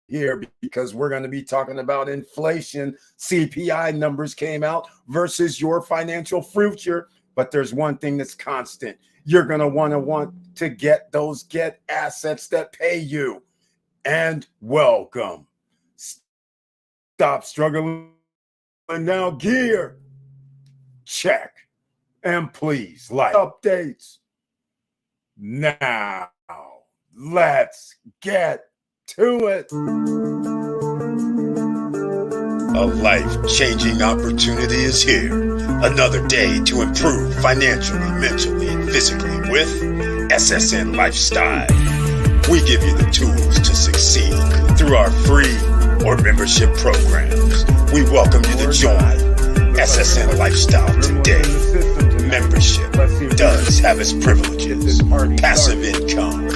here because we're going to be talking about inflation. CPI numbers came out versus your financial future. But there's one thing that's constant. You're going to want to get those assets that pay you. And welcome. Stop struggling now. Gear. Check. And please like updates. Now, let's get to it. A life-changing opportunity is here. Another day to improve financially, mentally, and physically with SSN Lifestyle. We give you the tools to succeed through our free or membership programs. We welcome you to join SSN Lifestyle today. Membership does have its privileges, passive income,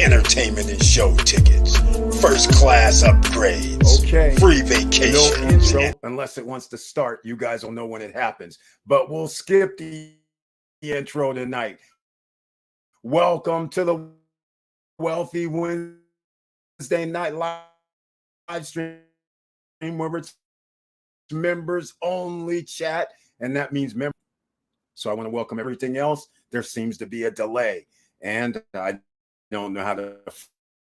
entertainment and show tickets, first class upgrades, free vacations. No intro, unless it wants to start. You guys will know when it happens. But we'll skip the intro tonight. Welcome to the Wealthy Wednesday Night live stream, where it's members only chat, and that means members. So I want to welcome everything else. There seems to be a delay, and I don't know how to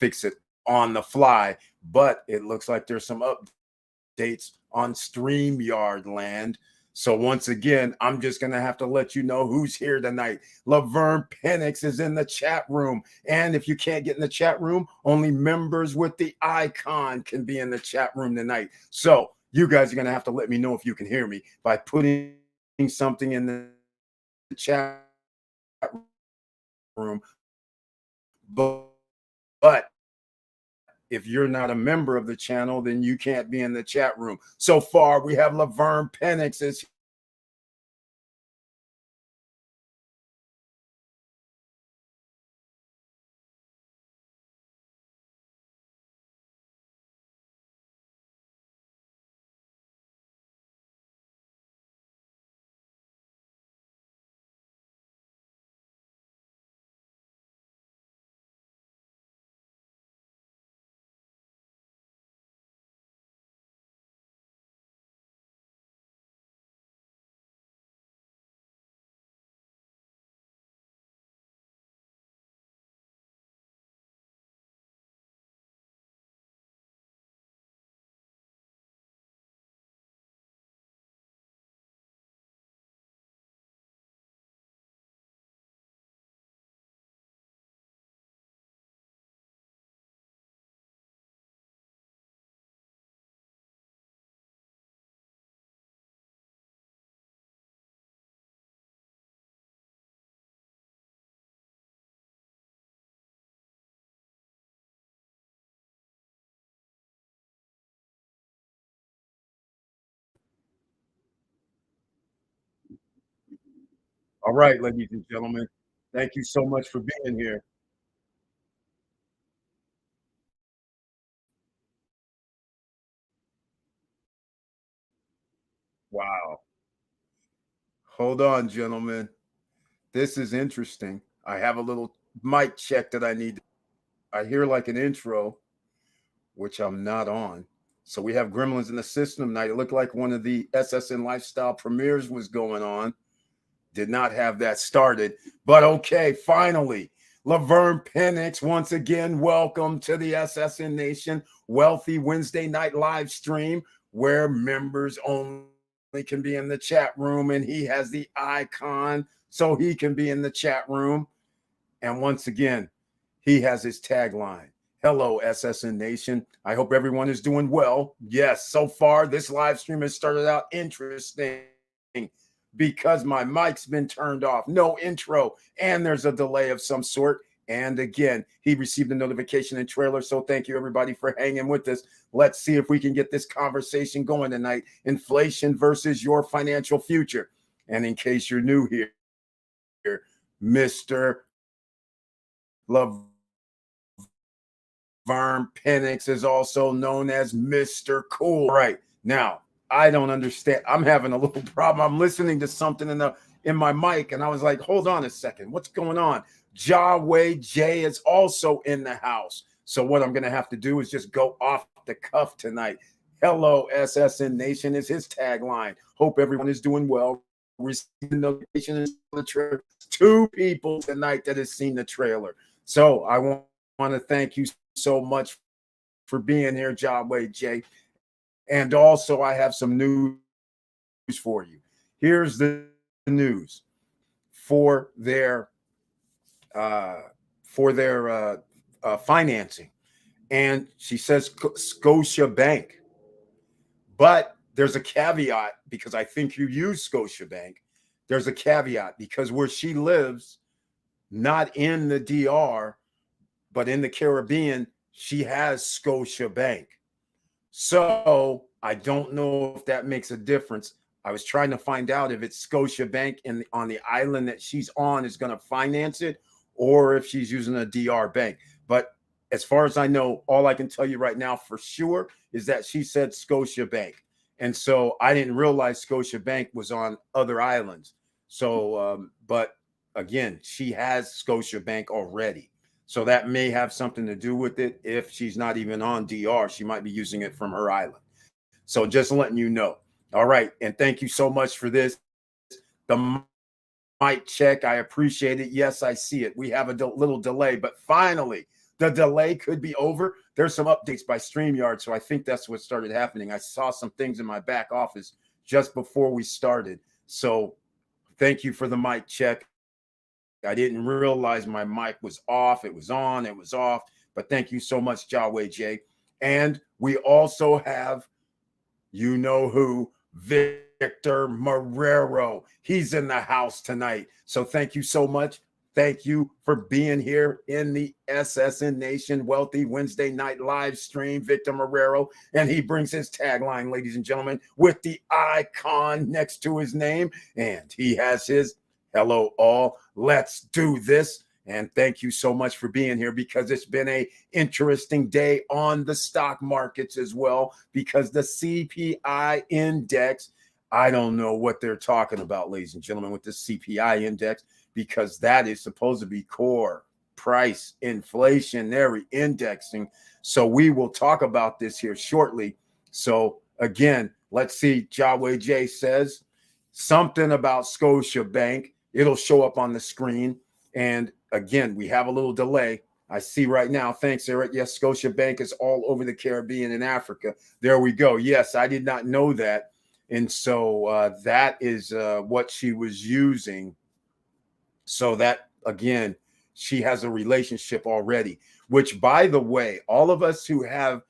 fix it on the fly, but it looks like there's some updates on StreamYard land. So once again, I'm just going to have to let you know who's here tonight. Laverne Penix is in the chat room. And if you can't get in the chat room, only members with the icon can be in the chat room tonight. So you guys are going to have to let me know if you can hear me by putting something in the chat room. But if you're not a member of the channel, then you can't be in the chat room. So far, we have Laverne Penix is all right, ladies and gentlemen. Thank you so much for being here. Wow. Hold on, gentlemen. This is interesting. I have a little mic check that I need. I hear like an intro, which I'm not on. So we have gremlins in the system tonight. It looked like one of the SSN Lifestyle premieres was going on. Did not have that started, but okay, finally. Laverne Penix, once again, welcome to the SSN Nation Wealthy Wednesday Night live stream, where members only can be in the chat room, and he has the icon so he can be in the chat room. And once again, he has his tagline. Hello, SSN Nation. I hope everyone is doing well. Yes, so far, this live stream has started out interesting because my mic's been turned off. No intro, and there's a delay of some sort. And again, he received a notification and trailer. So thank you, everybody, for hanging with us. Let's see if we can get this conversation going tonight. Inflation versus your financial future. And in case you're new here, Mr. Laverne Penix is also known as Mr. Cool. Right now, I don't understand. I'm having a little problem. I'm listening to something in my mic, and I was like, hold on a second. What's going on? Jawway J is also in the house. So what I'm going to have to do is just go off the cuff tonight. Hello, SSN Nation is his tagline. Hope everyone is doing well. Receiving notification and the trailer. 2 people tonight that has seen the trailer. So I want to thank you so much for being here, Jawway J. And also, I have some news for you. Here's the news for their financing, and she says Scotia Bank, but there's a caveat because I think you use Scotia Bank. There's a caveat because where she lives, not in the DR, but in the Caribbean, she has Scotia Bank. So I don't know if that makes a difference. I was trying to find out if it's Scotia Bank on the island that she's on is going to finance it, or if she's using a DR bank. But as far as I know, all I can tell you right now for sure is that she said Scotia Bank. And so I didn't realize Scotia Bank was on other islands. So, but again, she has Scotia Bank already. So that may have something to do with it. If she's not even on DR, she might be using it from her island. So just letting you know. All right. And thank you so much for this. The mic check. I appreciate it. Yes, I see it. We have a little delay, but finally, the delay could be over. There's some updates by StreamYard. So I think that's what started happening. I saw some things in my back office just before we started. So thank you for the mic check. I didn't realize my mic was off. It was on, it was off. But thank you so much, Jawway J. And we also have, you know who, Victor Marrero. He's in the house tonight. So thank you so much. Thank you for being here in the SSN Nation Wealthy Wednesday night live stream, Victor Marrero. And he brings his tagline, ladies and gentlemen, with the icon next to his name. And he has his hello all. Let's do this. And thank you so much for being here because it's been an interesting day on the stock markets as well, because the CPI index, I don't know what they're talking about, ladies and gentlemen, with the CPI index, because that is supposed to be core price inflationary indexing. So we will talk about this here shortly. So again, let's see. Jawway J says something about Scotia Bank. It'll show up on the screen. And again, we have a little delay. I see right now. Thanks, Eric. Yes, Scotia Bank is all over the Caribbean and Africa. There we go. Yes, I did not know that. And so that is what she was using. So that, again, she has a relationship already, which, by the way, all of us who have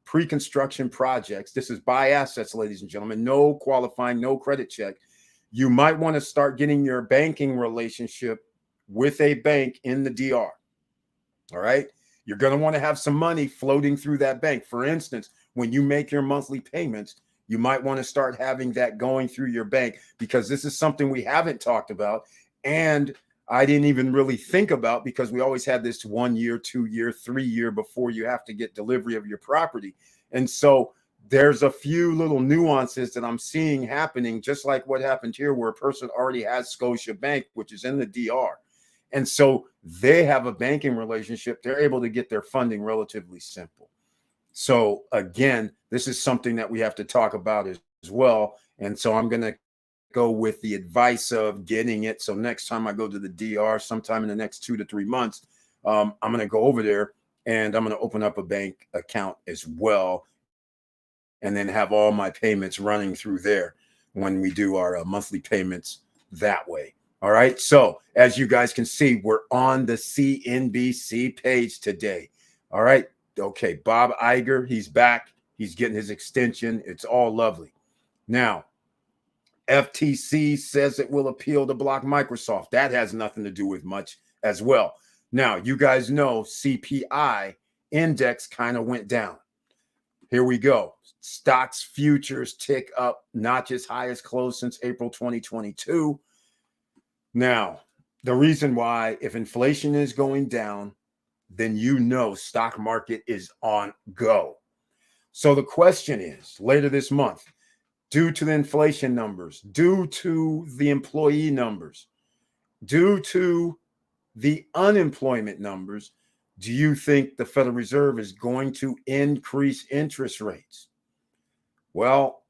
pre-construction projects, this is buy assets, ladies and gentlemen, no qualifying, no credit check. You might want to start getting your banking relationship with a bank in the DR. All right. You're going to want to have some money floating through that bank. For instance, when you make your monthly payments, you might want to start having that going through your bank, because this is something we haven't talked about. And I didn't even really think about, because we always had this 1 year, 2 year, 3 year before you have to get delivery of your property. And so there's a few little nuances that I'm seeing happening, just like what happened here, where a person already has Scotia Bank, which is in the DR. And so they have a banking relationship. They're able to get their funding relatively simple. So again, this is something that we have to talk about as well. And so I'm going to go with the advice of getting it. So next time I go to the DR, sometime in the next 2 to 3 months, I'm going to go over there and I'm going to open up a bank account as well, and then have all my payments running through there when we do our monthly payments that way. All right. So as you guys can see, we're on the CNBC page today. All right. Okay. Bob Iger, he's back. He's getting his extension. It's all lovely. Now, FTC says it will appeal to block Microsoft. That has nothing to do with much as well. Now, you guys know CPI index kind of went down. Here we go. Stocks futures tick up, notches highest close since April 2022. Now, the reason why, if inflation is going down, then you know stock market is on go. So the question is, later this month, due to the inflation numbers, due to the employee numbers, due to the unemployment numbers, Do you think the Federal Reserve is going to increase interest rates? Well,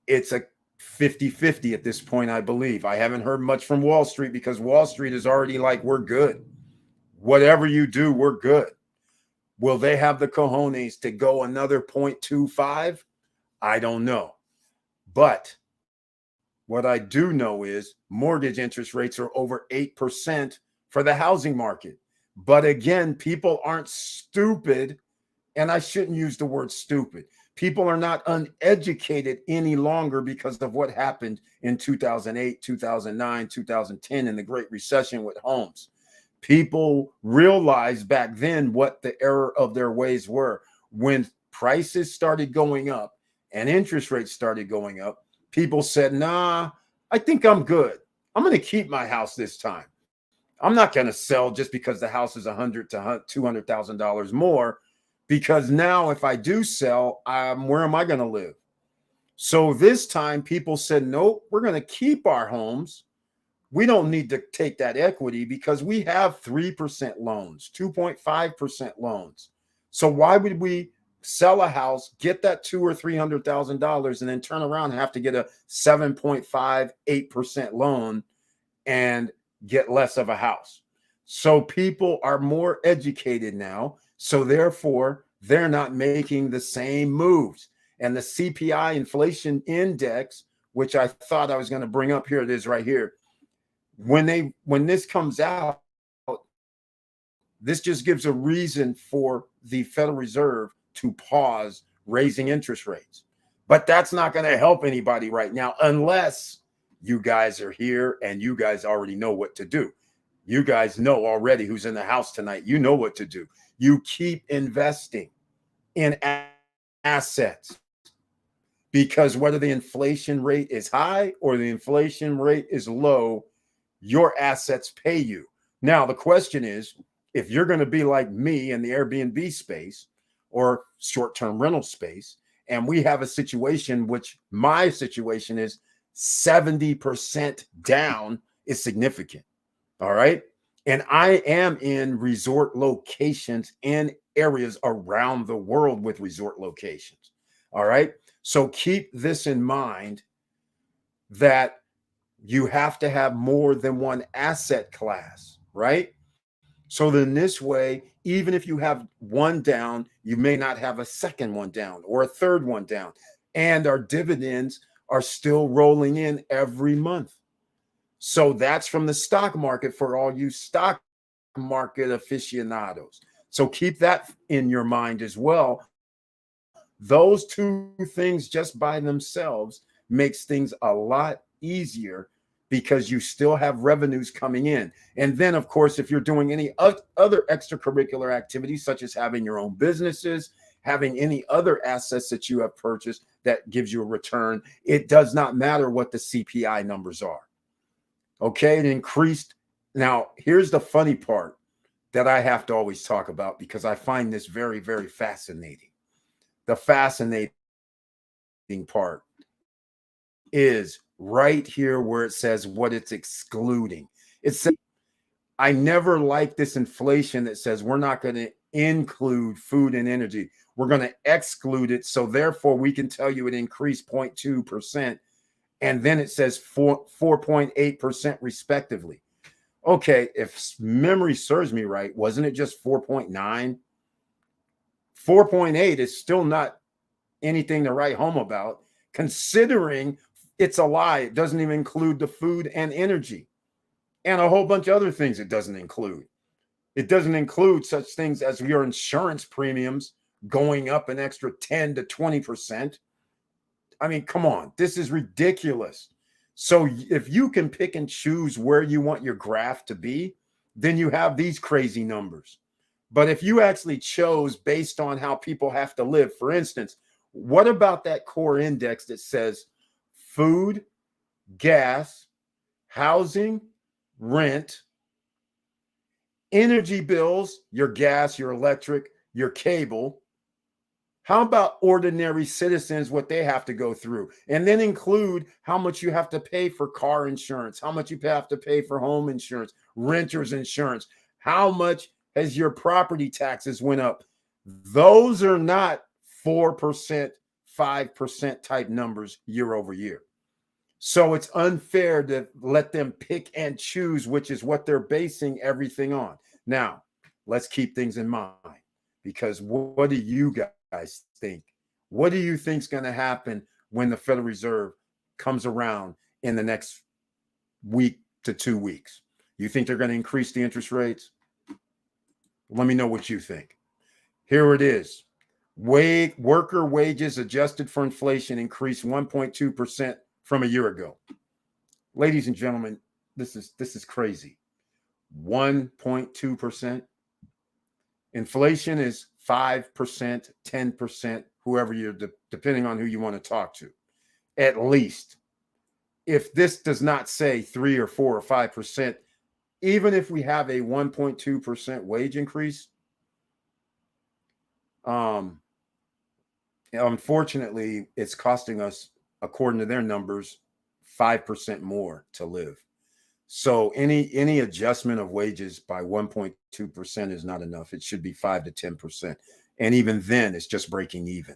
it's a 50-50 at this point, I believe. I haven't heard much from Wall Street because Wall Street is already like, we're good. Whatever you do, we're good. Will they have the cojones to go another 0.25? I don't know. But what I do know is mortgage interest rates are over 8% for the housing market. But again, people aren't stupid, and I shouldn't use the word stupid. People are not uneducated any longer because of what happened in 2008, 2009, 2010 in the Great Recession with homes. People realized back then what the error of their ways were. When prices started going up and interest rates started going up, people said, nah, I think I'm good. I'm going to keep my house this time. I'm not going to sell just because the house is $100,000 to $200,000 more, because now if I do sell, where am I going to live? So this time people said, nope, we're going to keep our homes. We don't need to take that equity because we have 3% loans, 2.5% loans. So why would we sell a house, get that $200,000 or $300,000, and then turn around and have to get a 7.5, 8% loan and get less of a house? So people are more educated now. So therefore, they're not making the same moves. And the CPI inflation index, which I thought I was going to bring up, here it is right here. When this comes out, this just gives a reason for the Federal Reserve to pause raising interest rates. But that's not going to help anybody right now unless you guys are here and you guys already know what to do. You guys know already who's in the house tonight. You know what to do. You keep investing in assets, because whether the inflation rate is high or the inflation rate is low, your assets pay you. Now, the question is, if you're going to be like me in the Airbnb space or short-term rental space, and we have a situation, which my situation is 70% down, is significant. All right. And I am in resort locations in areas around the world with resort locations. All right. So keep this in mind, that you have to have more than one asset class, right? So then this way, even if you have one down, you may not have a second one down or a third one down. And our dividends are still rolling in every month. So that's from the stock market for all you stock market aficionados. So keep that in your mind as well. Those two things just by themselves makes things a lot easier, because you still have revenues coming in. And then, of course, if you're doing any other extracurricular activities, such as having your own businesses, having any other assets that you have purchased that gives you a return, it does not matter what the CPI numbers are. Okay, it increased. Now, here's the funny part that I have to always talk about, because I find this very, very fascinating. The fascinating part is right here where it says what it's excluding. It says, I never like this inflation that says we're not going to include food and energy. We're going to exclude it. So therefore, we can tell you it increased 0.2%. And then it says 4.8% respectively. Okay, if memory serves me right, wasn't it just 4.9? 4.8 is still not anything to write home about, considering it's a lie. It doesn't even include the food and energy and a whole bunch of other things it doesn't include. It doesn't include such things as your insurance premiums going up an extra 10 to 20%. I mean, come on, this is ridiculous. So if you can pick and choose where you want your graph to be, then you have these crazy numbers. But if you actually chose based on how people have to live, for instance, what about that core index that says food, gas, housing, rent, energy bills, your gas, your electric, your cable? How about ordinary citizens, what they have to go through? And then include how much you have to pay for car insurance, how much you have to pay for home insurance, renter's insurance, how much as your property taxes went up. Those are not 4%, 5% type numbers year over year. So it's unfair to let them pick and choose, which is what they're basing everything on. Now, let's keep things in mind, because what do you guys think? What do you think is going to happen when the Federal Reserve comes around in the next week to 2 weeks? You think they're going to increase the interest rates? Let me know what you think. Here it is. Worker wages adjusted for inflation increased 1.2% from a year ago. Ladies and gentlemen, this is crazy. 1.2%. Inflation is 5%, 10%, whoever you're, depending on who you want to talk to, at least. If this does not say 3 or 4 or 5%, even if we have a 1.2% wage increase, unfortunately, it's costing us, according to their numbers, 5% more to live. So any adjustment of wages by 1.2% is not enough. It should be 5 to 10%. And even then, it's just breaking even.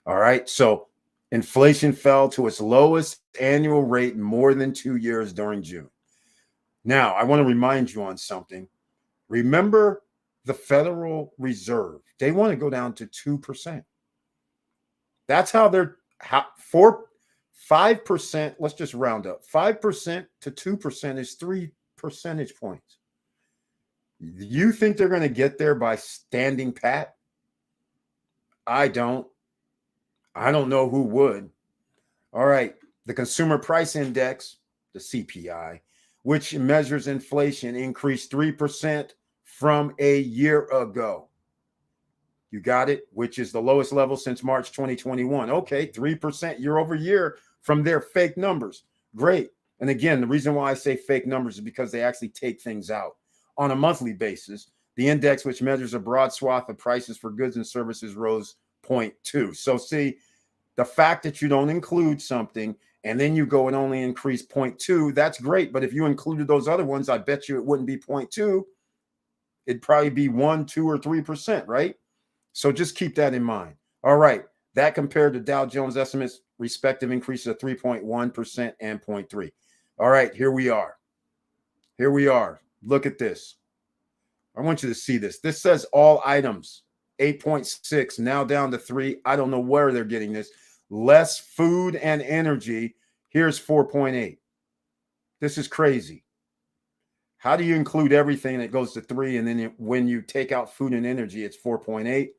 All right. So inflation fell to its lowest annual rate in more than 2 years during June. Now, I want to remind you on something. Remember the Federal Reserve. They want to go down to 2%. That's how they're 5%. Let's just round up. 5% to 2% is 3 percentage points. You think they're going to get there by standing pat? I don't. I don't know who would. All right. The Consumer Price Index, the CPI, which measures inflation, increased 3% from a year ago. You got it? Which is the lowest level since March 2021. Okay, 3% year over year from their fake numbers. Great. And again, the reason why I say fake numbers is because they actually take things out. On a monthly basis, the index, which measures a broad swath of prices for goods and services, rose 0.2. So see, the fact that you don't include something and then you go and only increase 0.2, that's great. But if you included those other ones, I bet you it wouldn't be 0.2. It'd probably be 1, 2, or 3%, right? So just keep that in mind. All right. That compared to Dow Jones estimates, respective increases of 3.1% and 0.3. All right. Here we are. Here we are. Look at this. I want you to see this. This says all items, 8.6, now down to 3. I don't know where they're getting this. Less food and energy. Here's 4.8. This is crazy. How do you include everything that goes to 3, and then when you take out food and energy, it's 4.8?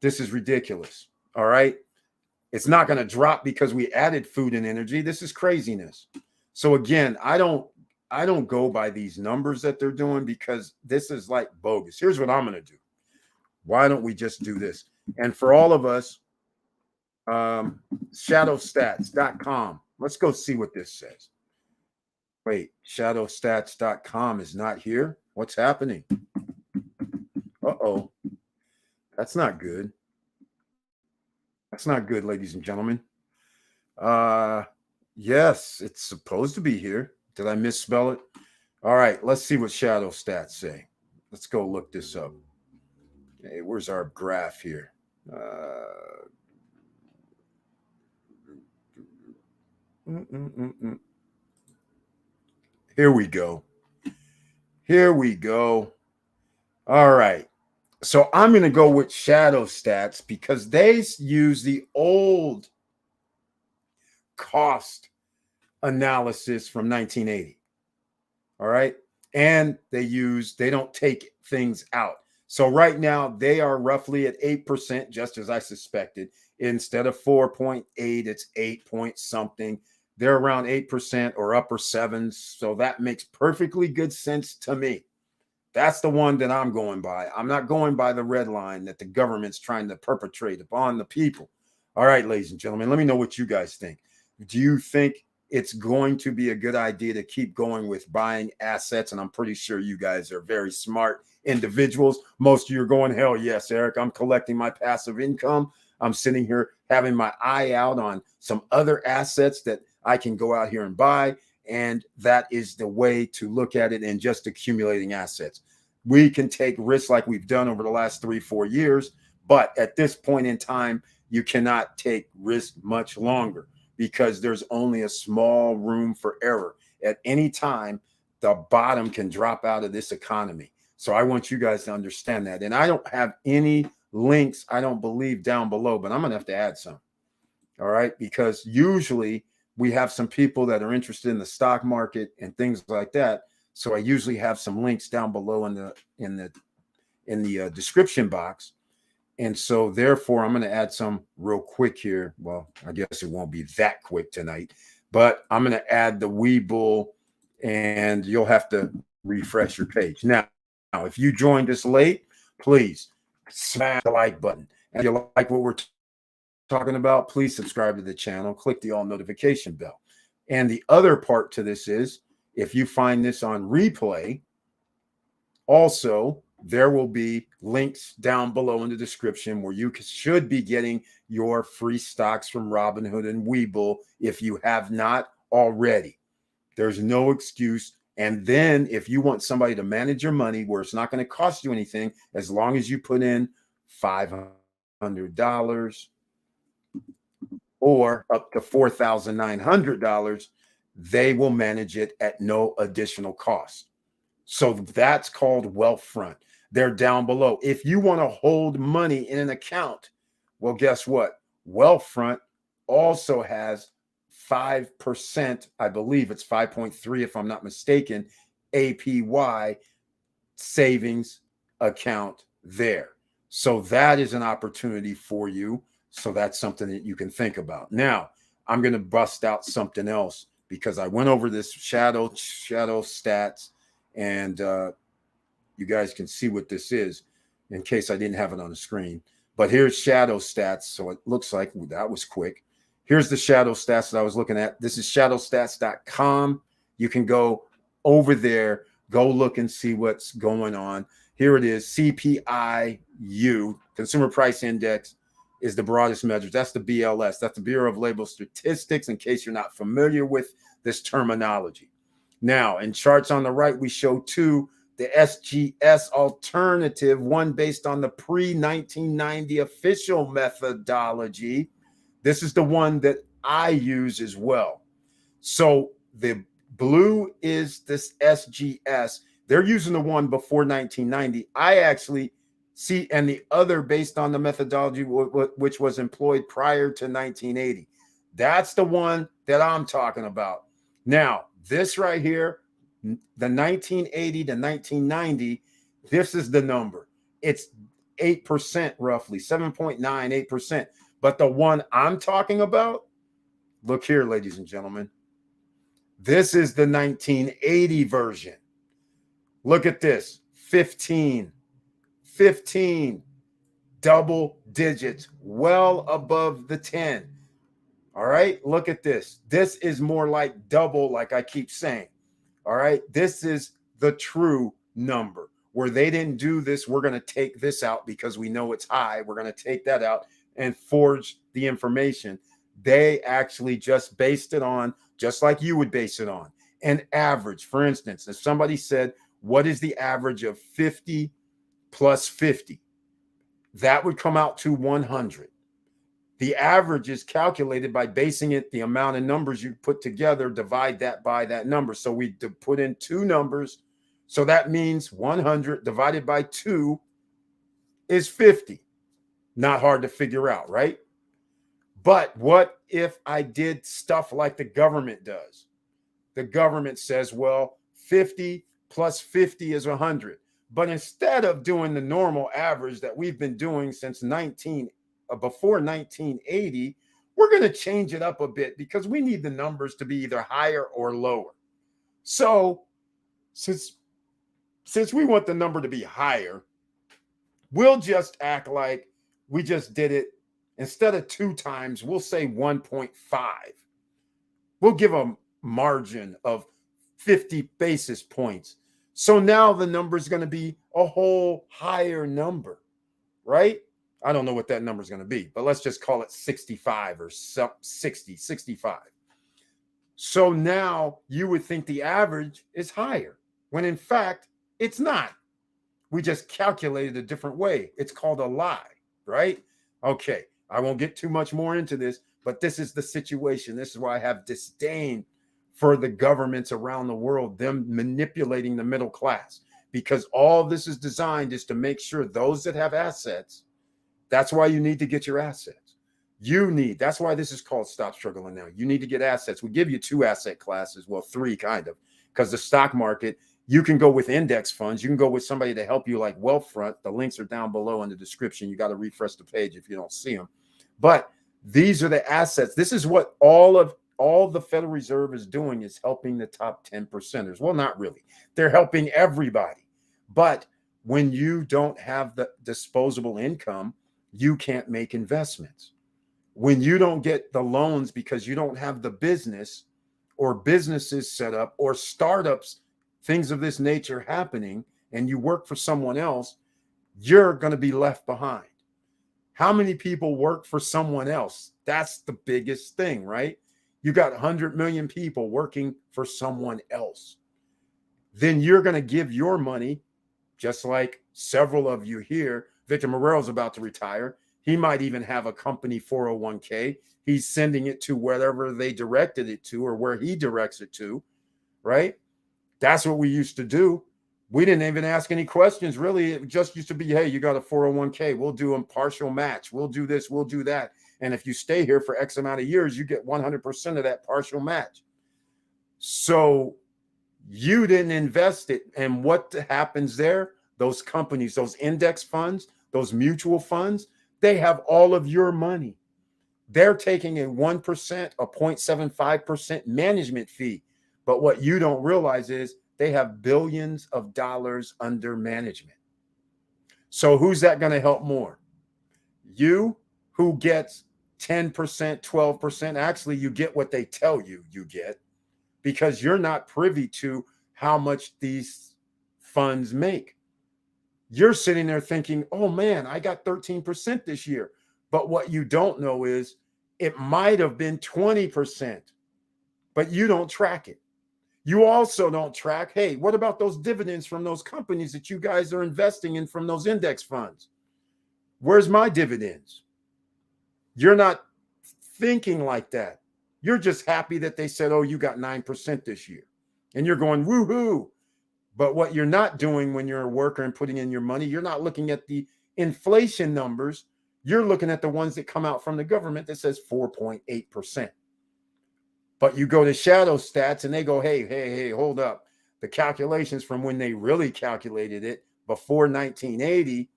This is ridiculous. All right. It's not going to drop because we added food and energy. This is craziness. So again, I don't go by these numbers that they're doing, because this is like bogus. Here's what I'm going to do. Why don't we just do this? And for all of us, shadowstats.com. Let's go see what this says. Wait, shadowstats.com is not here. What's happening? Uh-oh. That's not good. That's not good, ladies and gentlemen. Yes, it's supposed to be here. Did I misspell it? All right, let's see what Shadow Stats say. Let's go look this up. Hey, where's our graph here? Here we go. Here we go. All right. So I'm going to go with Shadow Stats because they use the old cost analysis from 1980. All right. And they don't take things out. So right now they are roughly at 8%, just as I suspected. Instead of 4.8, it's 8 point something. They're around 8% or upper 7s. So that makes perfectly good sense to me. That's the one that I'm going by. I'm not going by the red line that the government's trying to perpetrate upon the people. All right, ladies and gentlemen, let me know what you guys think. Do you think it's going to be a good idea to keep going with buying assets? And I'm pretty sure you guys are very smart individuals. Most of you are going, hell yes, Eric, I'm collecting my passive income. I'm sitting here having my eye out on some other assets that I can go out here and buy. And that is the way to look at it, and just accumulating assets. We can take risks like we've done over the last 3-4 years, but at this point in time, you cannot take risk much longer because there's only a small room for error. At any time, the bottom can drop out of this economy. So I want you guys to understand that. And I don't have any links, I don't believe, down below, but I'm going to have to add some. All right. Because usually we have some people that are interested in the stock market and things like that. So I usually have some links down below in the description box. And so therefore I'm going to add some real quick here. Well, I guess it won't be that quick tonight, but I'm going to add the Webull and you'll have to refresh your page. Now, if you joined us late, please smash the like button. And if you like what we're talking about, please subscribe to the channel, click the all notification bell. And the other part to this is if you find this on replay, also there will be links down below in the description where you should be getting your free stocks from Robinhood and Webull if you have not already. There's no excuse. And then if you want somebody to manage your money where it's not going to cost you anything, as long as you put in $500 or up to $4,900, they will manage it at no additional cost. So that's called Wealthfront. They're down below. If you want to hold money in an account, well, guess what? Wealthfront also has 5%, I believe it's 5.3 if I'm not mistaken, APY savings account there. So that is an opportunity for you. So that's something that you can think about. Now, I'm going to bust out something else because I went over this shadow stats, and you guys can see what this is in case I didn't have it on the screen. But here's shadow stats. So it looks like that was quick. Here's the shadow stats that I was looking at. This is shadowstats.com. You can go over there, go look and see what's going on. Here it is. CPIU, Consumer Price Index, is the broadest measure. That's the BLS. That's the Bureau of Labor Statistics, in case you're not familiar with this terminology. Now, in charts on the right, we show two, the SGS alternative, one based on the pre-1990 official methodology. This is the one that I use as well. So the blue is this SGS. They're using the one before 1990. I actually see, and the other based on the methodology which was employed prior to 1980. That's the one that I'm talking about. Now, this right here, the 1980 to 1990, this is the number. It's 8% roughly, 7.9, 8%. But the one I'm talking about, look here, ladies and gentlemen. This is the 1980 version. Look at this, 15, double digits, well above the 10. All right, look at this. This is more like double, like I keep saying. All right, this is the true number where they didn't do this. We're going to take this out because we know it's high. We're going to take that out and forge the information. They actually just based it on, just like you would base it on, an average. For instance, if somebody said, what is the average of 50 plus 50? That would come out to 100. The average is calculated by basing it, the amount of numbers you put together, divide that by that number. So we put in two numbers. So that means 100 divided by 2 is 50. Not hard to figure out, right? But what if I did stuff like the government does? The government says, well, 50 plus 50 is 100. But instead of doing the normal average that we've been doing since before 1980, we're going to change it up a bit because we need the numbers to be either higher or lower. So since we want the number to be higher, we'll just act like we just did it. Instead of 2 times, we'll say 1.5. We'll give a margin of 50 basis points. So now the number is going to be a whole higher number, right? I don't know what that number is going to be, but let's just call it 65 or 60, 65. So now you would think the average is higher when in fact it's not. We just calculated a different way. It's called a lie, right? Okay. I won't get too much more into this, but this is the situation. This is why I have disdain for the governments around the world, them manipulating the middle class, because all this is designed is to make sure those that have assets, that's why you need to get your assets. That's why this is called Stop Struggling Now. You need to get assets. We give you 2 asset classes, well, 3 kind of, because the stock market, you can go with index funds. You can go with somebody to help you like Wealthfront. The links are down below in the description. You got to refresh the page if you don't see them. But these are the assets. This is what all the Federal Reserve is doing, is helping the top 10 percenters. Well, not really. They're helping everybody. But when you don't have the disposable income, you can't make investments. When you don't get the loans because you don't have the business or businesses set up or startups, things of this nature happening, and you work for someone else, you're going to be left behind. How many people work for someone else? That's the biggest thing, right? You got 100 million people working for someone else. Then you're going to give your money, just like several of you here. Victor Morel's about to retire. He might even have a company 401k. He's sending it to wherever they directed it to, or where he directs it to, right? That's what we used to do. We didn't even ask any questions, really. It just used to be, hey, you got a 401k. We'll do a partial match. We'll do this. We'll do that. And if you stay here for X amount of years, you get 100% of that partial match. So you didn't invest it. And what happens there? Those companies, those index funds, those mutual funds, they have all of your money. They're taking a 1%, a 0.75% management fee. But what you don't realize is they have billions of dollars under management. So who's that going to help more? You, who gets 10%, 12%. Actually, you get what they tell you you get, because you're not privy to how much these funds make. You're sitting there thinking, oh man, I got 13% this year. But what you don't know is it might have been 20%, but you don't track it. You also don't track, hey, what about those dividends from those companies that you guys are investing in from those index funds? Where's my dividends? You're not thinking like that. You're just happy that they said, oh, you got 9% this year. And you're going, woohoo. But what you're not doing when you're a worker and putting in your money, you're not looking at the inflation numbers. You're looking at the ones that come out from the government that says 4.8%. But you go to shadow stats and they go, hey, hold up. The calculations from when they really calculated it before 1980,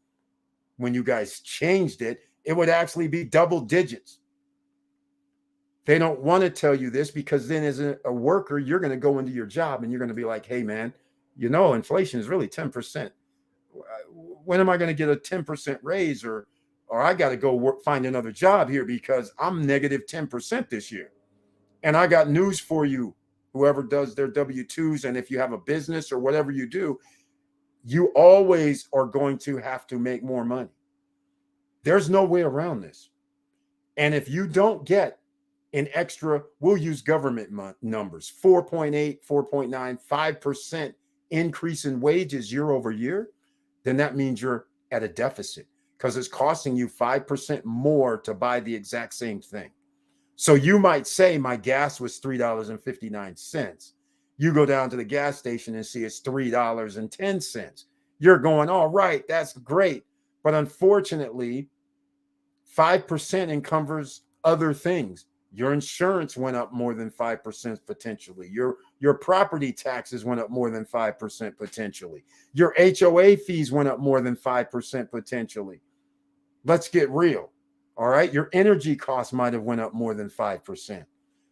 when you guys changed it, it would actually be double digits. They don't want to tell you this, because then as a worker, you're going to go into your job and you're going to be like, hey, man, you know, inflation is really 10%. When am I going to get a 10% raise, or I got to go find another job here because I'm negative 10% this year? And I got news for you, whoever does their W-2s, and if you have a business or whatever you do, you always are going to have to make more money. There's no way around this. And if you don't get an extra, we'll use government numbers, 4.8, 4.9, 5% increase in wages year over year, then that means you're at a deficit, because it's costing you 5% more to buy the exact same thing. So you might say my gas was $3.59. You go down to the gas station and see it's $3.10. You're going, all right, that's great. But unfortunately, 5% encumbers other things. Your insurance went up more than 5% potentially. Your property taxes went up more than 5% potentially. Your HOA fees went up more than 5% potentially. Let's get real. All right. Your energy costs might have went up more than 5%.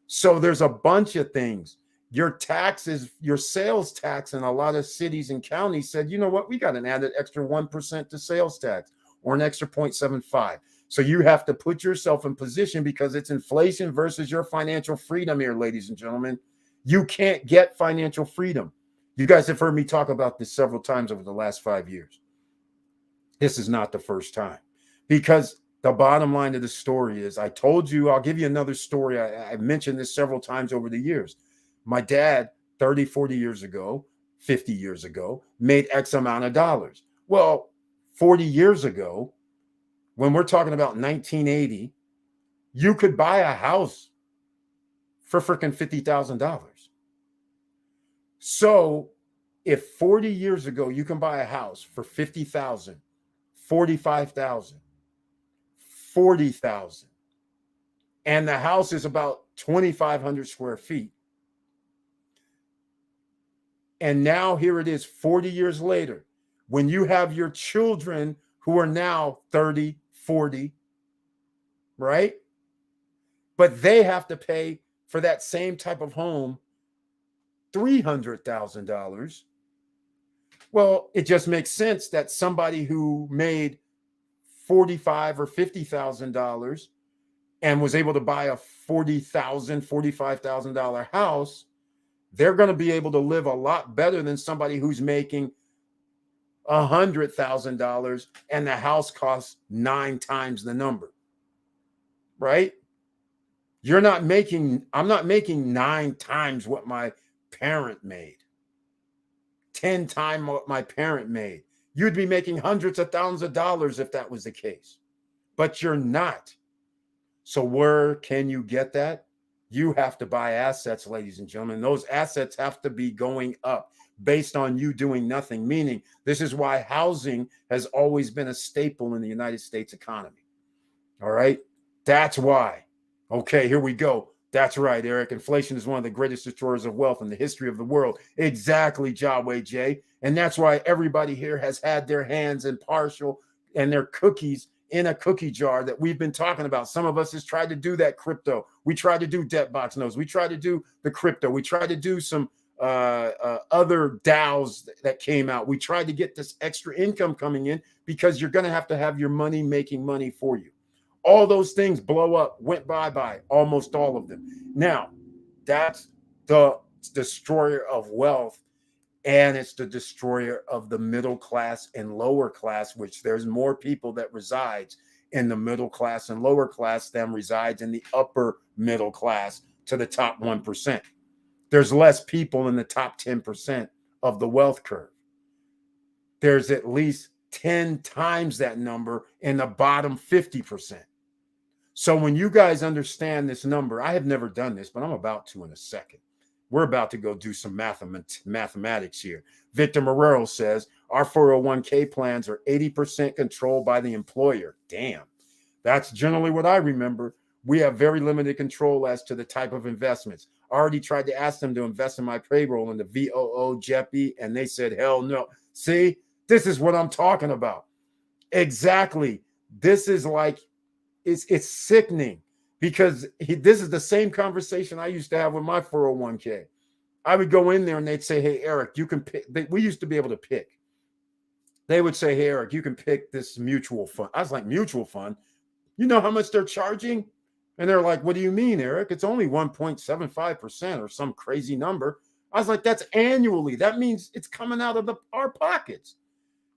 So there's a bunch of things. Your taxes, your sales tax in a lot of cities and counties said, you know what, we got an added extra 1% to sales tax, or an extra 0.75. So you have to put yourself in position, because it's inflation versus your financial freedom here, ladies and gentlemen. You can't get financial freedom. You guys have heard me talk about this several times over the last 5 years. This is not the first time, because the bottom line of the story is, I told you, I'll give you another story. I've mentioned this several times over the years. My dad, 30, 40 years ago, 50 years ago, made X amount of dollars. Well, 40 years ago, when we're talking about 1980, you could buy a house for freaking $50,000. So if 40 years ago you can buy a house for 50,000, 45,000, 40,000, and the house is about 2,500 square feet, and now here it is 40 years later, when you have your children who are now 30, 40, right? But they have to pay for that same type of home $300,000. Well, it just makes sense that somebody who made $45,000 or $50,000 and was able to buy a $40,000, $45,000 house, they're going to be able to live a lot better than somebody who's making $100,000 and the house costs 9 times the number, right? I'm not making 9 times what my parent made, 10 times what my parent made. You'd be making hundreds of thousands of dollars if that was the case, but you're not. So where can you get that? You have to buy assets, ladies and gentlemen. Those assets have to be going up based on you doing nothing, meaning this is why housing has always been a staple in the United States economy. All right? That's why. Okay, here we go. That's right, Eric. Inflation is one of the greatest destroyers of wealth in the history of the world. Exactly, Jawway J. And that's why everybody here has had their hands in partial and their cookies in a cookie jar that we've been talking about. Some of us has tried to do that crypto. We tried to do debt box notes. We tried to do the crypto. We tried to do some other DAOs that came out. We tried to get this extra income coming in because you're going to have your money making money for you. All those things blow up, went bye-bye, almost all of them. Now, that's the destroyer of wealth, and it's the destroyer of the middle class and lower class, which there's more people that resides in the middle class and lower class than resides in the upper middle class to the top 1%. There's less people in the top 10% of the wealth curve. There's at least 10 times that number in the bottom 50%. So when you guys understand this number, I have never done this, but I'm about to in a second. We're about to go do some mathematics here. Victor Marrero says our 401k plans are 80% controlled by the employer. Damn, that's generally what I remember. We have very limited control as to the type of investments. I already tried to ask them to invest in my payroll in the VOO JEPI, and they said, hell no. See, this is what I'm talking about. Exactly. This is like, it's sickening because this is the same conversation I used to have with my 401k. I would go in there and they'd say, hey, Eric, you can pick. We used to be able to pick. They would say, hey, Eric, you can pick this mutual fund. I was like, mutual fund? You know how much they're charging? And they're like, what do you mean, Eric? It's only 1.75% or some crazy number. I was like, that's annually. That means it's coming out of our pockets.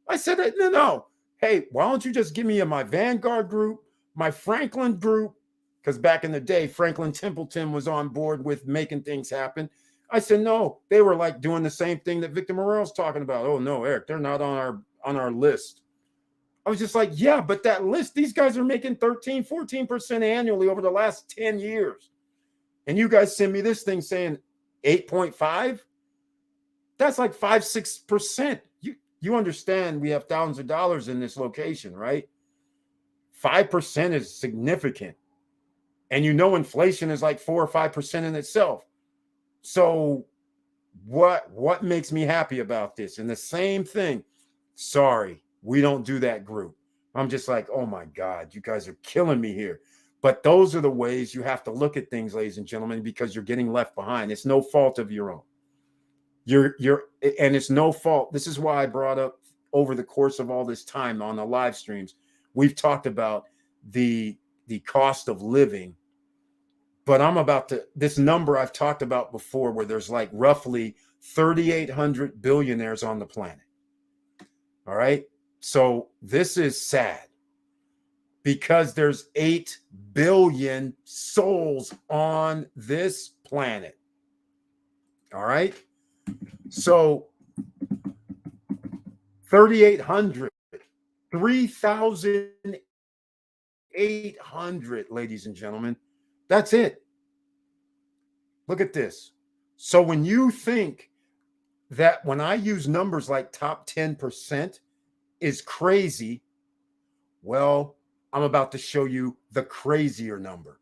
I said, no. Hey, why don't you just give me my Vanguard group, my Franklin group, because back in the day, Franklin Templeton was on board with making things happen. I said, no, they were like doing the same thing that Victor Morel's talking about. Oh, no, Eric, they're not on our list. I was just like, yeah, but that list, these guys are making 13, 14% annually over the last 10 years. And you guys send me this thing saying 8.5? That's like 5, 6%. You understand we have thousands of dollars in this location, right? 5% is significant. And you know inflation is like 4 or 5% in itself. So what makes me happy about this? And the same thing, sorry, we don't do that group. I'm just like, oh my God, you guys are killing me here. But those are the ways you have to look at things, ladies and gentlemen, because you're getting left behind. It's no fault of your own. And it's no fault. This is why I brought up over the course of all this time on the live streams, we've talked about the cost of living, but I'm about to, this number I've talked about before, where there's like roughly 3,800 billionaires on the planet. All right. So this is sad because there's 8 billion souls on this planet. All right. So 3,800, 3,800, ladies and gentlemen. That's it. Look at this. So when you think that when I use numbers like top 10% is crazy, well, I'm about to show you the crazier number.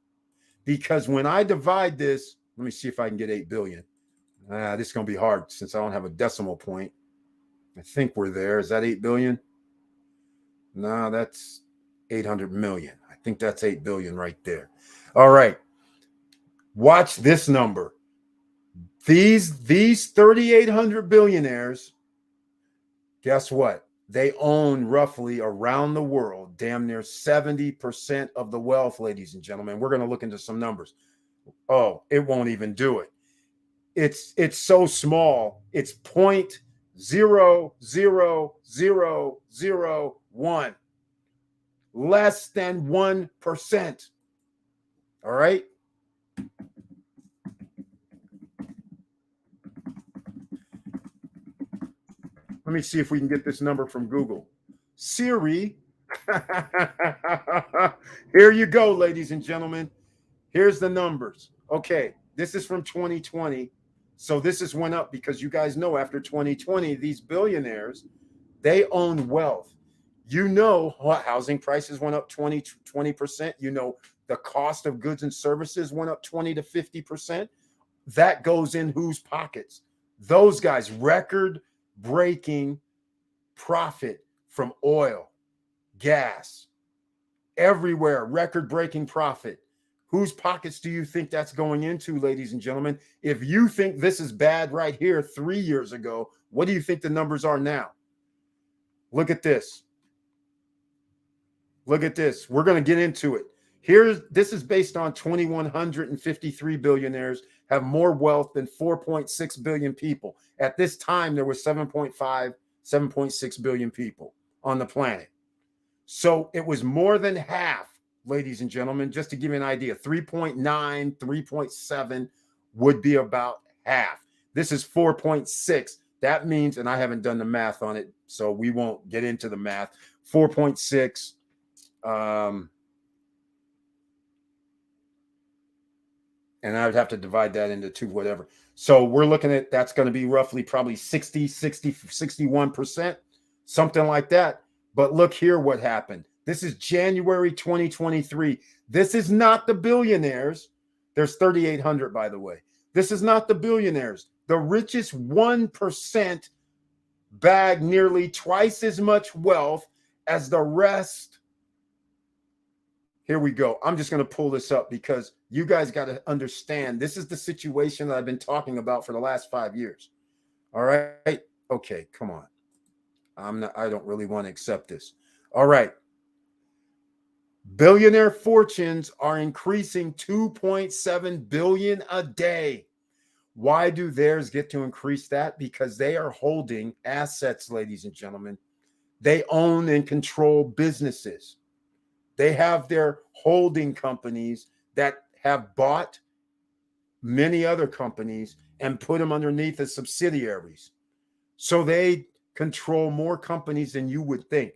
Because when I divide this, let me see if I can get 8 billion. This is going to be hard since I don't have a decimal point. I think we're there. Is that 8 billion? No, that's 800 million. I think that's 8 billion right there. All right. Watch this number. These 3,800 billionaires, guess what? They own roughly around the world, damn near 70% of the wealth, ladies and gentlemen. We're going to look into some numbers. Oh, it won't even do it. It's so small. It's 0.00001. Less than 1%. All right. Let me see if we can get this number from Google. Siri. Here you go, ladies and gentlemen. Here's the numbers. Okay, this is from 2020. So this has went up because you guys know after 2020, these billionaires, they own wealth. You know what housing prices went up 20%. You know the cost of goods and services went up 20 to 50%. That goes in whose pockets? Those guys, record-breaking profit from oil, gas, everywhere, record-breaking profit. Whose pockets do you think that's going into, ladies and gentlemen? If you think this is bad right here 3 years ago, what do you think the numbers are now? Look at this. Look at this. We're going to get into it. This is based on 2,153 billionaires have more wealth than 4.6 billion people. At this time, there was 7.5, 7.6 billion people on the planet. So it was more than half, ladies and gentlemen, just to give you an idea, 3.9, 3.7 would be about half. This is 4.6. That means, and I haven't done the math on it, so we won't get into the math. 4.6. And I would have to divide that into two, whatever. So we're looking at that's going to be roughly probably 60, 61%, something like that. But look here what happened. This is January 2023. This is not the billionaires. There's 3,800, by the way. This is not the billionaires. The richest 1% bag nearly twice as much wealth as the rest. Here we go. I'm just going to pull this up because you guys got to understand this is the situation that I've been talking about for the last 5 years. All right. Okay, come on. I don't really want to accept this. All right. Billionaire fortunes are increasing 2.7 billion a day. Why do theirs get to increase that? Because they are holding assets, ladies and gentlemen. They own and control businesses. They have their holding companies that have bought many other companies and put them underneath as subsidiaries. So they control more companies than you would think.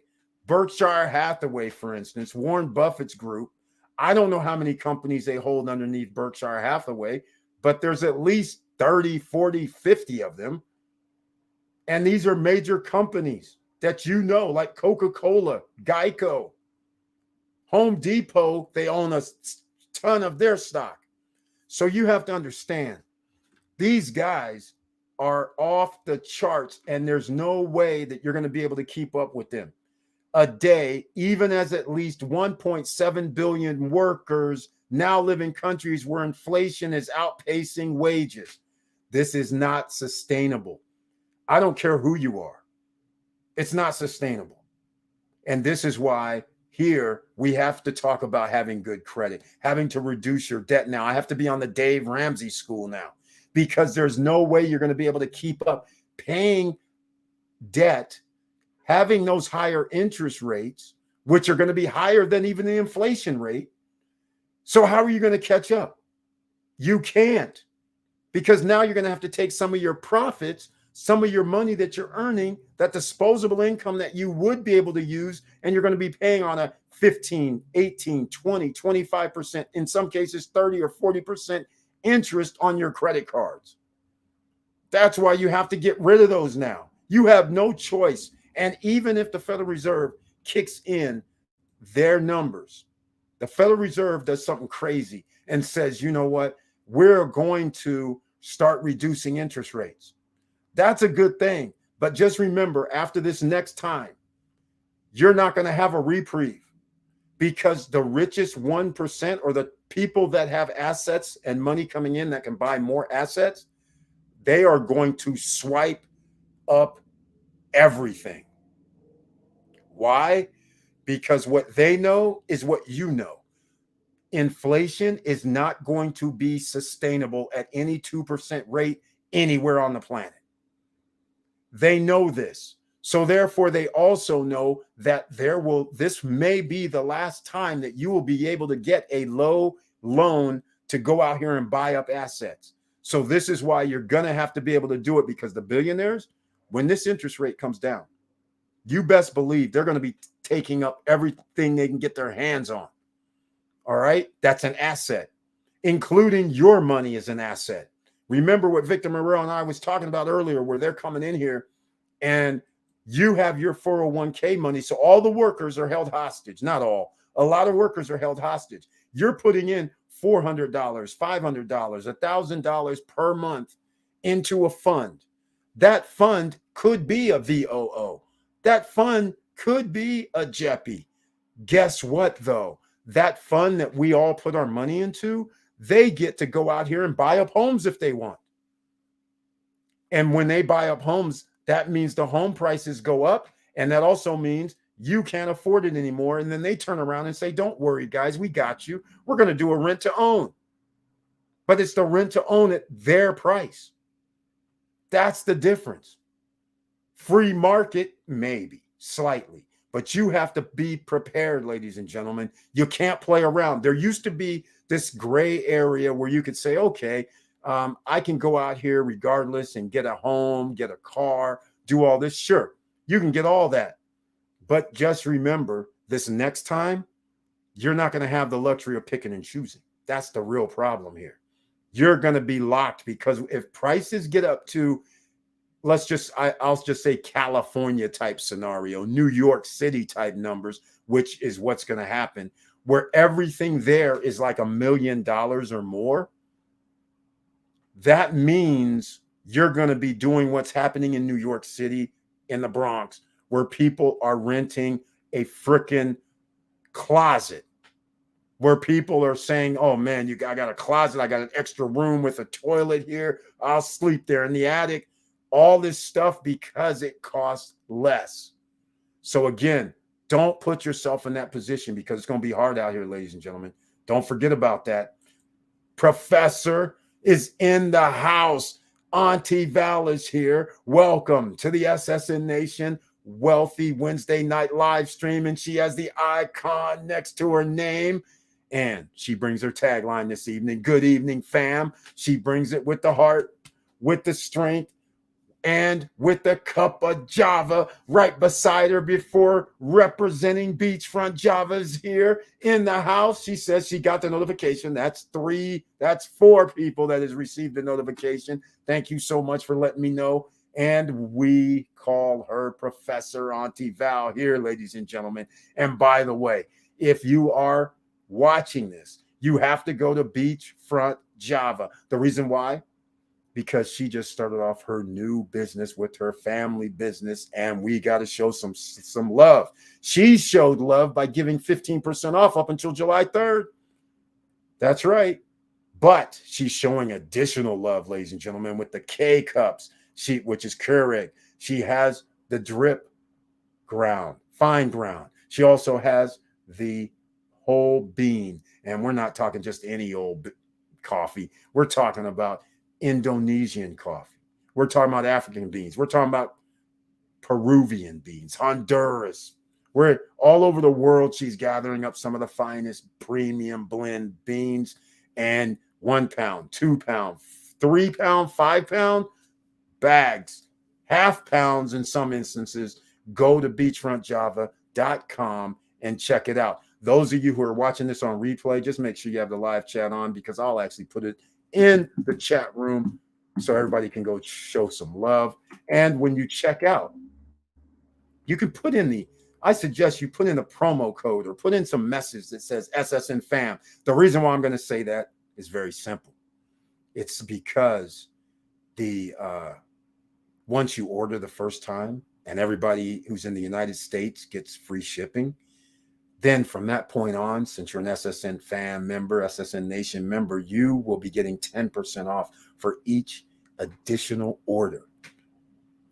Berkshire Hathaway, for instance, Warren Buffett's group. I don't know how many companies they hold underneath Berkshire Hathaway, but there's at least 30, 40, 50 of them. And these are major companies that you know, like Coca-Cola, Geico, Home Depot, they own a ton of their stock. So you have to understand, these guys are off the charts, and there's no way that you're going to be able to keep up with them. A day, even as at least 1.7 billion workers now live in countries where inflation is outpacing wages. This is not sustainable. I don't care who you are. It's not sustainable. And this is why here we have to talk about having good credit, having to reduce your debt. Now I have to be on the Dave Ramsey school now, because there's no way you're going to be able to keep up paying debt, having those higher interest rates, which are going to be higher than even the inflation rate. So how are you going to catch up? You can't, because now you're going to have to take some of your profits some of your money that you're earning, that disposable income that you would be able to use, and you're going to be paying on a 15, 18, 20, 25%, in some cases 30 or 40% interest on your credit cards. That's why you have to get rid of those now. You have no choice. And even if the Federal Reserve kicks in their numbers, the Federal Reserve does something crazy and says, you know what, we're going to start reducing interest rates. That's a good thing. But just remember, after this next time, you're not going to have a reprieve, because the richest 1%, or the people that have assets and money coming in that can buy more assets, they are going to swipe up everything. Why? Because what they know is what you know. Inflation is not going to be sustainable at any 2% rate anywhere on the planet. They know this. So therefore, they also know that this may be the last time that you will be able to get a low loan to go out here and buy up assets. So this is why you're going to have to be able to do it, because the billionaires, when this interest rate comes down, you best believe they're going to be taking up everything they can get their hands on. All right? That's an asset, including your money as an asset. Remember what Victor Morel and I was talking about earlier, where they're coming in here and you have your 401k money. So all the workers are held hostage. Not all. A lot of workers are held hostage. You're putting in $400, $500, $1,000 per month into a fund. That fund could be a VOO. That fund could be a JEPI. Guess what, though? That fund that we all put our money into, they get to go out here and buy up homes if they want. And when they buy up homes, that means the home prices go up. And that also means you can't afford it anymore. And then they turn around and say, don't worry, guys, we got you. We're going to do a rent to own. But it's the rent to own at their price. That's the difference. Free market, maybe, slightly. But you have to be prepared, ladies and gentlemen. You can't play around. There used to be this gray area where you could say, okay, I can go out here regardless and get a home, get a car, do all this. Sure, you can get all that. But just remember, this next time, you're not going to have the luxury of picking and choosing. That's the real problem here. You're going to be locked, because if prices get up to, I'll just say California type scenario, New York City type numbers, which is what's going to happen, where everything there is like $1 million or more. That means you're going to be doing what's happening in New York City, in the Bronx, where people are renting a freaking closet, where people are saying, oh man, I got a closet, I got an extra room with a toilet here, I'll sleep there in the attic. All this stuff because it costs less. So again, don't put yourself in that position, because it's going to be hard out here, ladies and gentlemen. Don't forget about that. Professor is in the house. Auntie Val is here. Welcome to the SSN Nation Wealthy Wednesday night live stream. And she has the icon next to her name. And she brings her tagline this evening. Good evening, fam. She brings it with the heart, with the strength, and with the cup of Java right beside her, before representing Beachfront Java's here in the house. She says she got the notification. That's 4 people that has received the notification. Thank you so much for letting me know. And we call her Professor Auntie Val here, ladies and gentlemen. And by the way, if you are watching this, you have to go to Beachfront Java. The reason why? Because she just started off her new business with her family business, and we got to show some love. She showed love by giving 15% off up until July 3rd. That's right. But she's showing additional love, ladies and gentlemen, with the K cups, which is Keurig. She has the drip ground, fine ground. She also has the whole bean, and we're not talking just any old coffee. We're talking about Indonesian coffee. We're talking about African beans. We're talking about Peruvian beans, Honduras. We're all over the world. She's gathering up some of the finest premium blend beans, and 1 pound, 2 pound, 3 pound, 5 pound bags half pounds in some instances, go to beachfrontjava.com and check it out. Those of you who are watching this on replay, just make sure you have the live chat on, because I'll actually put it in the chat room so everybody can go show some love. And when you check out, you can put in I suggest you put in a promo code or put in some message that says SSN fam. The reason why I'm going to say that is very simple. It's because once you order the first time and everybody who's in the United States gets free shipping, then from that point on, since you're an SSN fam member, SSN Nation member, you will be getting 10% off for each additional order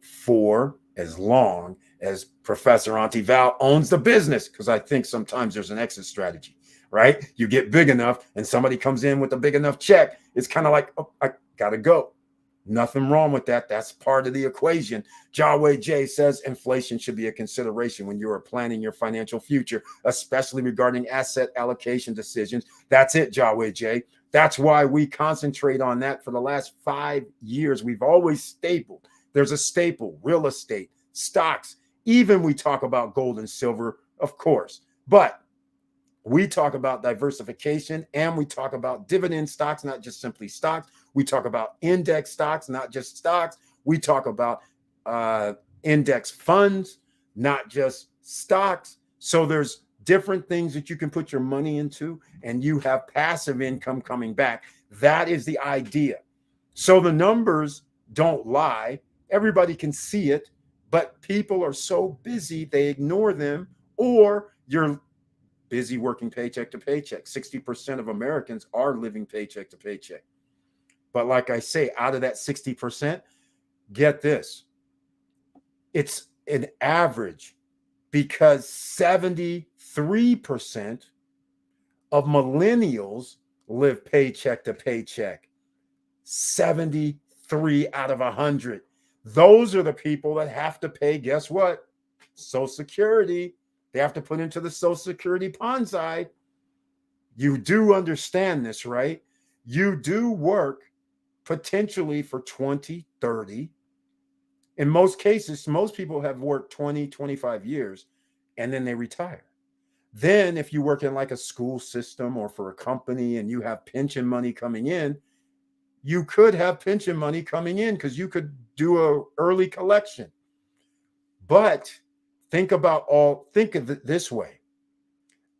for as long as Professor Auntie Val owns the business. Because I think sometimes there's an exit strategy, right? You get big enough and somebody comes in with a big enough check. It's kind of like, oh, I got to go. Nothing wrong with that. That's part of the equation. Jaway J says inflation should be a consideration when you are planning your financial future, especially regarding asset allocation decisions. That's it, Jaway J. That's why we concentrate on that for the last 5 years. We've always stapled. There's a staple, real estate, stocks. Even we talk about gold and silver, of course. But we talk about diversification, and we talk about dividend stocks, not just simply stocks. We talk about index stocks, not just stocks. We talk about index funds, not just stocks. So there's different things that you can put your money into, and you have passive income coming back. That is the idea. So the numbers don't lie. Everybody can see it, but people are so busy, they ignore them, or you're busy working paycheck to paycheck. 60% of Americans are living paycheck to paycheck. But like I say, out of that 60%, get this, it's an average, because 73% of millennials live paycheck to paycheck. 73 out of 100. Those are the people that have to pay, guess what? Social Security. They have to put into the Social Security Ponzi. You do understand this, right? You do work potentially for 20, 30. In most cases, most people have worked 20, 25 years, and then they retire. Then if you work in like a school system or for a company and you have pension money coming in, you could have pension money coming in because you could do an early collection. But think of it this way.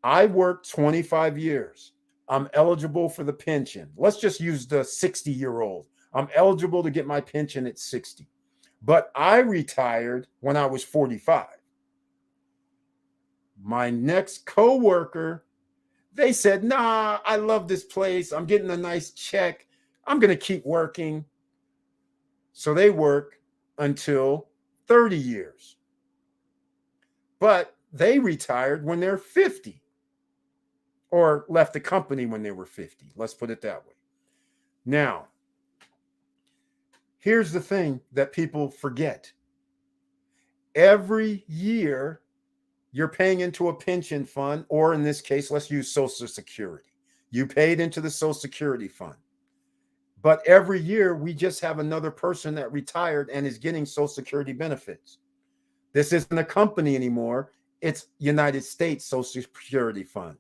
I worked 25 years. I'm eligible for the pension. Let's just use the 60-year-old. I'm eligible to get my pension at 60. But I retired when I was 45. My next coworker, they said, nah, I love this place. I'm getting a nice check. I'm going to keep working. So they work until 30 years. But they retired when they're 50, or left the company when they were 50. Let's put it that way. Now, here's the thing that people forget. Every year, you're paying into a pension fund, or in this case, let's use Social Security. You paid into the Social Security fund. But every year, we just have another person that retired and is getting Social Security benefits. This isn't a company anymore. It's United States Social Security Fund.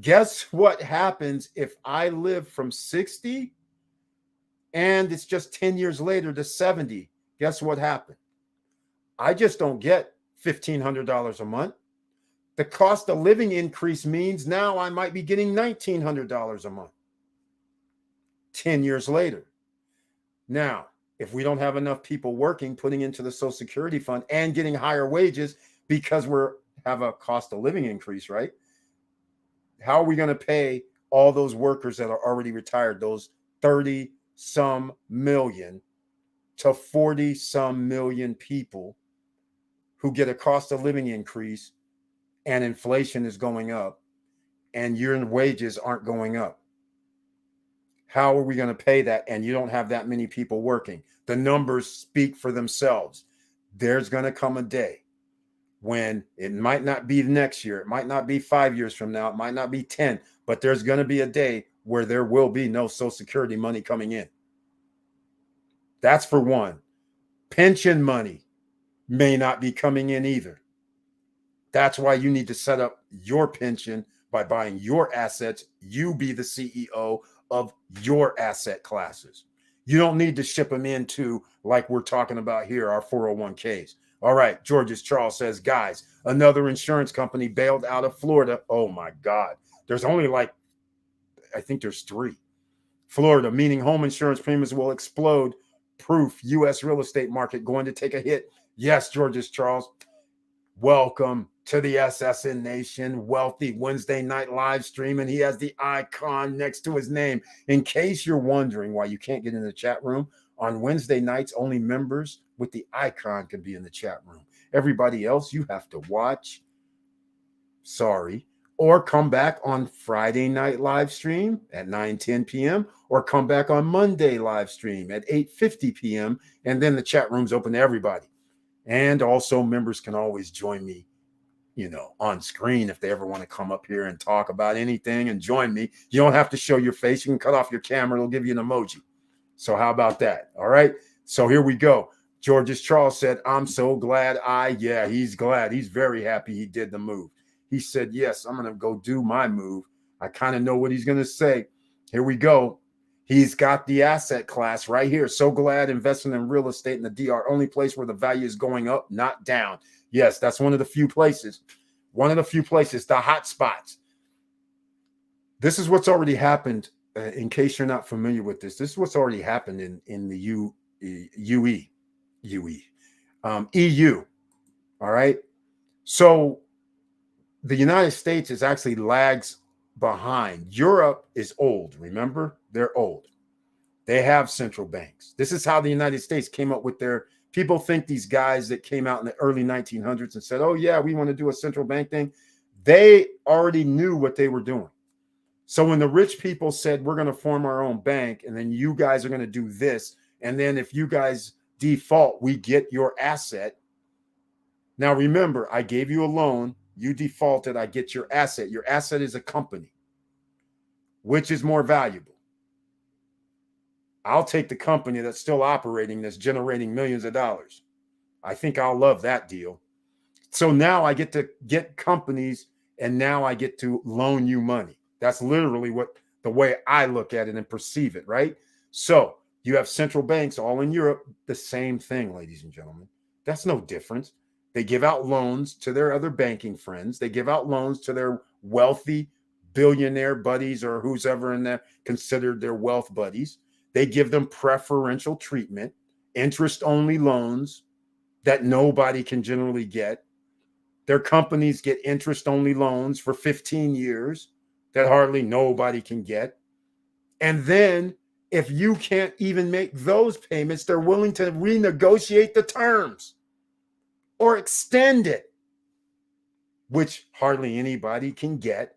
Guess what happens if I live from 60 and it's just 10 years later to 70? Guess what happened? I just don't get $1,500 a month. The cost of living increase means now I might be getting $1,900 a month 10 years later. Now, if we don't have enough people working, putting into the Social Security Fund and getting higher wages because we have a cost of living increase, right? How are we going to pay all those workers that are already retired, those 30 some million to 40 some million people who get a cost of living increase and inflation is going up and your wages aren't going up? How are we going to pay that? And you don't have that many people working. The numbers speak for themselves. There's going to come a day when it might not be next year. It might not be 5 years from now. It might not be 10, but there's going to be a day where there will be no Social Security money coming in. That's for one. Pension money may not be coming in either. That's why you need to set up your pension by buying your assets. You be the CEO of your asset classes. You don't need to ship them into, like we're talking about here, our 401ks. All right, George's Charles says, guys, another insurance company bailed out of Florida. Oh my God. There's only I think there's 3. Florida, meaning home insurance premiums will explode. Proof, U.S. real estate market going to take a hit. Yes, George's Charles. Welcome to the SSN Nation Wealthy Wednesday night live stream. And he has the icon next to his name. In case you're wondering why you can't get in the chat room, on Wednesday nights, only members with the icon can be in the chat room. Everybody else, you have to watch. Sorry. Or come back on Friday night live stream at 9:10 p.m. or come back on Monday live stream at 8:50 p.m. And then the chat room's open to everybody. And also members can always join me, on screen if they ever want to come up here and talk about anything and join me. You don't have to show your face. You can cut off your camera. It'll give you an emoji. So how about that? All right. So here we go. George's Charles said, I'm so glad he's glad. He's very happy he did the move. He said, yes, I'm going to go do my move. I kind of know what he's going to say. Here we go. He's got the asset class right here. So glad investing in real estate in the DR, only place where the value is going up, not down. Yes, that's one of the few places. The hot spots. This is what's already happened. In case you're not familiar with this is what's already happened in the EU. All right. So the United States is actually lags behind. Europe is old. Remember, they're old. They have central banks. This is how the United States came up with their. People think these guys that came out in the early 1900s and said, oh yeah, we want to do a central bank thing. They already knew what they were doing. So when the rich people said, we're going to form our own bank, and then you guys are going to do this, and then if you guys default, we get your asset. Now remember, I gave you a loan. You defaulted, I get your asset. Your asset is a company. Which is more valuable? I'll take the company that's still operating, that's generating millions of dollars. I think I'll love that deal. So now I get to get companies, and now I get to loan you money. That's literally the way I look at it and perceive it, right? So you have central banks all in Europe, the same thing, ladies and gentlemen. That's no difference. They give out loans to their other banking friends. They give out loans to their wealthy billionaire buddies or who's ever in there considered their wealth buddies. They give them preferential treatment, interest-only loans that nobody can generally get. Their companies get interest-only loans for 15 years that hardly nobody can get. And then if you can't even make those payments, they're willing to renegotiate the terms or extend it, which hardly anybody can get.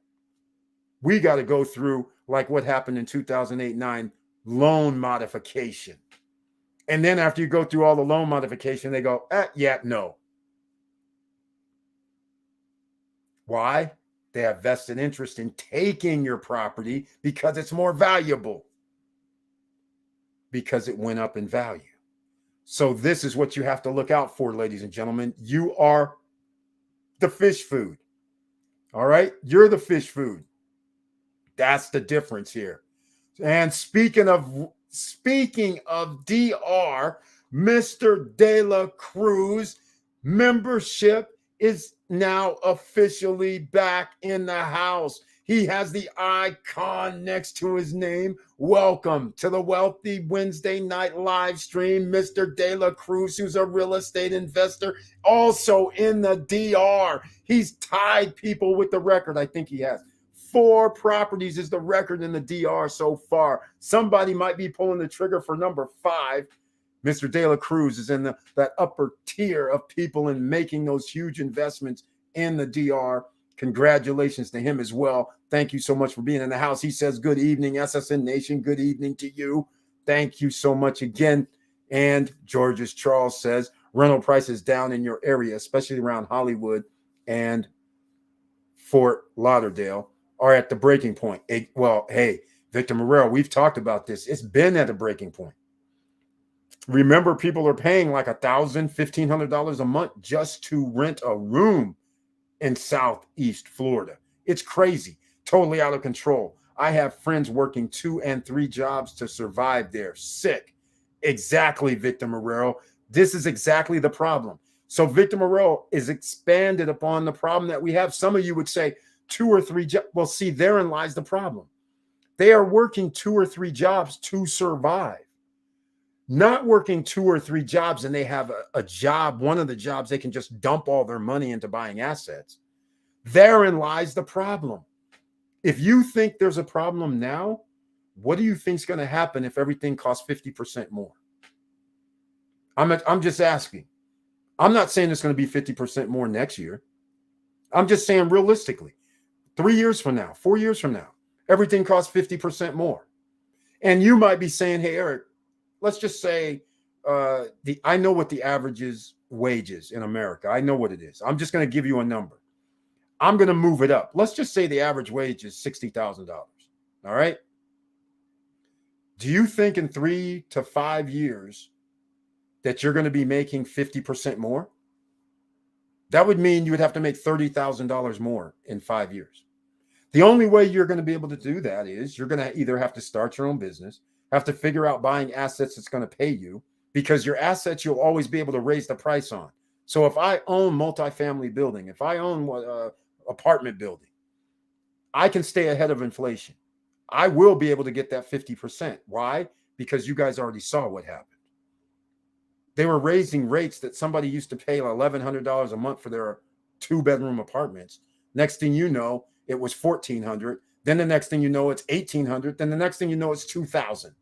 We got to go through like what happened in 2008-9, loan modification. And then after you go through all the loan modification, they go, no. Why? They have vested interest in taking your property because it's more valuable, because it went up in value. So this is what you have to look out for, ladies and gentlemen. You are the fish food. All right? You're the fish food. That's the difference here. And speaking of DR, Mr. De La Cruz membership is now officially back in the house. He has the icon next to his name. Welcome to the Wealthy Wednesday night live stream, Mr. De La Cruz, who's a real estate investor, also in the DR. He's tied people with the record. I think he has 4 properties is the record in the DR so far. Somebody might be pulling the trigger for number 5. Mr. De La Cruz is in that upper tier of people in making those huge investments in the DR. Congratulations to him as well. Thank you so much for being in the house. He says, good evening, SSN Nation. Good evening to you. Thank you so much again. And George's Charles says, rental prices down in your area, especially around Hollywood and Fort Lauderdale, are at the breaking point. Well, hey, Victor Morrell, we've talked about this. It's been at a breaking point. Remember, people are paying like $1,000, $1,500 a month just to rent a room in Southeast Florida. It's crazy, totally out of control. I have friends working 2 and 3 jobs to survive there. Sick. Exactly, Victor Morero. This is exactly the problem. So Victor Morero is expanded upon the problem that we have. Some of you would say 2 or 3 jobs. Well, see, therein lies the problem. They are working 2 or 3 jobs to survive. Not working 2 or 3 jobs and they have a job, one of the jobs they can just dump all their money into buying assets. Therein lies the problem. If you think there's a problem now, what do you think is going to happen if everything costs 50% more? I'm just asking. I'm not saying it's going to be 50% more next year. I'm just saying realistically, 3 years from now, 4 years from now, everything costs 50% more. And you might be saying, hey, Eric, let's just say I know what the average wage is in America. I know what it is. I'm just going to give you a number. I'm going to move it up. Let's just say the average wage is $60,000. All right. Do you think in 3 to 5 years that you're going to be making 50% more? That would mean you would have to make $30,000 more in 5 years. The only way you're going to be able to do that is you're going to either have to start your own business, have to figure out buying assets that's going to pay you, because your assets you'll always be able to raise the price on. So if I own multifamily building, if I own apartment building, I can stay ahead of inflation. I will be able to get that 50%. Why? Because you guys already saw what happened. They were raising rates that somebody used to pay $1,100 a month for their 2-bedroom apartments. Next thing you know, it was $1,400. Then the next thing you know, it's $1,800. Then the next thing you know, it's $2,000.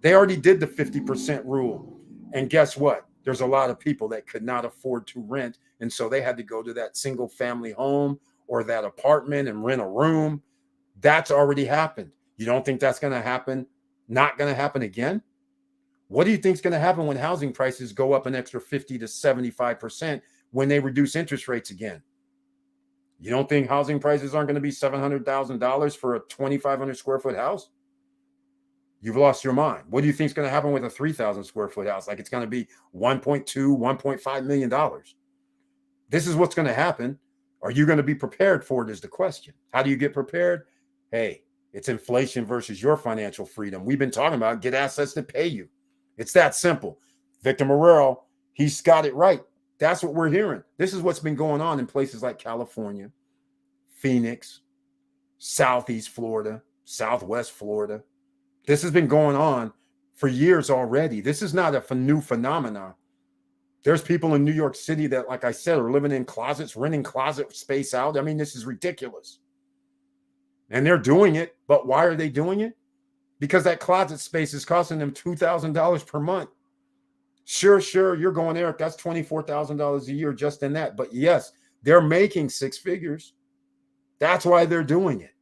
They already did the 50% rule. And guess what? There's a lot of people that could not afford to rent. And so they had to go to that single family home or that apartment and rent a room. That's already happened. You don't think that's going to happen? Not going to happen again? What do you think is going to happen when housing prices go up an extra 50 to 75% when they reduce interest rates again? You don't think housing prices aren't going to be $700,000 for a 2,500 square foot house? You've lost your mind. What do you think is going to happen with a 3,000 square foot house? Like it's going to be $1.2, $1.5 million. This is what's going to happen. Are you going to be prepared for it is the question. How do you get prepared? Hey, it's inflation versus your financial freedom. We've been talking about get assets that pay you. It's that simple. Victor Morero, he's got it right. That's what we're hearing. This is what's been going on in places like California, Phoenix, Southeast Florida, Southwest Florida. This has been going on for years already. This is not a new phenomenon. There's people in New York City that, like I said, are living in closets, renting closet space out. I mean, this is ridiculous. And they're doing it. But why are they doing it? Because that closet space is costing them $2,000 per month. Sure, you're going, Eric, that's $24,000 a year just in that. But yes, they're making 6 figures. That's why they're doing it.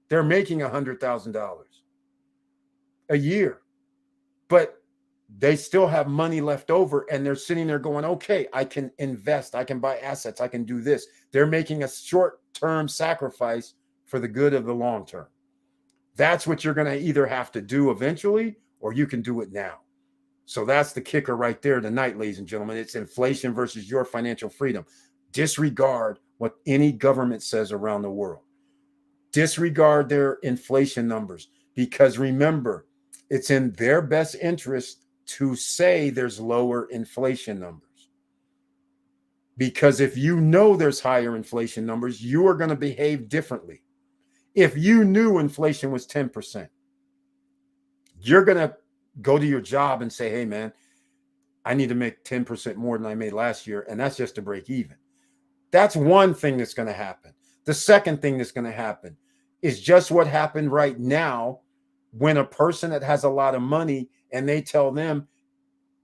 They're making $100,000 a year. But they still have money left over and they're sitting there going, okay, I can invest. I can buy assets. I can do this. They're making a short-term sacrifice for the good of the long term. That's what you're going to either have to do eventually or you can do it now. So that's the kicker right there tonight, ladies and gentlemen. It's inflation versus your financial freedom. Disregard what any government says around the world. Disregard their inflation numbers because remember, it's in their best interest to say there's lower inflation numbers. Because if you know there's higher inflation numbers, you are going to behave differently. If you knew inflation was 10%, you're going to go to your job and say, hey, man, I need to make 10% more than I made last year. And that's just to break even. That's one thing that's going to happen. The second thing that's going to happen is just what happened right now when a person that has a lot of money and they tell them,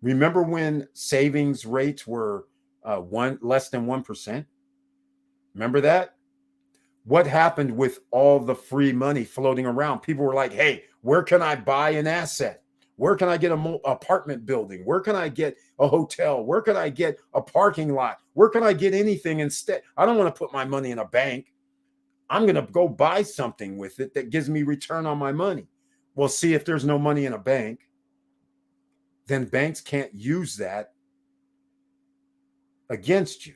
remember when savings rates were less than 1%? Remember that? What happened with all the free money floating around? People were like, hey, where can I buy an asset? Where can I get an apartment building? Where can I get a hotel? Where can I get a parking lot? Where can I get anything instead? I don't want to put my money in a bank. I'm going to go buy something with it that gives me return on my money. Well, see, if there's no money in a bank, then banks can't use that against you,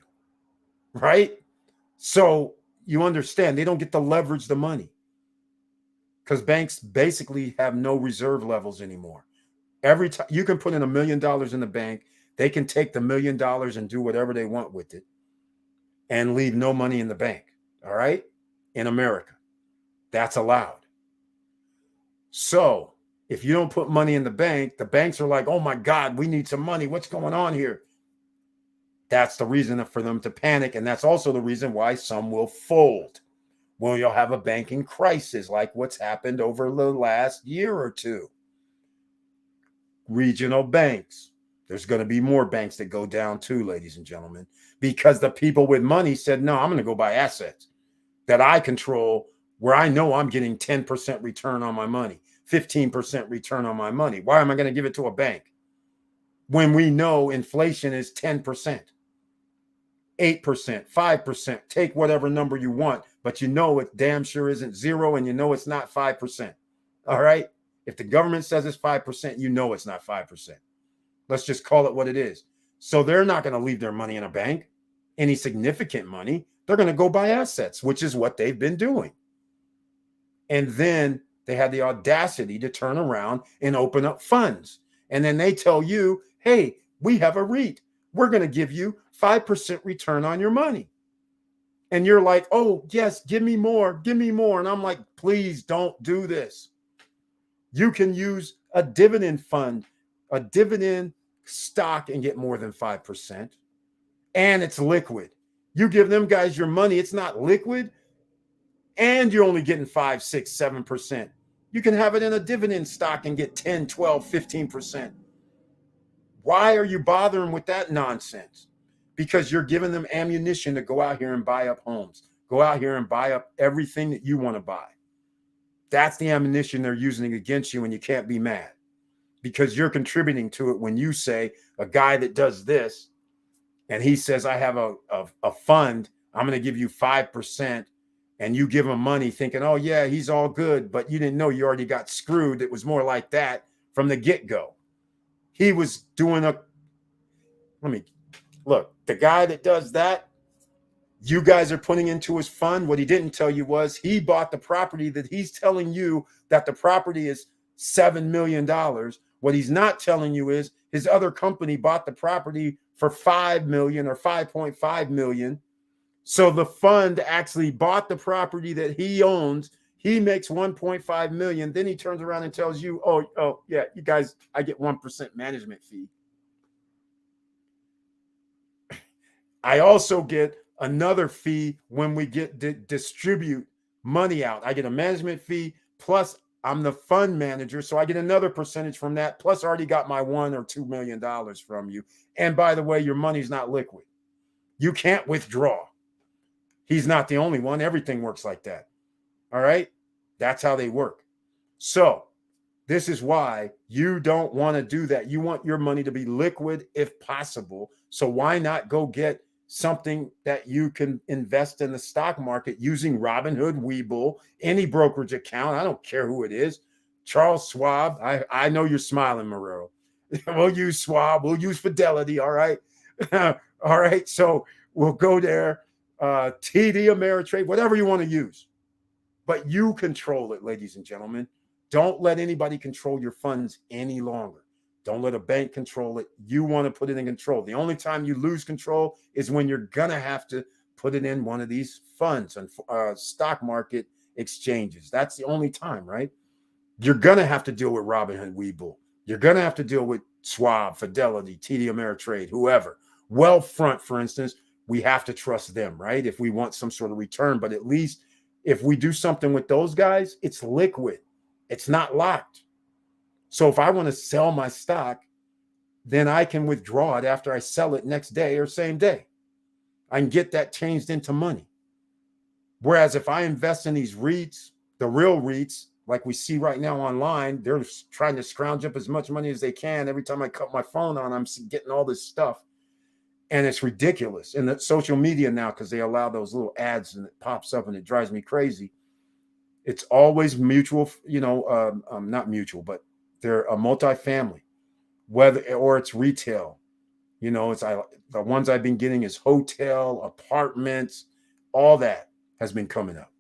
right? So you understand they don't get to leverage the money because banks basically have no reserve levels anymore. Every time you can put in $1 million in the bank, they can take the $1 million and do whatever they want with it and leave no money in the bank. All right. In America, that's allowed. So if you don't put money in the banks are like, oh my God, we need some money. What's going on here? That's the reason for them to panic. And that's also the reason why some will fold. Well, you'll have a banking crisis like what's happened over the last year or two. Regional banks. There's going to be more banks that go down too, ladies and gentlemen, because the people with money said, no, I'm going to go buy assets that I control where I know I'm getting 10% return on my money, 15% return on my money. Why am I going to give it to a bank when we know inflation is 10%, 8%, 5%? Take whatever number you want, but you know it damn sure isn't zero and you know it's not 5%. All right? If the government says it's 5%, you know it's not 5%. Let's just call it what it is. So they're not going to leave their money in a bank, any significant money. They're going to go buy assets, which is what they've been doing. And then they had the audacity to turn around and open up funds. And then they tell you, hey, we have a REIT. We're going to give you 5% return on your money. And you're like, oh, yes, give me more, give me more. And I'm like, please don't do this. You can use a dividend fund, a dividend stock and get more than 5%. And it's liquid. You give them guys your money, it's not liquid. And you're only getting 5, 6, 7%. You can have it in a dividend stock and get 10, 12, 15%. Why are you bothering with that nonsense? Because you're giving them ammunition to go out here and buy up homes, go out here and buy up everything that you want to buy. That's the ammunition they're using against you, and you can't be mad because you're contributing to it when you say a guy that does this and he says, I have a fund, I'm going to give you 5%, and you give him money thinking, oh, yeah, he's all good, but you didn't know you already got screwed. It was more like that from the get-go. He was doing look, the guy that does that, you guys are putting into his fund. What he didn't tell you was he bought the property that he's telling you that the property is $7 million. What he's not telling you is his other company bought the property for $5 million or $5.5 million. So the fund actually bought the property that he owns. He makes $1.5 million. Then he turns around and tells you, oh yeah, you guys, I get 1% management fee. I also get another fee when we get distribute money out. I get a management fee, plus I'm the fund manager, so I get another percentage from that, plus I already got my $1 or $2 million from you. And by the way, your money's not liquid. You can't withdraw. He's not the only one. Everything works like that. All right? That's how they work. So this is why you don't want to do that. You want your money to be liquid if possible. So why not go get something that you can invest in the stock market using Robinhood, Webull, any brokerage account. I don't care who it is. Charles Schwab. I know you're smiling, Marrero. We'll use Schwab. We'll use Fidelity. All right. All right. So we'll go there. TD, Ameritrade, whatever you want to use. But you control it, ladies and gentlemen. Don't let anybody control your funds any longer. Don't let a bank control it. You want to put it in control. The only time you lose control is when you're going to have to put it in one of these funds and stock market exchanges. That's the only time, right? You're going to have to deal with Robinhood, Webull. You're going to have to deal with Schwab, Fidelity, TD Ameritrade, whoever. Wealthfront, for instance, we have to trust them, right? If we want some sort of return. But at least if we do something with those guys, it's liquid. It's not locked. So if I want to sell my stock, then I can withdraw it after I sell it next day or same day. I can get that changed into money. Whereas if I invest in these REITs, the real REITs, like we see right now online, they're trying to scrounge up as much money as they can. Every time I cut my phone on, I'm getting all this stuff. And it's ridiculous. And the social media now, because they allow those little ads and it pops up and it drives me crazy. It's always mutual, not mutual, but they're a multifamily. whether or it's retail. You know, the ones I've been getting is hotel, apartments, all that has been coming up.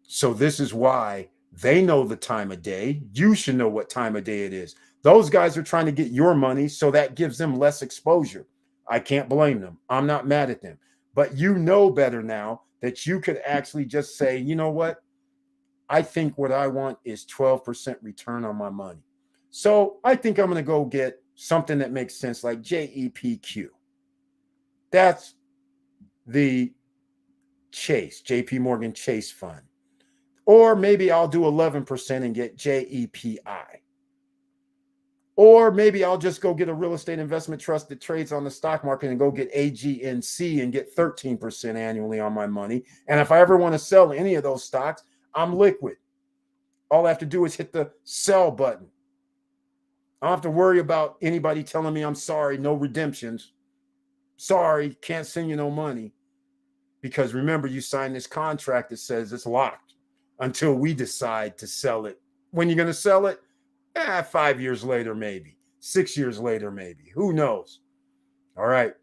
So this is why they know the time of day. You should know what time of day it is. Those guys are trying to get your money, so that gives them less exposure. I can't blame them. I'm not mad at them. But you know better now that you could actually just say, you know what? I think what I want is 12% return on my money. So I think I'm going to go get something that makes sense, like JEPQ. That's the Chase, JP Morgan Chase Fund. Or maybe I'll do 11% and get JEPI. Or maybe I'll just go get a real estate investment trust that trades on the stock market and go get AGNC and get 13% annually on my money. And if I ever want to sell any of those stocks, I'm liquid. All I have to do is hit the sell button. I don't have to worry about anybody telling me I'm sorry, no redemptions. Sorry, can't send you no money. Because remember, you signed this contract that says it's locked until we decide to sell it. When you're going to sell it? 5 years later, maybe. 6 years later, maybe. Who knows? All right.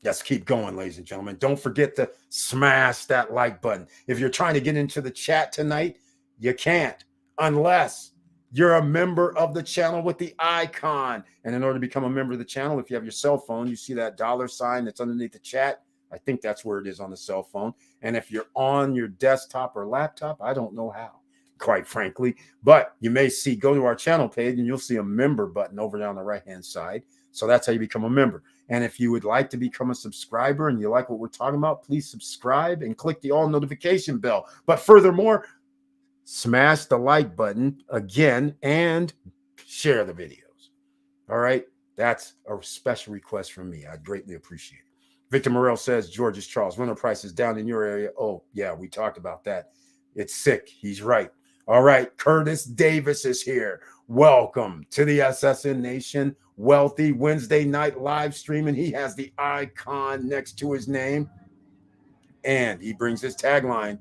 Let's keep going, ladies and gentlemen. Don't forget to smash that like button. If you're trying to get into the chat tonight, you can't unless you're a member of the channel with the icon. And in order to become a member of the channel, if you have your cell phone, you see that $sign that's underneath the chat. I think that's where it is on the cell phone. And if you're on your desktop or laptop, I don't know how, quite frankly. But you may see, go to our channel page and you'll see a member button over there on the right-hand side. So that's how you become a member. And if you would like to become a subscriber and you like what we're talking about, please subscribe and click the all notification bell. But furthermore, smash the like button again and share the videos. All right. That's a special request from me. I greatly appreciate it. Victor Morrell says, George's Charles, rental prices down in your area. Oh, yeah, we talked about that. It's sick. He's right. All right. Curtis Davis is here. Welcome to the SSN Nation Wealthy Wednesday night live stream. And he has the icon next to his name. And he brings his tagline.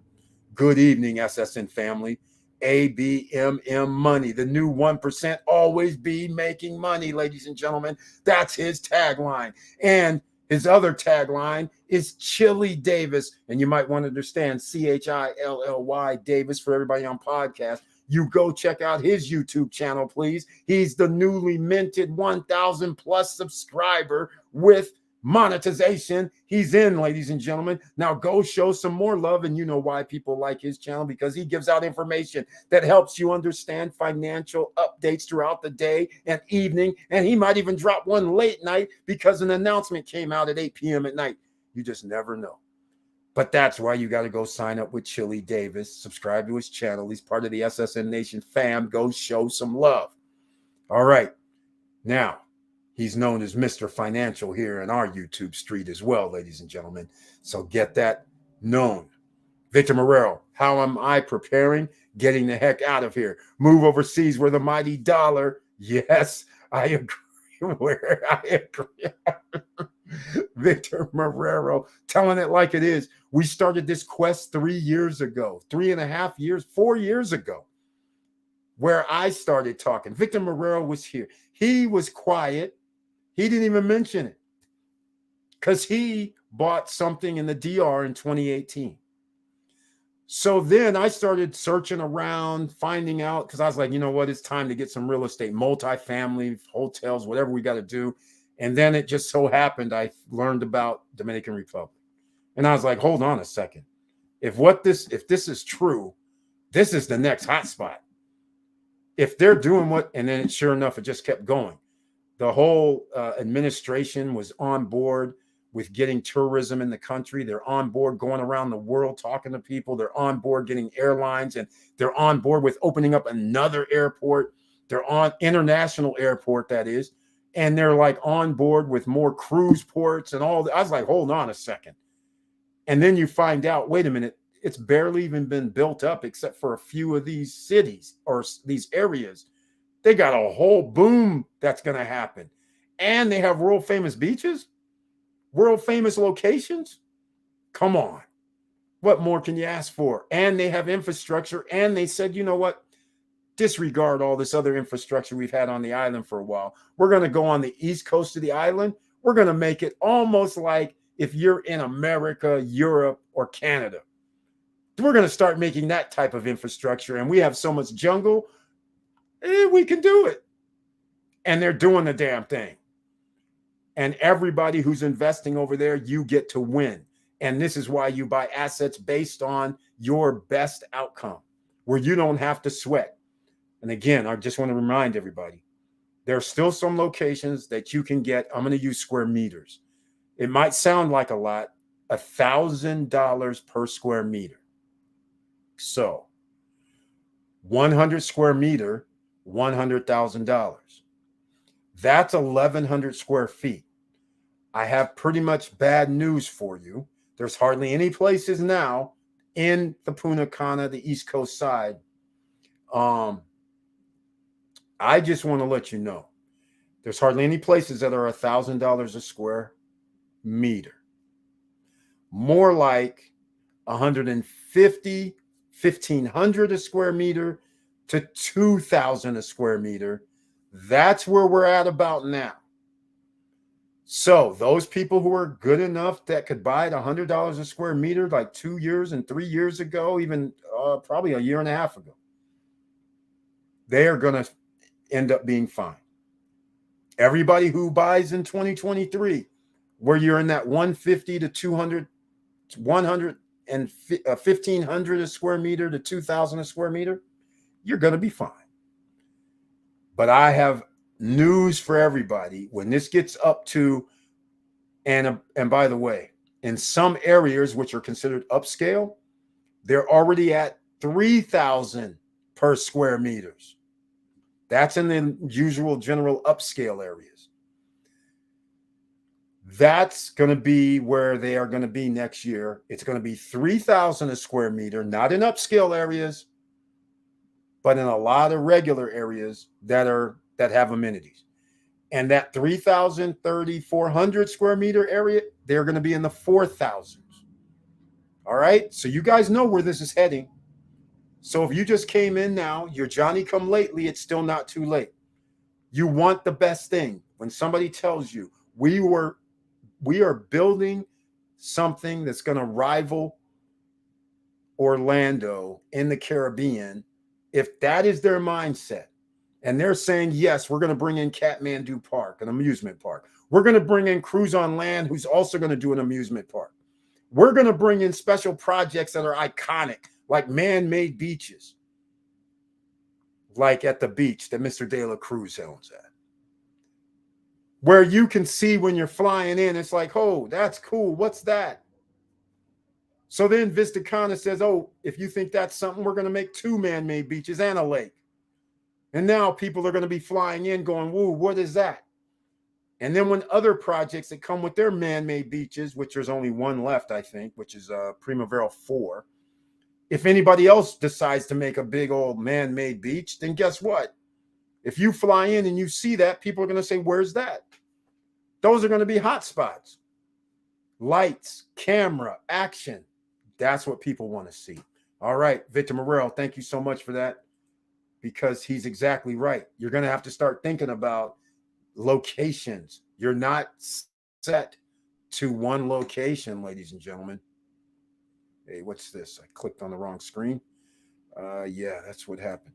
Good evening, SSN family. ABMM money. The new 1% always be making money, ladies and gentlemen. That's his tagline. And his other tagline is Chili Davis. And you might want to understand CHILLY Davis for everybody on podcast. You go check out his YouTube channel, please. He's the newly minted 1,000 plus subscriber with monetization. He's in, ladies and gentlemen. Now go show some more love. And you know why people like his channel, because he gives out information that helps you understand financial updates throughout the day and evening. And he might even drop one late night because an announcement came out at 8 p.m. at night. You just never know. But that's why you got to go sign up with Chili Davis, subscribe to his channel. He's part of the SSN Nation fam. Go show some love. All right. Now, he's known as Mr. Financial here in our YouTube street as well, ladies and gentlemen. So get that known. Victor Morrell, how am I preparing? Getting the heck out of here. Move overseas where the mighty dollar. Yes, I agree. Where I agree. Victor Marrero telling it like it is. We started this quest 3 years ago, 3.5 years, 4 years ago, where I started talking. Victor Marrero was here. He was quiet. He didn't even mention it because he bought something in the DR in 2018. So then I started searching around, finding out, because I was like, you know what? It's time to get some real estate, multifamily, hotels, whatever we got to do. And then it just so happened I learned about Dominican Republic. And I was like, hold on a second. If this is true, this is the next hotspot. If they're doing what, and then sure enough, it just kept going. The whole administration was on board with getting tourism in the country. They're on board going around the world talking to people. They're on board getting airlines, and they're on board with opening up another airport. They're on international airport, that is. And they're like on board with more cruise ports and all that. I was like, hold on a second. And then you find out, wait a minute, it's barely even been built up except for a few of these cities or these areas. They got a whole boom that's going to happen. And they have world famous beaches, world famous locations. Come on. What more can you ask for? And they have infrastructure. And they said, you know what? disregard all this other infrastructure we've had on the island for a while. We're going to go on the east coast of the island. We're going to make it almost like if you're in America, Europe, or Canada. We're going to start making that type of infrastructure. And we have so much jungle, we can do it. And they're doing the damn thing. And everybody who's investing over there, you get to win. And this is why you buy assets based on your best outcome, where you don't have to sweat. And again, I just want to remind everybody, there are still some locations that you can get. I'm going to use square meters. It might sound like a lot, $1,000 per square meter. So 100 square meter, $100,000. That's 1,100 square feet. I have pretty much bad news for you. There's hardly any places now in the Punta Cana, the East Coast side. I just want to let you know, there's hardly any places that are $1,000 a square meter. More like 150, 1,500 a square meter to 2,000 a square meter. That's where we're at about now. So those people who are good enough that could buy it $100 a square meter like 2 years and 3 years ago, even probably a year and a half ago, they are going to end up being fine. Everybody who buys in 2023, where you're in that 150 to 200, 100 and 1,500 a square meter to 2,000 a square meter, you're going to be fine. But I have news for everybody. When this gets up to, and by the way, in some areas which are considered upscale, they're already at 3,000 per square meters. That's in the usual general upscale areas. That's going to be where they are going to be next year. It's going to be 3,000 a square meter, not in upscale areas, but in a lot of regular areas that have amenities. And that 3,000, 400 square meter area, they're going to be in the 4,000s. All right. So you guys know where this is heading. So if you just came in now, you're Johnny come lately, it's still not too late. You want the best thing. When somebody tells you we are building something that's going to rival Orlando in the Caribbean, if that is their mindset, and they're saying, yes, we're going to bring in Kathmandu Park, an amusement park. We're going to bring in Cruise on Land, who's also going to do an amusement park. We're going to bring in special projects that are iconic, like man-made beaches, like at the beach that Mr. De La Cruz owns at, where you can see when you're flying in, it's like, oh, that's cool. What's that? So then Vista Cana says, oh, if you think that's something, we're going to make 2 man-made beaches and a lake. And now people are going to be flying in going, woo, what is that? And then when other projects that come with their man-made beaches, which there's only one left, I think, which is Primavera 4, if anybody else decides to make a big old man-made beach, then guess what? If you fly in and you see that, people are going to say, where's that? Those are going to be hot spots. Lights, camera, action. That's what people want to see. All right, Victor Morel, thank you so much for that, because he's exactly right. You're going to have to start thinking about locations. You're not set to one location, ladies and gentlemen. Hey, what's this? I clicked on the wrong screen. Yeah, that's what happened.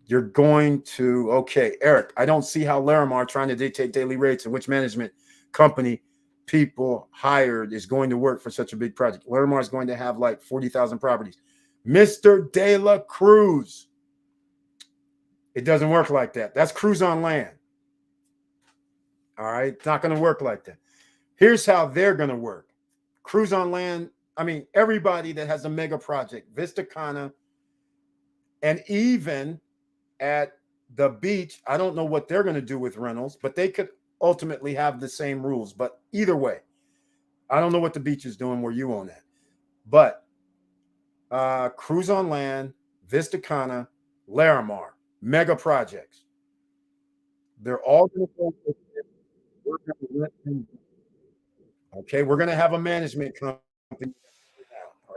You're going to, okay, Eric, I don't see how Larimar trying to dictate daily rates and which management company people hired is going to work for such a big project. Larimar is going to have like 40,000 properties. Mr. De La Cruz. It doesn't work like that. That's Cruise on Land. All right. It's not going to work like that. Here's how they're going to work. Cruise on Land. I mean, everybody that has a mega project, Vista Cana, and even at the beach, I don't know what they're going to do with rentals, but they could ultimately have the same rules. But either way, I don't know what the beach is doing where you own that. But Cruise on Land, Vista Cana, Larimar, mega projects. They're all going to okay, we're going to have a management company.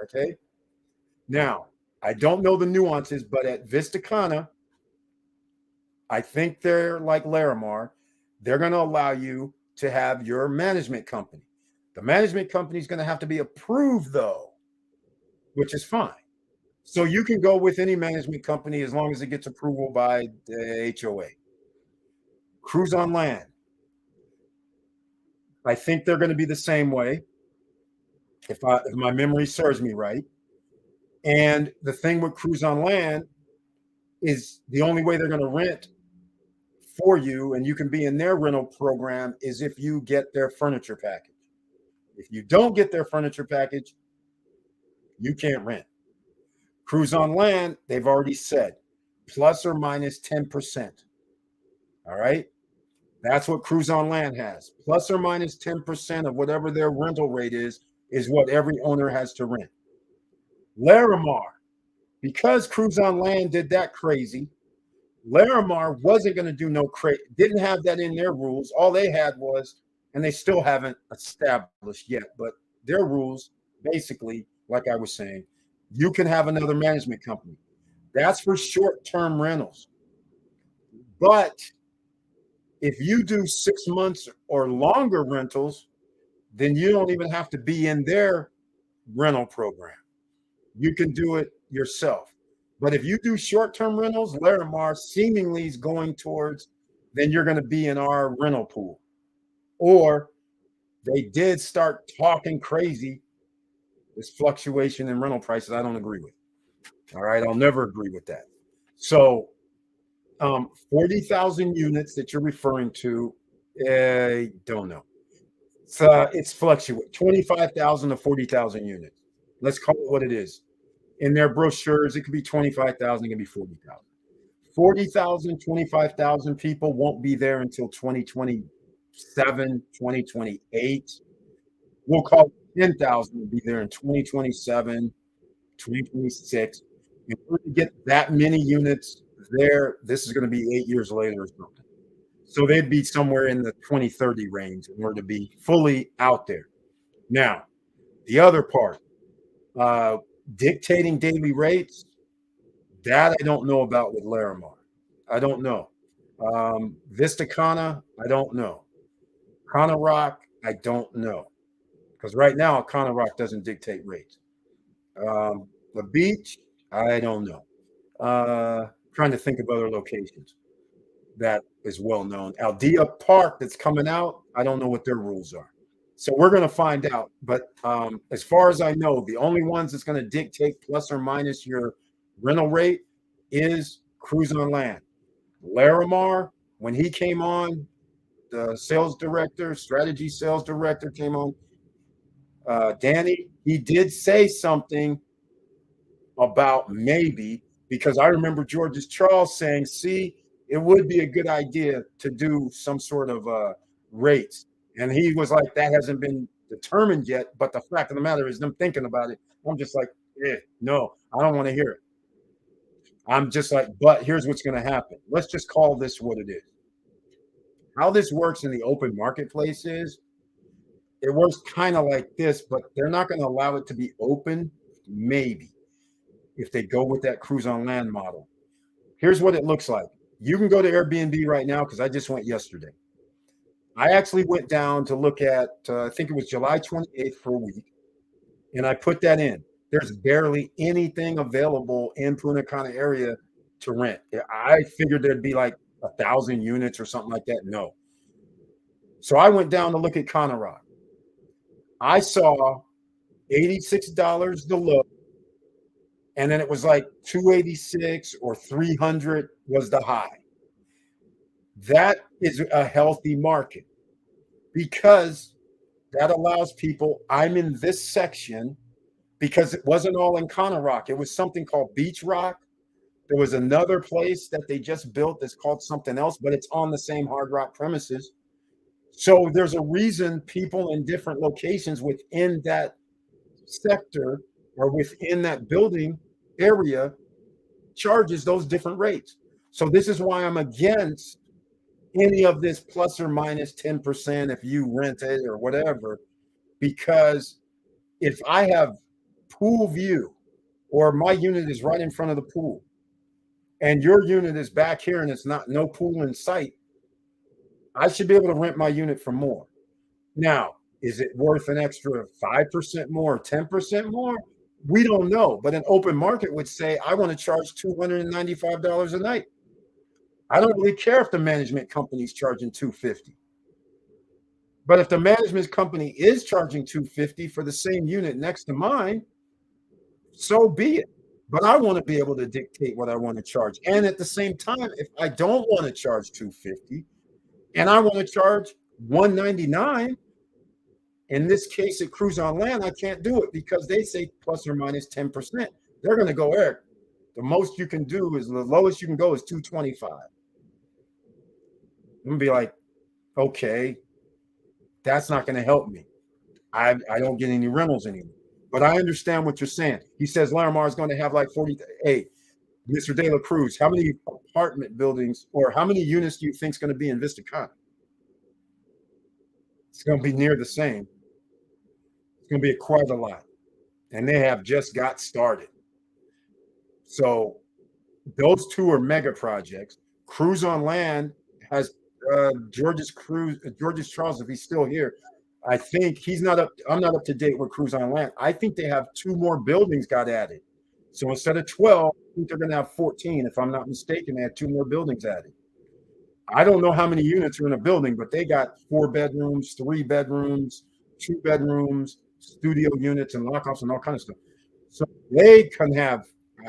Okay. Now, I don't know the nuances, but at Vista Cana, I think they're like Larimar. They're going to allow you to have your management company. The management company is going to have to be approved, though, which is fine. So you can go with any management company as long as it gets approval by the HOA. Cruise on land. I think they're going to be the same way, if my memory serves me right. And the thing with cruise on land is the only way they're going to rent for you and you can be in their rental program is if you get their furniture package. If you don't get their furniture package, you can't rent. Cruise on land, they've already said, plus or minus 10%. All right. That's what cruise on land has. Plus or minus 10% of whatever their rental rate is what every owner has to rent. Larimar, because cruise on land did that crazy, Larimar wasn't going to do no crazy, didn't have that in their rules. All they had was, and they still haven't established yet, but their rules basically, like I was saying, you can have another management company. That's for short-term rentals. But if you do 6 months or longer rentals, then you don't even have to be in their rental program. You can do it yourself. But if you do short-term rentals, Larimar seemingly is going towards, then you're going to be in our rental pool. Or they did start talking crazy. This fluctuation in rental prices, I don't agree with. All right, I'll never agree with that. So 40,000 units that you're referring to, I don't know. It's fluctuate, 25,000 to 40,000 units. Let's call it what it is. In their brochures, it could be 25,000, it could be 40,000. 40,000, 25,000 people won't be there until 2027, 2028. We'll call 10,000 to be there in 2027, 2026. In order to get that many units there, this is going to be 8 years later or something. So they'd be somewhere in the 2030 range in order to be fully out there. Now, the other part, dictating daily rates, that I don't know about with Larimar. I don't know. Vista Cana, I don't know. Cana Rock, I don't know. Because right now, Cana Rock doesn't dictate rates. The beach, I don't know. Trying to think of other locations that is well known. Aldea Park that's coming out, I don't know what their rules are. So we're going to find out. But as far as I know, the only ones that's going to dictate plus or minus your rental rate is cruise on land. Larimar, when he came on, the sales director, strategy sales director came on, Danny, he did say something about maybe, because I remember George's Charles saying, see, it would be a good idea to do some sort of rates. And he was like, that hasn't been determined yet. But the fact of the matter is them thinking about it. I'm just like, no, I don't want to hear it. I'm just like, but here's what's going to happen. Let's just call this what it is. How this works in the open marketplace is it works kind of like this, but they're not going to allow it to be open, maybe, if they go with that cruise on land model. Here's what it looks like. You can go to Airbnb right now because I just went yesterday. I actually went down to look at, I think it was July 28th for a week, and I put that in. There's barely anything available in Punta Cana area to rent. I figured there'd be like 1,000 units or something like that. No. So I went down to look at Cana Rock. I saw $86 the low, and then it was like 286 or 300 was the high. That is a healthy market because that allows people, I'm in this section, because it wasn't all in Cana Rock. It was something called Beach Rock. There was another place that they just built that's called something else, but it's on the same Hard Rock premises. So there's a reason people in different locations within that sector or within that building area charges those different rates. So this is why I'm against any of this plus or minus 10% if you rent it or whatever, because if I have pool view or my unit is right in front of the pool and your unit is back here and it's not no pool in sight, I should be able to rent my unit for more. Now, is it worth an extra 5% more, 10% more? We don't know. But an open market would say, I want to charge $295 a night. I don't really care if the management company's charging $250. But if the management company is charging $250 for the same unit next to mine, so be it. But I want to be able to dictate what I want to charge. And at the same time, if I don't want to charge $250 and I want to charge $199, in this case at Cruise on Land, I can't do it because they say plus or minus 10%. They're going to go, Eric, the most you can do is the lowest you can go is $225. I'm going to be like, okay, that's not going to help me. I don't get any rentals anymore. But I understand what you're saying. He says Larimar is going to have like 40. Hey, Mr. De La Cruz, how many apartment buildings or how many units do you think is going to be in Vista Cana? It's going to be near the same. It's going to be quite a lot. And they have just got started. So those two are mega projects. Cruise on Land has George's Charles, if he's still here. I think he's not up. I'm not up to date with Cruise on Land. I think they have 2 more buildings got added. So instead of 12, I think they're going to have 14. If I'm not mistaken, they had 2 more buildings added. I don't know how many units are in a building, but they got 4 bedrooms, 3 bedrooms, 2 bedrooms, studio units, and lockoffs and all kinds of stuff. So they can have,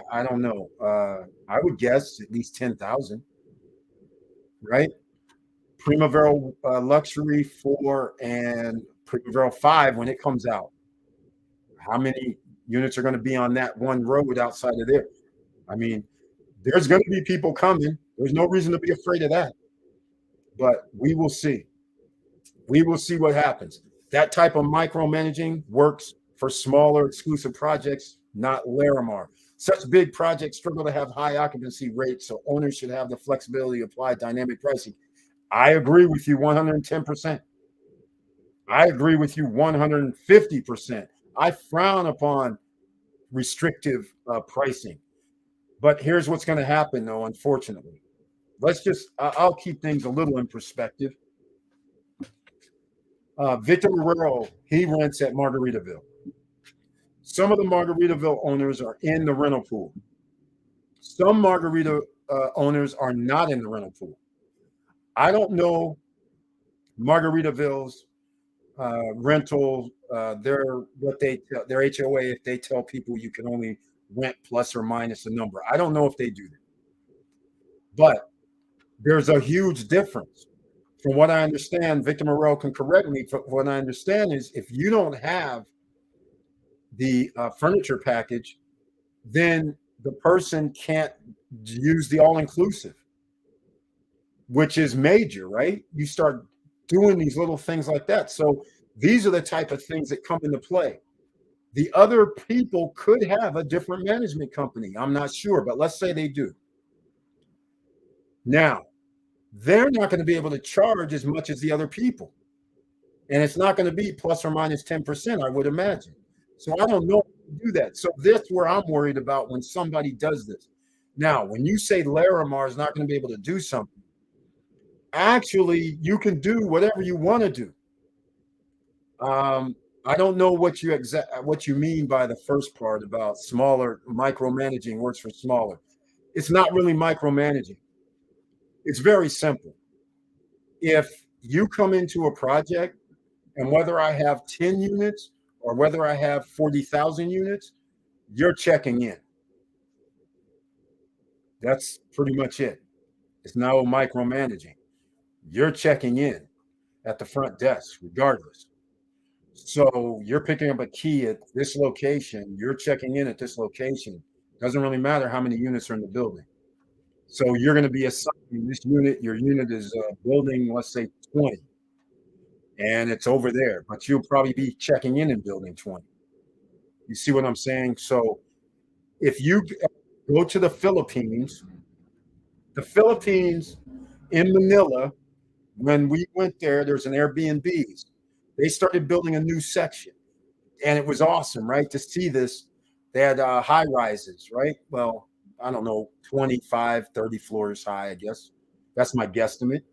I don't know, I would guess at least 10,000, right? Primavera Luxury 4 and Primavera 5 when it comes out. How many units are going to be on that one road outside of there? I mean, there's going to be people coming. There's no reason to be afraid of that. But we will see. We will see what happens. That type of micromanaging works for smaller exclusive projects, not Larimar. Such big projects struggle to have high occupancy rates, so owners should have the flexibility to apply dynamic pricing. I agree with you 110%. I agree with you 150%. I frown upon restrictive pricing. But here's what's going to happen, though, unfortunately. I'll keep things a little in perspective. Victor Marrero, he rents at Margaritaville. Some of the Margaritaville owners are in the rental pool. Some Margarita owners are not in the rental pool. I don't know Margaritaville's rental, their HOA, if they tell people you can only rent plus or minus a number. I don't know if they do that. But there's a huge difference. From what I understand, Victor Moreau can correct me. From what I understand is if you don't have the furniture package, then the person can't use the all-inclusive, which is major, right? You start doing these little things like that. So these are the type of things that come into play. The other people could have a different management company. I'm not sure, but let's say they do. Now, they're not going to be able to charge as much as the other people. And it's not going to be plus or minus 10%, I would imagine. So I don't know how to do that. So that's where I'm worried about when somebody does this. Now, when you say Larimar is not going to be able to do something, actually, you can do whatever you want to do. I don't know what you mean by the first part about smaller micromanaging works for smaller. It's not really micromanaging. It's very simple. If you come into a project and whether I have 10 units or whether I have 40,000 units, you're checking in. That's pretty much it. It's no micromanaging. You're checking in at the front desk regardless. So you're picking up a key at this location. You're checking in at this location. Doesn't really matter how many units are in the building. So you're going to be assigned this unit. Your unit is building, let's say 20, and it's over there. But you'll probably be checking in building 20. You see what I'm saying? So if you go to the Philippines in Manila, when we went there's an Airbnbs. They started building a new section, and it was awesome, right? To see this, they had high rises, right? Well, I don't know, 25, 30 floors high, I guess. That's my guesstimate.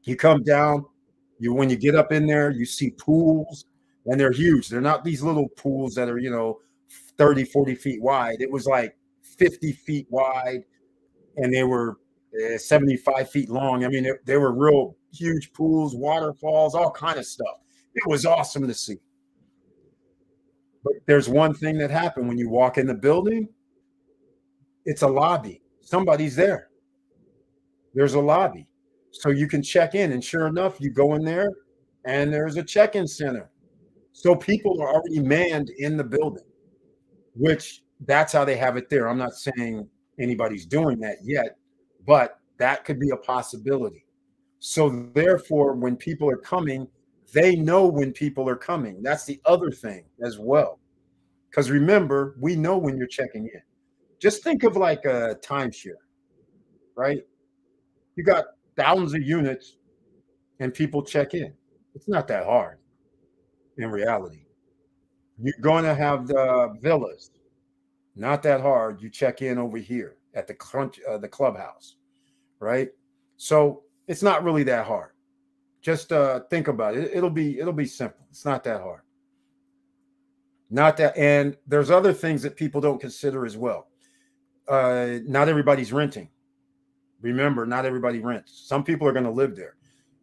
You come down, when you get up in there, you see pools, and they're huge. They're not these little pools that are, 30, 40 feet wide. It was like 50 feet wide, and they were 75 feet long. I mean, they were real huge pools, waterfalls, all kind of stuff. It was awesome to see. But there's one thing that happened when you walk in the building. It's a lobby. Somebody's there. There's a lobby. So you can check in. And sure enough, you go in there and there's a check-in center. So people are already manned in the building, which that's how they have it there. I'm not saying anybody's doing that yet, but that could be a possibility. So therefore, when people are coming, they know when people are coming. That's the other thing as well. Because remember, we know when you're checking in. Just think of like a timeshare, right? You got thousands of units and people check in. It's not that hard in reality. You're going to have the villas. Not that hard. You check in over here at the clubhouse, right? So it's not really that hard. Just think about it. It'll be simple. It's not that hard. Not that, and there's other things that people don't consider as well. Not everybody's renting. Remember, not everybody rents. Some people are going to live there.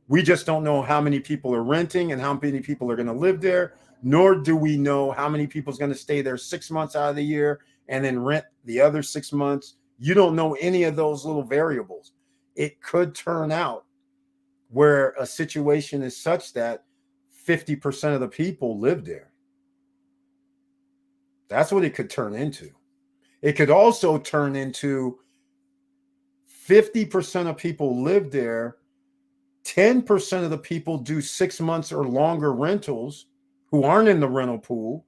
We just don't know how many people are renting and how many people are going to live there, nor do we know how many people is going to stay there 6 months out of the year and then rent the other 6 months. You don't know any of those little variables. It could turn out where a situation is such that 50% of the people live there. That's what it could turn into. It could also turn into 50% of people live there. 10% of the people do 6 months or longer rentals who aren't in the rental pool,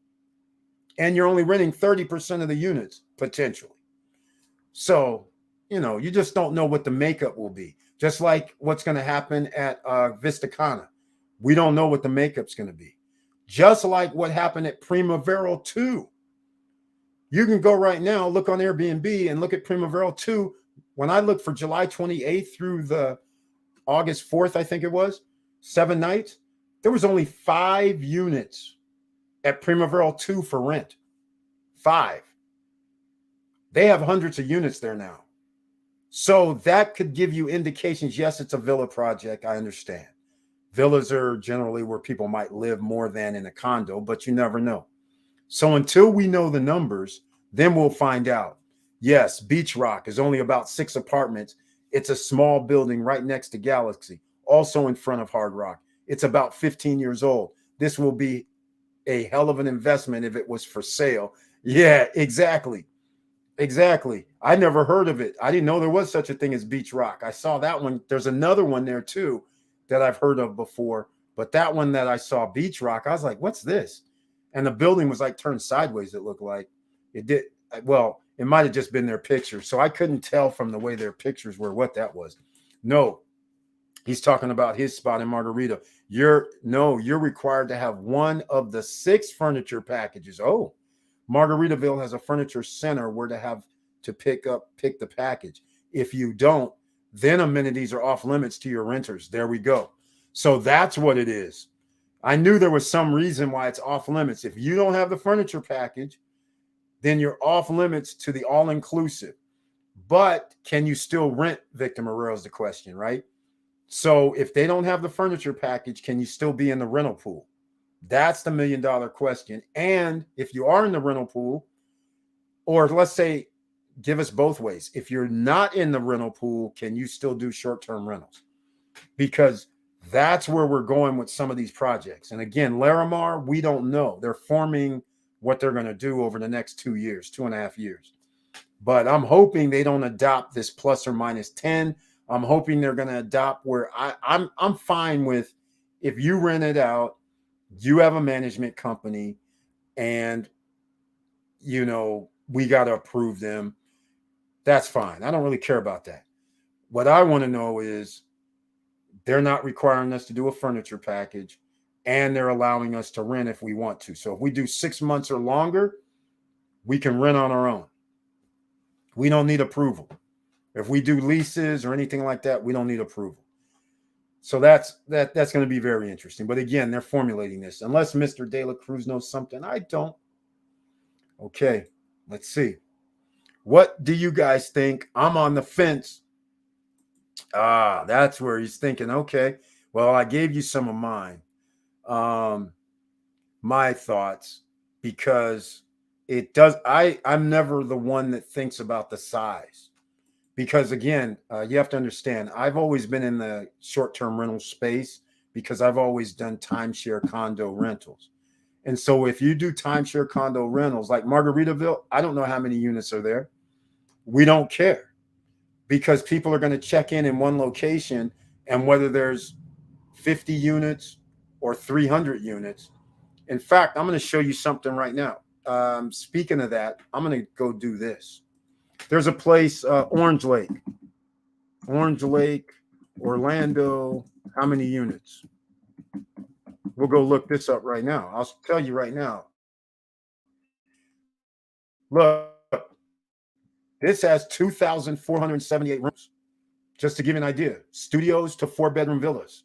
and you're only renting 30% of the units potentially. So, you just don't know what the makeup will be. Just like what's going to happen at Cana. We don't know what the makeup's going to be. Just like what happened at Primavera 2. You can go right now, look on Airbnb and look at Primavera 2. When I looked for July 28th through the August 4th, I think it was, 7 nights, there was only 5 units at Primavera 2 for rent. 5. They have hundreds of units there now. So that could give you indications. Yes, it's a villa project. I understand. Villas are generally where people might live more than in a condo, but you never know. So until we know the numbers, then we'll find out. Yes, Beach Rock is only about 6 apartments. It's a small building right next to Galaxy, also in front of Hard Rock. It's about 15 years old. This will be a hell of an investment if it was for sale. Yeah, exactly. Exactly. I never heard of it. I didn't know there was such a thing as Beach Rock. I saw that one. There's another one there too that I've heard of before. But that one that I saw, Beach Rock, I was like, what's this? And the building was like turned sideways, it looked like. It did. Well, it might have just been their pictures. So I couldn't tell from the way their pictures were what that was. No, he's talking about his spot in Margarita. You're required to have one of the 6 furniture packages. Oh, Margaritaville has a furniture center where to pick the package. If you don't, then amenities are off limits to your renters. There we go. So that's what it is. I knew there was some reason why it's off limits. If you don't have the furniture package, then you're off limits to the all-inclusive. But can you still rent, Victor Morero is the question, right? So if they don't have the furniture package, can you still be in the rental pool? That's the $1 million question. And if you are in the rental pool, or let's say, give us both ways. If you're not in the rental pool, can you still do short-term rentals? Because that's where we're going with some of these projects. And again, Larimar, we don't know. They're forming what they're going to do over the next 2 years, 2.5 years. But I'm hoping they don't adopt this plus or minus 10. I'm hoping they're going to adopt where I'm fine with if you rent it out, you have a management company, and we got to approve them. That's fine. I don't really care about that. What I want to know is they're not requiring us to do a furniture package, and they're allowing us to rent if we want to. So if we do 6 months or longer, we can rent on our own. We don't need approval. If we do leases or anything like that, we don't need approval. So that's going to be very interesting. But again, they're formulating this. Unless Mr. De La Cruz knows something I don't. Okay, let's see. What do you guys think? I'm on the fence. That's where he's thinking, okay, well, I gave you some of mine. My thoughts, because it does, I'm never the one that thinks about the size. Because again, you have to understand, I've always been in the short-term rental space because I've always done timeshare condo rentals. And so if you do timeshare condo rentals like Margaritaville, I don't know how many units are there. We don't care because people are going to check in one location, and whether there's 50 units or 300 units. In fact, I'm going to show you something right now. Speaking of that, I'm going to go do this. There's a place, Orange Lake, Orlando. How many units? We'll go look this up right now. I'll tell you right now. Look, this has 2,478 rooms. Just to give you an idea, studios to 4-bedroom villas.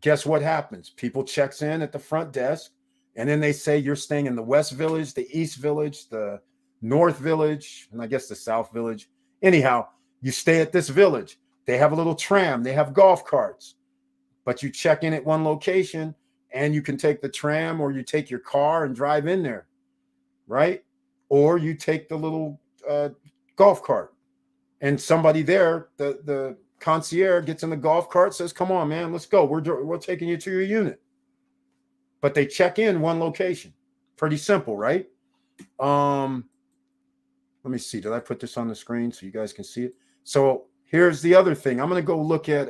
Guess what happens? People checks in at the front desk, and then they say you're staying in the West Village, the East Village, the North Village, and I guess the South Village. Anyhow, you stay at this village. They have a little tram. They have golf carts. But you check in at one location, and you can take the tram, or you take your car and drive in there, right? Or you take the little golf cart. And somebody there, the concierge, gets in the golf cart, says, come on, man, let's go. We're taking you to your unit. But they check in one location. Pretty simple, right? Let me see. Did I put this on the screen so you guys can see it? So here's the other thing. I'm going to go look at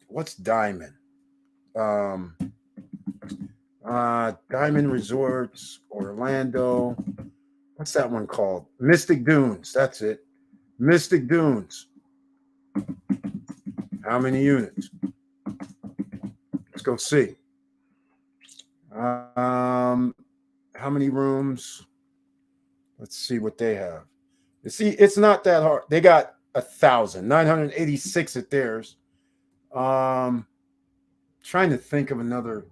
what's Diamond? Diamond Resorts, Orlando. What's that one called? Mystic Dunes. That's it. Mystic Dunes. How many units? Let's go see. How many rooms? Let's see what they have. You see, it's not that hard. They got 1,986 at theirs. Trying to think of another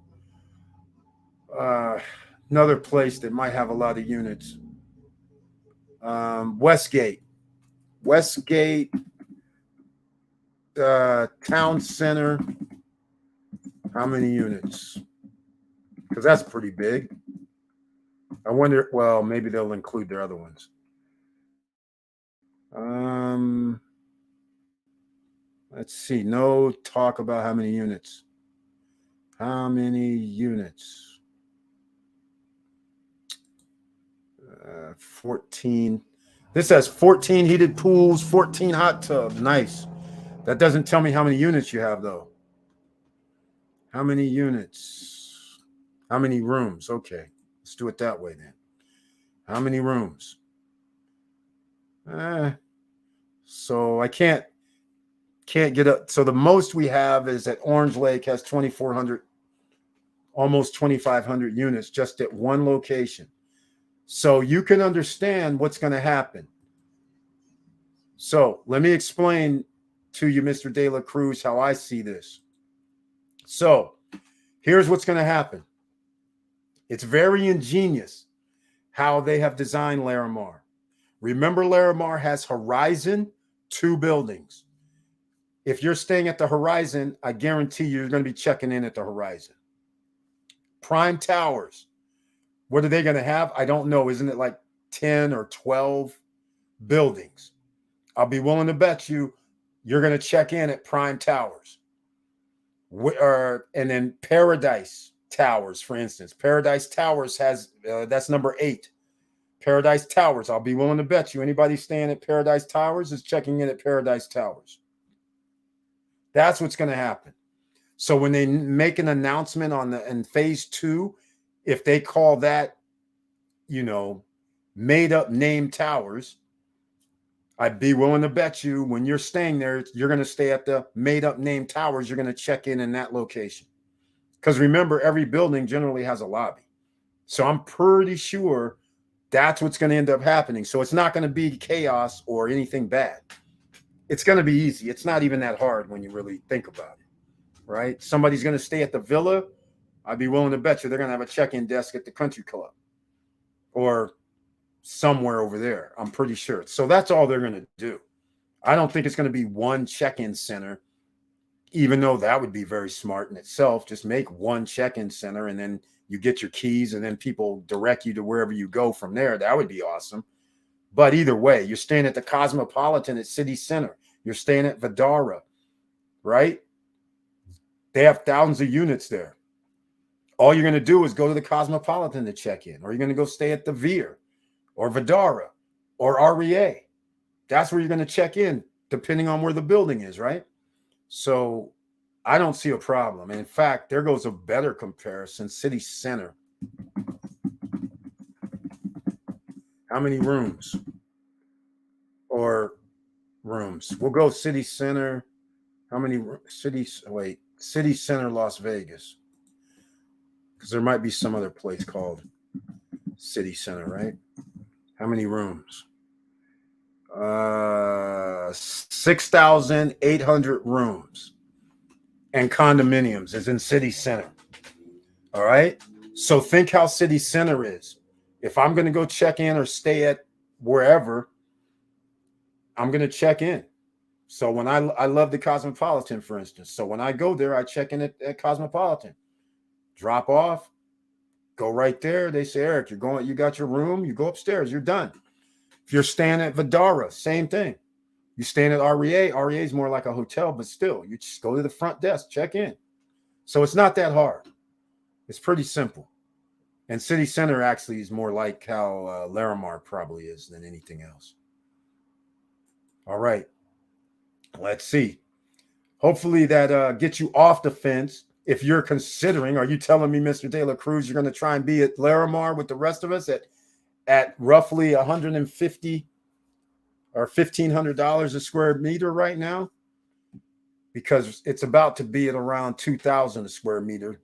place that might have a lot of units. Westgate, Town Center. How many units? Because that's pretty big. I wonder, well, maybe they'll include their other ones. Let's see. No talk about how many units. How many units? 14. This has 14 heated pools, 14 hot tubs. Nice. That doesn't tell me how many units you have, though. How many units? How many rooms? Okay. Let's do it that way then. How many rooms? So I can't get up. So the most we have is at Orange Lake has 2,400, almost 2,500 units just at one location. So you can understand what's going to happen. So let me explain to you, Mr. De La Cruz, how I see this. So here's what's going to happen. It's very ingenious how they have designed Larimar. Remember, Larimar has Horizon, 2 buildings. If you're staying at the Horizon, I guarantee you're going to be checking in at the Horizon. Prime Towers. What are they going to have? I don't know. Isn't it like 10 or 12 buildings? I'll be willing to bet you're going to check in at Prime Towers. And then Paradise Towers, for instance. Paradise Towers has, that's number 8. Paradise Towers. I'll be willing to bet you anybody staying at Paradise Towers is checking in at Paradise Towers. That's what's going to happen. So when they make an announcement in phase 2, if they call that, made up name towers, I'd be willing to bet you when you're staying there, you're going to stay at the made up name towers. You're going to check in that location. Because remember, every building generally has a lobby. So I'm pretty sure That's what's going to end up happening. So it's not going to be chaos or anything bad. It's going to be easy. It's not even that hard when you really think about it, right? Somebody's going to stay at the villa. I'd be willing to bet you they're going to have a check-in desk at the country club or somewhere over there. I'm pretty sure. So that's all they're going to do. I don't think it's going to be one check-in center, even though that would be very smart in itself. Just make one check-in center and then you get your keys and then people direct you to wherever you go from there. That would be awesome. But either way, you're staying at the Cosmopolitan at City Center. You're staying at Vidara, right? They have thousands of units there. All you're going to do is go to the Cosmopolitan to check in, or you're going to go stay at the Veer or Vidara or REA. That's where you're going to check in, depending on where the building is, right? So I don't see a problem. And in fact, there goes a better comparison. City Center. How many rooms? Or rooms? We'll go City Center. How many cities? Wait, City Center, Las Vegas. Because there might be some other place called City Center, right? How many rooms? 6,800 rooms and condominiums is in City Center. All right. So think how City Center is. If I'm going to go check in or stay at wherever, I'm going to check in. So when I love the Cosmopolitan, for instance. So when I go there, I check in at Cosmopolitan. Drop off, go right there. They say, Eric, you got your room. You go upstairs. You're done. If you're staying at Vidara, same thing. You staying at REA. REA is more like a hotel, but still, you just go to the front desk, check in. So it's not that hard. It's pretty simple. And City Center actually is more like how Larimar probably is than anything else. All right. Let's see. Hopefully that gets you off the fence. If you're considering, are you telling me, Mr. De La Cruz, you're going to try and be at Larimar with the rest of us at roughly $150 or $1,500 a square meter right now? Because it's about to be at around 2,000 a square meter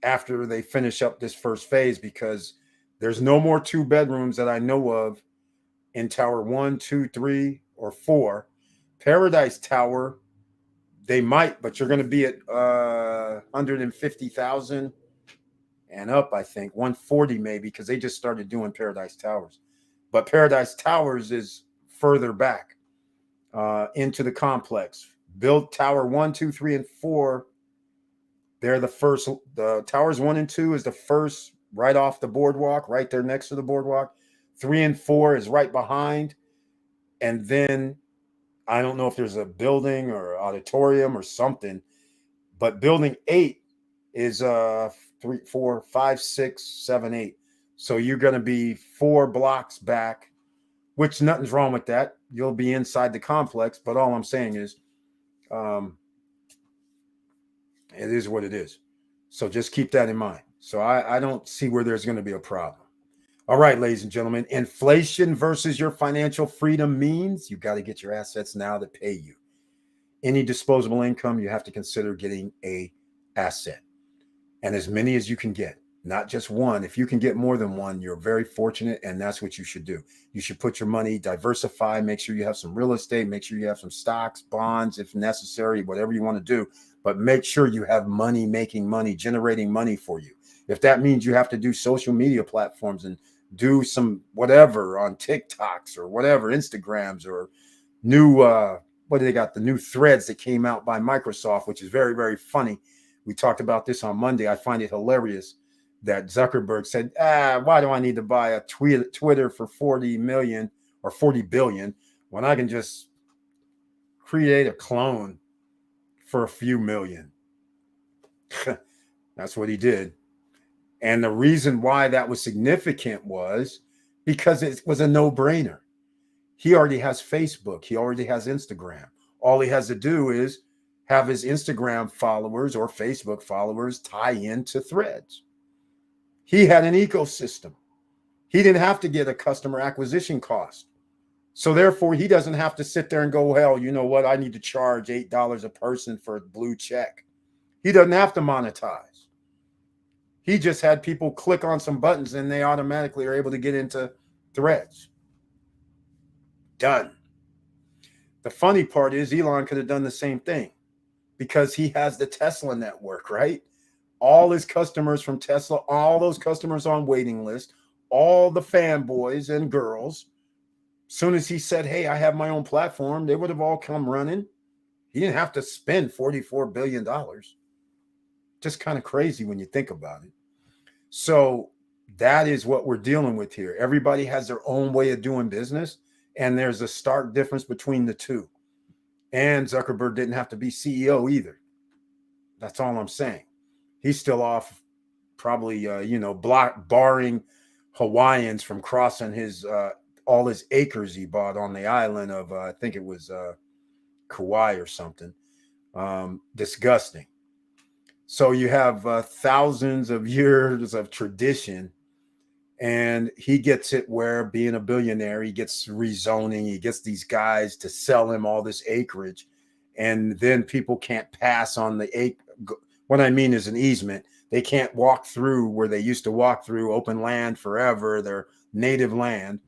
after they finish up this first phase, because there's no more 2 bedrooms that I know of in Tower 1, 2, 3, or 4. Paradise Tower, they might, but you're going to be at 150,000 and up, I think 140 maybe, because they just started doing Paradise Towers. But Paradise Towers is further back into the complex. Built Tower 1, 2, 3, and 4. They're the first. The Towers 1 and 2 is the first right off the boardwalk, right there next to the boardwalk. 3 and 4 is right behind. And then I don't know if there's a building or auditorium or something, but building 8 is 3, 4, 5, 6, 7, 8. So you're going to be 4 blocks back, which nothing's wrong with that. You'll be inside the complex, but all I'm saying is it is what it is. So just keep that in mind. So I don't see where there's going to be a problem. All right, ladies and gentlemen, inflation versus your financial freedom means you got to get your assets now that pay you. Any disposable income, you have to consider getting a asset, and as many as you can get, not just one. If you can get more than one, you're very fortunate, and that's what you should do. You should put your money, diversify, make sure you have some real estate, make sure you have some stocks, bonds, if necessary, whatever you want to do, but make sure you have money making money, generating money for you. If that means you have to do social media platforms and do some whatever on TikToks or whatever, Instagrams or new, what do they got? The new Threads that came out by Microsoft, which is very, very funny. We talked about this on Monday. I find it hilarious that Zuckerberg said, why do I need to buy a Twitter for 40 million or 40 billion when I can just create a clone for a few million? That's what he did. And the reason why that was significant was because it was a no-brainer. He already has Facebook. He already has Instagram. All he has to do is have his Instagram followers or Facebook followers tie into Threads. He had an ecosystem. He didn't have to get a customer acquisition cost. So therefore, he doesn't have to sit there and go, well, you know what? I need to charge $8 a person for a blue check. He doesn't have to monetize. He just had people click on some buttons and they automatically are able to get into threads. Done. The funny part is Elon could have done the same thing because he has the Tesla network, right? All his customers from Tesla, all those customers on waiting list, all the fanboys and girls. As soon as he said, hey, I have my own platform, they would have all come running. He didn't have to spend $44 billion. Just kind of crazy when you think about it. So that is what we're dealing with here. Everybody has their own way of doing business, and there's a stark difference between the two. And Zuckerberg didn't have to be CEO either. That's all I'm saying. He's still off, probably, barring Hawaiians from crossing his all his acres he bought on the island of, I think it was Kauai or something. Disgusting. So you have thousands of years of tradition, and he gets it where, being a billionaire, he gets rezoning, he gets these guys to sell him all this acreage, and then people can't pass on the acre. What I mean is an easement. They can't walk through where they used to walk through, open land forever, their native land,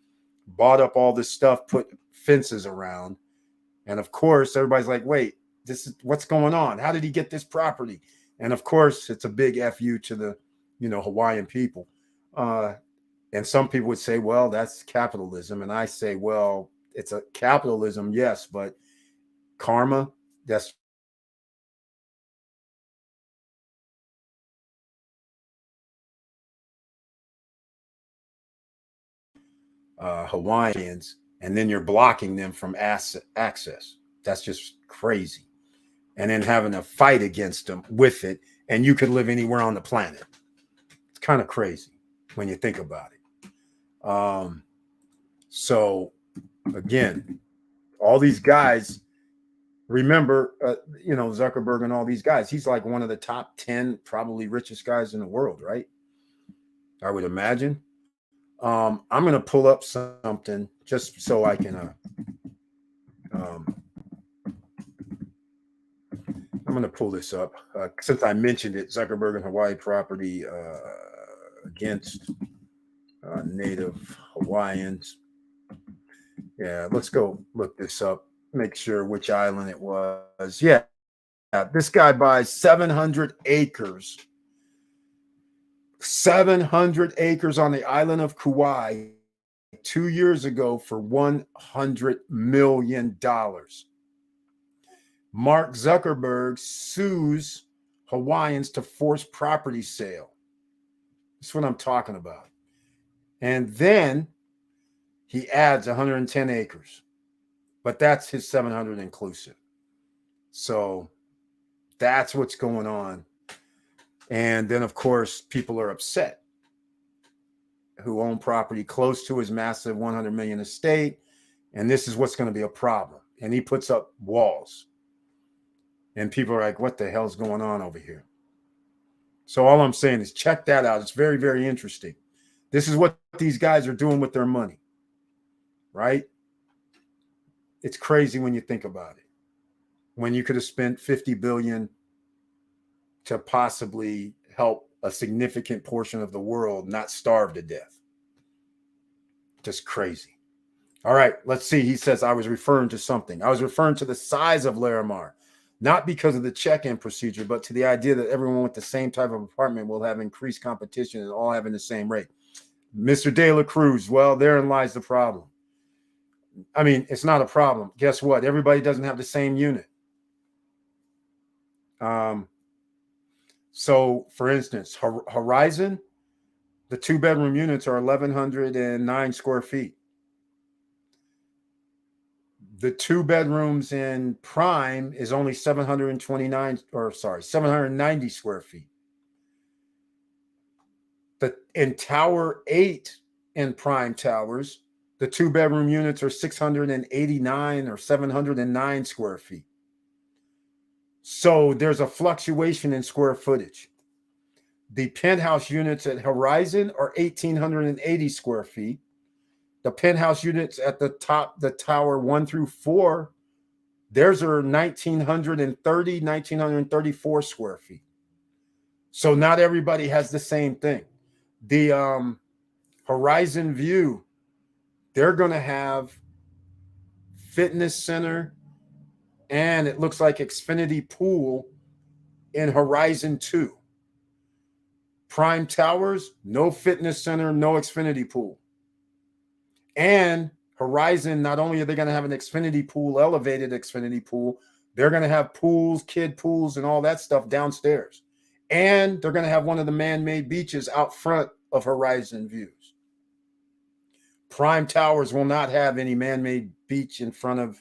bought up all this stuff, put fences around. And of course, everybody's like, wait, this is what's going on. How did he get this property? And of course, it's a big FU to the, Hawaiian people. And some people would say, well, that's capitalism. And I say, well, it's a capitalism, yes, but karma, that's Hawaiians, and then you're blocking them from access. That's just crazy. And then having a fight against them with it, and you could live anywhere on the planet. It's kind of crazy when you think about it. So again, all these guys, remember, Zuckerberg and all these guys, he's like one of the top 10 probably richest guys in the world, right? I would imagine. I'm going to pull up something just so I can, I'm going to pull this up since I mentioned it. Zuckerberg and Hawaii property against native Hawaiians. Yeah, let's go look this up. Make sure which island it was. Yeah, this guy buys 700 acres. 700 acres on the island of Kauai 2 years ago for $100 million. Mark Zuckerberg sues Hawaiians to force property sale. That's what I'm talking about. And then he adds 110 acres, but that's his 700 inclusive. So that's what's going on. And then, of course, people are upset who own property close to his massive 100 million estate. And this is what's going to be a problem. And he puts up walls. And people are like, what the hell's going on over here? So all I'm saying is check that out. It's very, very interesting. This is what these guys are doing with their money, right? It's crazy when you think about it. When you could have spent 50 billion to possibly help a significant portion of the world not starve to death. Just crazy. All right, let's see. He says, I was referring to something. I was referring to the size of Larimar, not because of the check-in procedure, but to the idea that everyone with the same type of apartment will have increased competition and all having the same rate. Mr. De La Cruz, well, therein lies the problem. I mean, it's not a problem. Guess what? Everybody doesn't have the same unit. So, for instance, Horizon, the 2-bedroom units are 1,109 square feet. The 2 bedrooms in Prime is only 790 square feet. In Tower 8 in Prime Towers, the 2-bedroom units are 689 or 709 square feet. So there's a fluctuation in square footage. The penthouse units at Horizon are 1,880 square feet. The penthouse units at the top, the tower 1 through 4, theirs are 1,934 square feet. So not everybody has the same thing. The Horizon View, they're going to have fitness center and it looks like Xfinity Pool in Horizon 2. Prime Towers, no fitness center, no Xfinity Pool. And Horizon, not only are they going to have an Xfinity Pool, elevated Xfinity Pool, they're going to have pools, kid pools, and all that stuff downstairs. And they're going to have one of the man-made beaches out front of Horizon Views. Prime Towers will not have any man-made beach in front of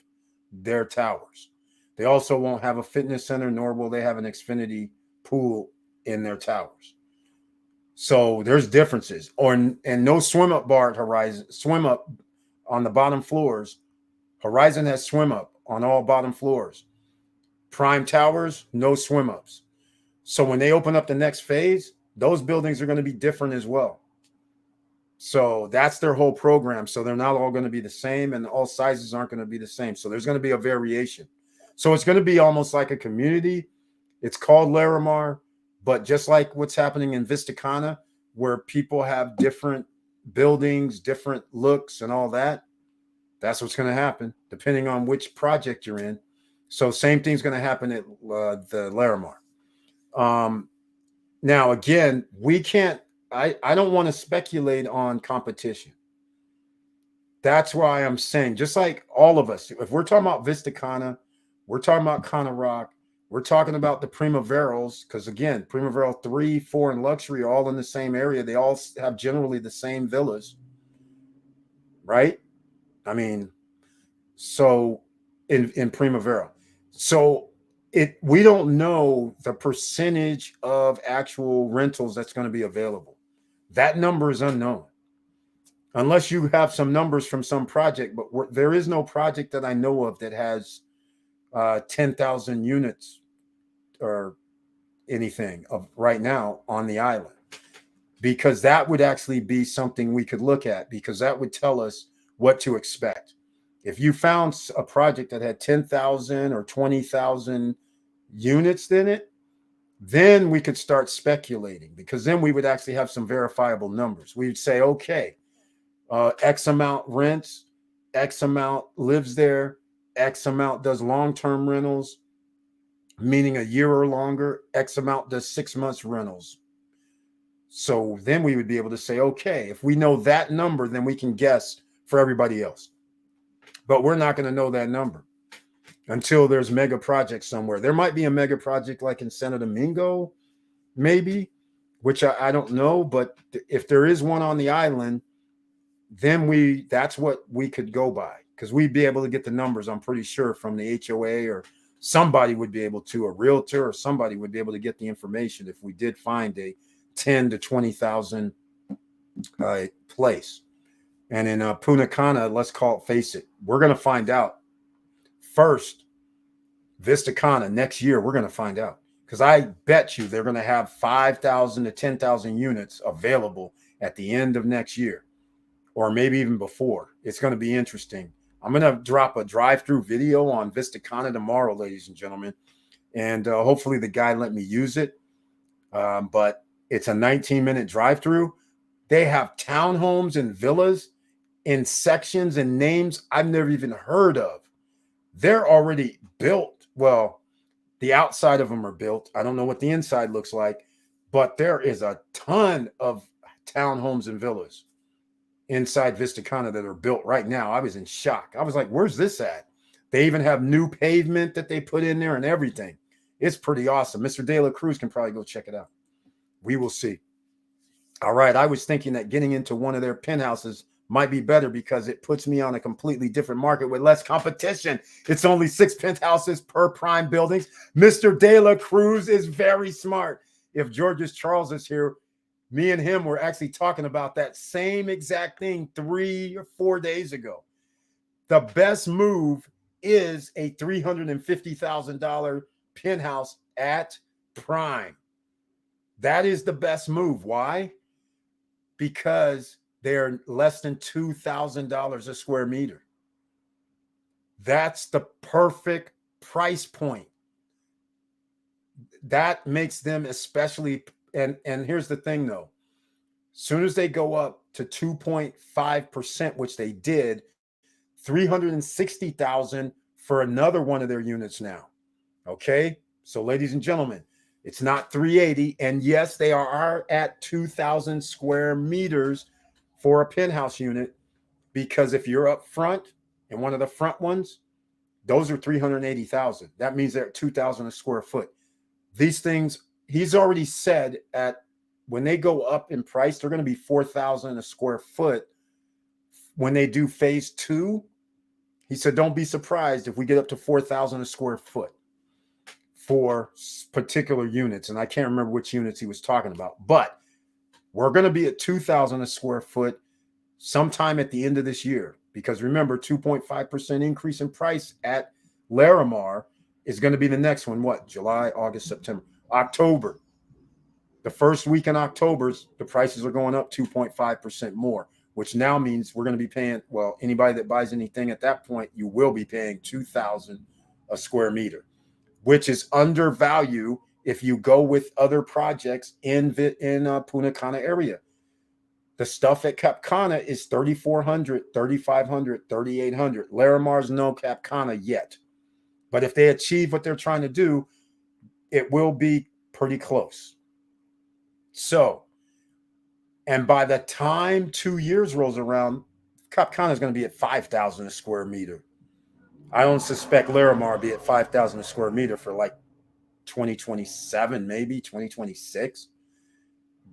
their towers. They also won't have a fitness center, nor will they have an Xfinity Pool in their towers. So there's differences. And no swim up bar at Horizon, swim up on the bottom floors. Horizon has swim up on all bottom floors. Prime Towers, no swim ups. So when they open up the next phase, those buildings are going to be different as well. So that's their whole program. So they're not all going to be the same, and all sizes aren't going to be the same. So there's going to be a variation. So it's going to be almost like a community. It's called Larimar, but just like what's happening in Vista Cana, where people have different buildings, different looks and all that, that's what's going to happen depending on which project you're in. So same thing's going to happen at the Larimar. Now, again, we can't, I don't want to speculate on competition. That's why I'm saying, just like all of us, if we're talking about Vista Cana, we're talking about Cana Rock, we're talking about the Primaveros, because again, Primavera 3, 4, and Luxury are all in the same area. They all have generally the same villas, right? I mean, so in Primavera. So we don't know the percentage of actual rentals that's going to be available. That number is unknown. Unless you have some numbers from some project, but there is no project that I know of that has 10,000 units or anything of right now on the island, because that would actually be something we could look at, because that would tell us what to expect. If you found a project that had 10,000 or 20,000 units in it, then we could start speculating, because then we would actually have some verifiable numbers. We would say, okay, X amount rents, X amount lives there, X amount does long-term rentals, meaning a year or longer, X amount does 6 months rentals. So then we would be able to say, okay, if we know that number, then we can guess for everybody else. But we're not going to know that number until there's mega projects somewhere. There might be a mega project like in Santo Domingo, maybe, which I don't know. But if there is one on the island, then that's what we could go by, because we'd be able to get the numbers, I'm pretty sure, from the HOA, or somebody would be able to, a realtor or somebody would be able to get the information if we did find a 10 to 20,000 place. And in Punta Cana, let's face it, we're going to find out first. Vista Cana next year, we're going to find out, because I bet you they're going to have 5,000 to 10,000 units available at the end of next year, or maybe even before. It's going to be interesting. I'm going to drop a drive-through video on Vista Cana tomorrow, ladies and gentlemen, and hopefully the guy let me use it. But it's a 19-minute drive-through. They have townhomes and villas in sections and names I've never even heard of. They're already built. Well, the outside of them are built. I don't know what the inside looks like, but there is a ton of townhomes and villas inside Vista Cana that are built right now. I was in shock. I was like, where's this at? They even have new pavement that they put in there and everything. It's pretty awesome. Mr. De La Cruz can probably go check it out. We will see. All right. I was thinking that getting into one of their penthouses might be better, because it puts me on a completely different market with less competition. It's only 6 penthouses per prime buildings. Mr. De La Cruz is very smart. If George's Charles is here, me and him were actually talking about that same exact thing 3 or 4 days ago. The best move is a $350,000 penthouse at prime. That is the best move. Why? Because they're less than $2,000 a square meter. That's the perfect price point. That makes them especially and here's the thing though. Soon as they go up to 2.5%, which they did, 360,000 for another one of their units now. Okay? So ladies and gentlemen, it's not 380, and yes, they are at 2,000 square meters for a penthouse unit, because if you're up front in one of the front ones, those are 380,000. That means they're at 2,000 a square foot. These things, he's already said, at when they go up in price, they're going to be 4,000 a square foot. When they do phase 2, he said, don't be surprised if we get up to 4,000 a square foot for particular units. And I can't remember which units he was talking about, but we're going to be at 2,000 a square foot sometime at the end of this year. Because remember, 2.5% increase in price at Larimar is going to be the next one. What? July, August, September, October. The first week in October, the prices are going up 2.5% more, which now means we're going to be paying, well, anybody that buys anything at that point, you will be paying 2,000 a square meter, which is undervalue if you go with other projects in Punta Cana area. The stuff at Cap Cana is 3,400, 3,500, 3,800. Larimar's no Cap Cana yet. But if they achieve what they're trying to do, it will be pretty close. So, and by the time 2 years rolls around, Cap Cana is going to be at 5,000 a square meter. I don't suspect Larimar will be at 5,000 a square meter for like 2027, maybe 2026.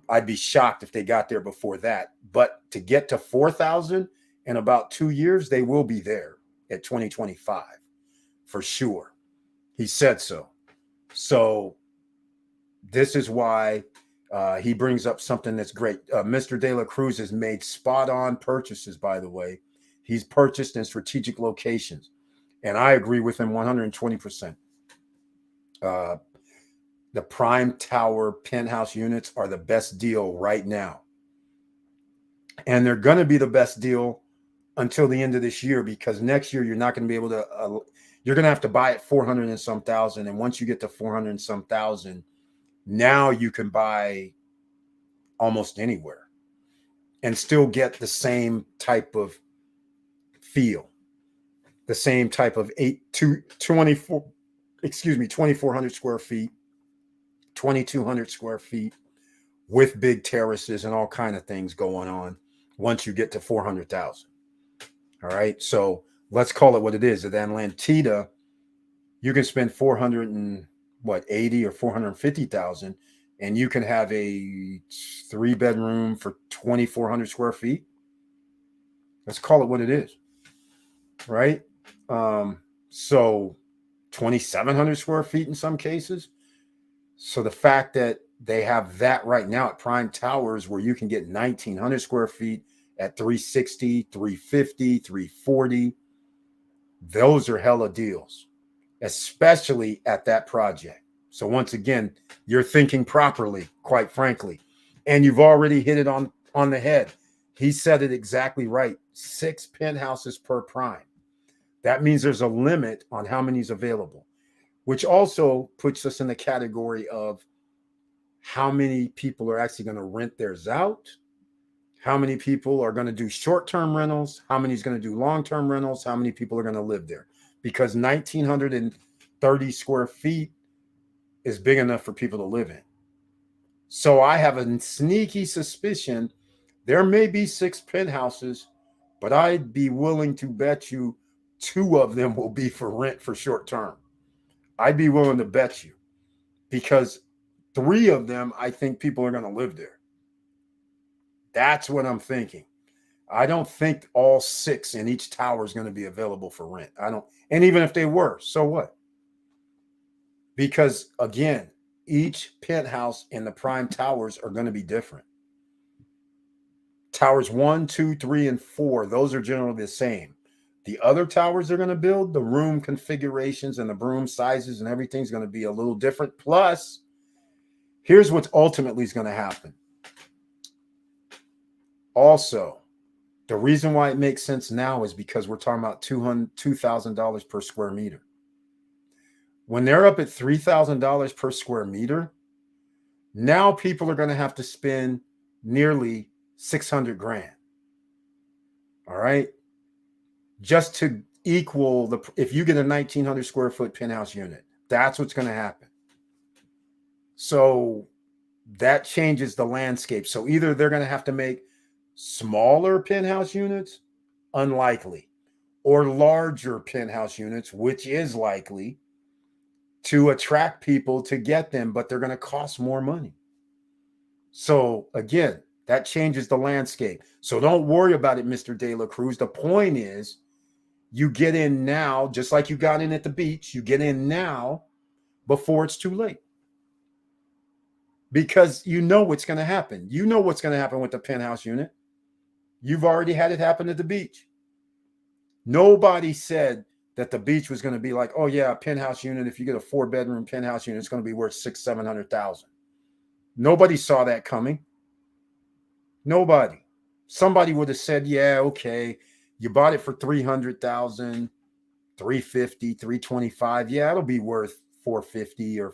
I'd be shocked if they got there before that. But to get to 4,000 in about 2 years, they will be there at 2025 for sure. He said so. So this is why he brings up something that's great. Mr. De La Cruz has made spot on purchases, by the way. He's purchased in strategic locations. And I agree with him 120%. The Prime Tower penthouse units are the best deal right now. And they're going to be the best deal until the end of this year, because next year you're not going to be able to, you're going to have to buy at 400 and some thousand. And once you get to 400 and some thousand, now you can buy almost anywhere and still get the same type of feel, the same type of 2,400 square feet, 2,200 square feet with big terraces and all kind of things going on once you get to 400,000. All right. So let's call it what it is. At Atlantida, you can spend 480 or 450,000 and you can have a 3-bedroom for 2,400 square feet. Let's call it what it is. Right. So 2,700 square feet in some cases. So the fact that they have that right now at Prime Towers, where you can get 1,900 square feet at 360, 350, 340, those are hella deals, especially at that project. So once again, you're thinking properly, quite frankly, and you've already hit it on the head. He said it exactly right. 6 penthouses per Prime. That means there's a limit on how many is available, which also puts us in the category of how many people are actually going to rent theirs out, how many people are going to do short-term rentals, how many is going to do long-term rentals, how many people are going to live there. Because 1,930 square feet is big enough for people to live in. So I have a sneaky suspicion there may be 6 penthouses, but I'd be willing to bet you 2 of them will be for rent for short-term. I'd be willing to bet you, because 3 of them, I think people are going to live there. That's what I'm thinking. I don't think all 6 in each tower is going to be available for rent. I don't. And even if they were, so what? Because again, each penthouse in the Prime Towers are going to be different. Towers 1, 2, 3, and 4, those are generally the same. The other towers they're going to build, the room configurations and the room sizes and everything's going to be a little different. Plus, here's what ultimately is going to happen. Also, the reason why it makes sense now is because we're talking about $2,000 per square meter. When they're up at $3,000 per square meter, Now people are going to have to spend nearly 600 grand. All right. Just to equal if you get a 1900 square foot penthouse unit, that's what's going to happen. So that changes the landscape. So either they're going to have to make smaller penthouse units, unlikely, or larger penthouse units, which is likely, to attract people to get them, but they're going to cost more money. So again, that changes the landscape. So don't worry about it, Mr. De La Cruz. The point is, you get in now, just like you got in at the beach. You get in now before it's too late. Because you know what's going to happen. You know what's going to happen with the penthouse unit. You've already had it happen at the beach. Nobody said that the beach was going to be like, oh yeah, a penthouse unit. If you get a 4-bedroom penthouse unit, it's going to be worth $600,000-$700,000. Nobody saw that coming. Nobody. Somebody would have said, yeah, okay, you bought it for $300,000, $350,000, $325,000. Yeah, it'll be worth $450,000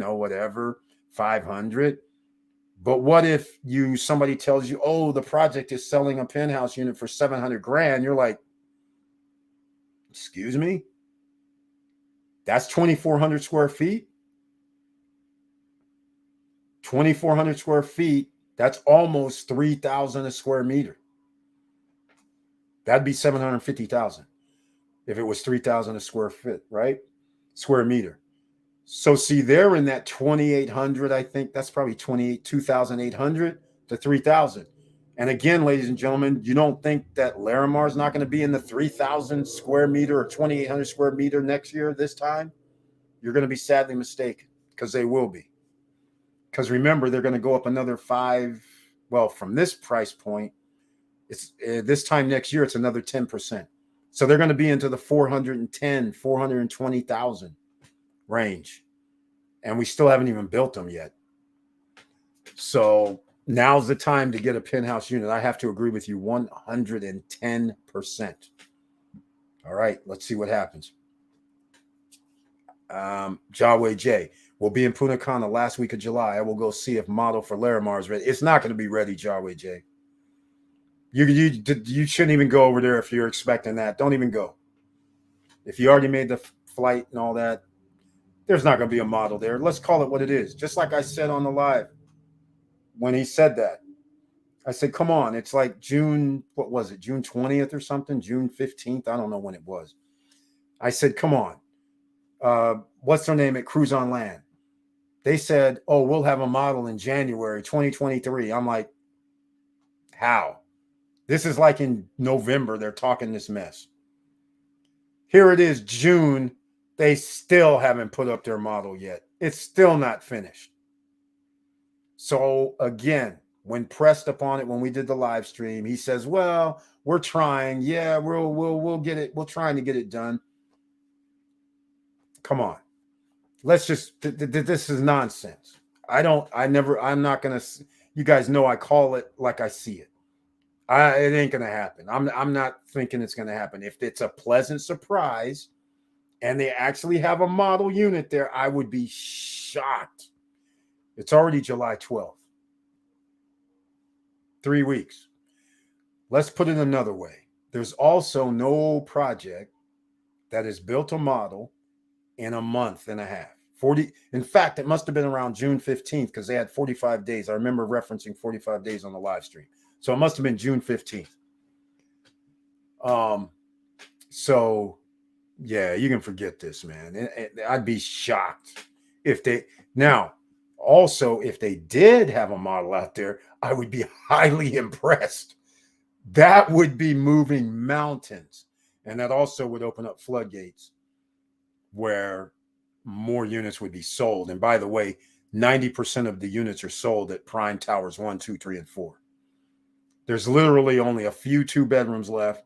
or whatever, $500,000. But what if somebody tells you, oh, the project is selling a penthouse unit for $700,000? You're like, excuse me? That's 2,400 square feet? 2,400 square feet, that's almost 3,000 a square meter. That'd be 750,000 if it was 3,000 a square foot, right? Square meter. So see, they're in that 2,800, I think that's probably 2,800 to 3,000. And again, ladies and gentlemen, you don't think that Larimar is not going to be in the 3,000 square meter or 2,800 square meter next year this time? You're going to be sadly mistaken, because they will be. Because remember, they're going to go up another 5. Well, from this price point, it's this time next year, it's another 10%. So they're going to be into the 410, 420,000 range. And we still haven't even built them yet. So now's the time to get a penthouse unit. I have to agree with you 110%. All right, let's see what happens. Jaway J will be in Punta Cana last week of July. I will go see if model for Larimar is ready. It's not going to be ready, Jaway J. You shouldn't even go over there if you're expecting that. Don't even go. If you already made the flight and all that, there's not going to be a model there. Let's call it what it is. Just like I said on the live when he said that. I said, come on. It's like June, what was it? June 20th or something? June 15th? I don't know when it was. I said, come on. What's their name at Cruise on Land? They said, oh, we'll have a model in January 2023. I'm like, how? This is like in November, they're talking this mess. Here it is, June. They still haven't put up their model yet. It's still not finished. So again, when pressed upon it, when we did the live stream, he says, well, we're trying. Yeah, we'll get it. We're trying to get it done. Come on. Let's just, this is nonsense. I'm not going to, you guys know I call it like I see it. It ain't going to happen. I'm not thinking it's going to happen. If it's a pleasant surprise and they actually have a model unit there, I would be shocked. It's already July 12th. 3 weeks. Let's put it another way. There's also no project that is built a model in a month and a half. In fact, it must have been around June 15th because they had 45 days. I remember referencing 45 days on the live stream. So it must have been June 15th. So yeah, you can forget this, man. I'd be shocked if they did have a model out there, I would be highly impressed. That would be moving mountains. And that also would open up floodgates where more units would be sold. And by the way, 90% of the units are sold at Prime Towers 1, 2, 3, and 4. There's literally only a few 2-bedrooms left,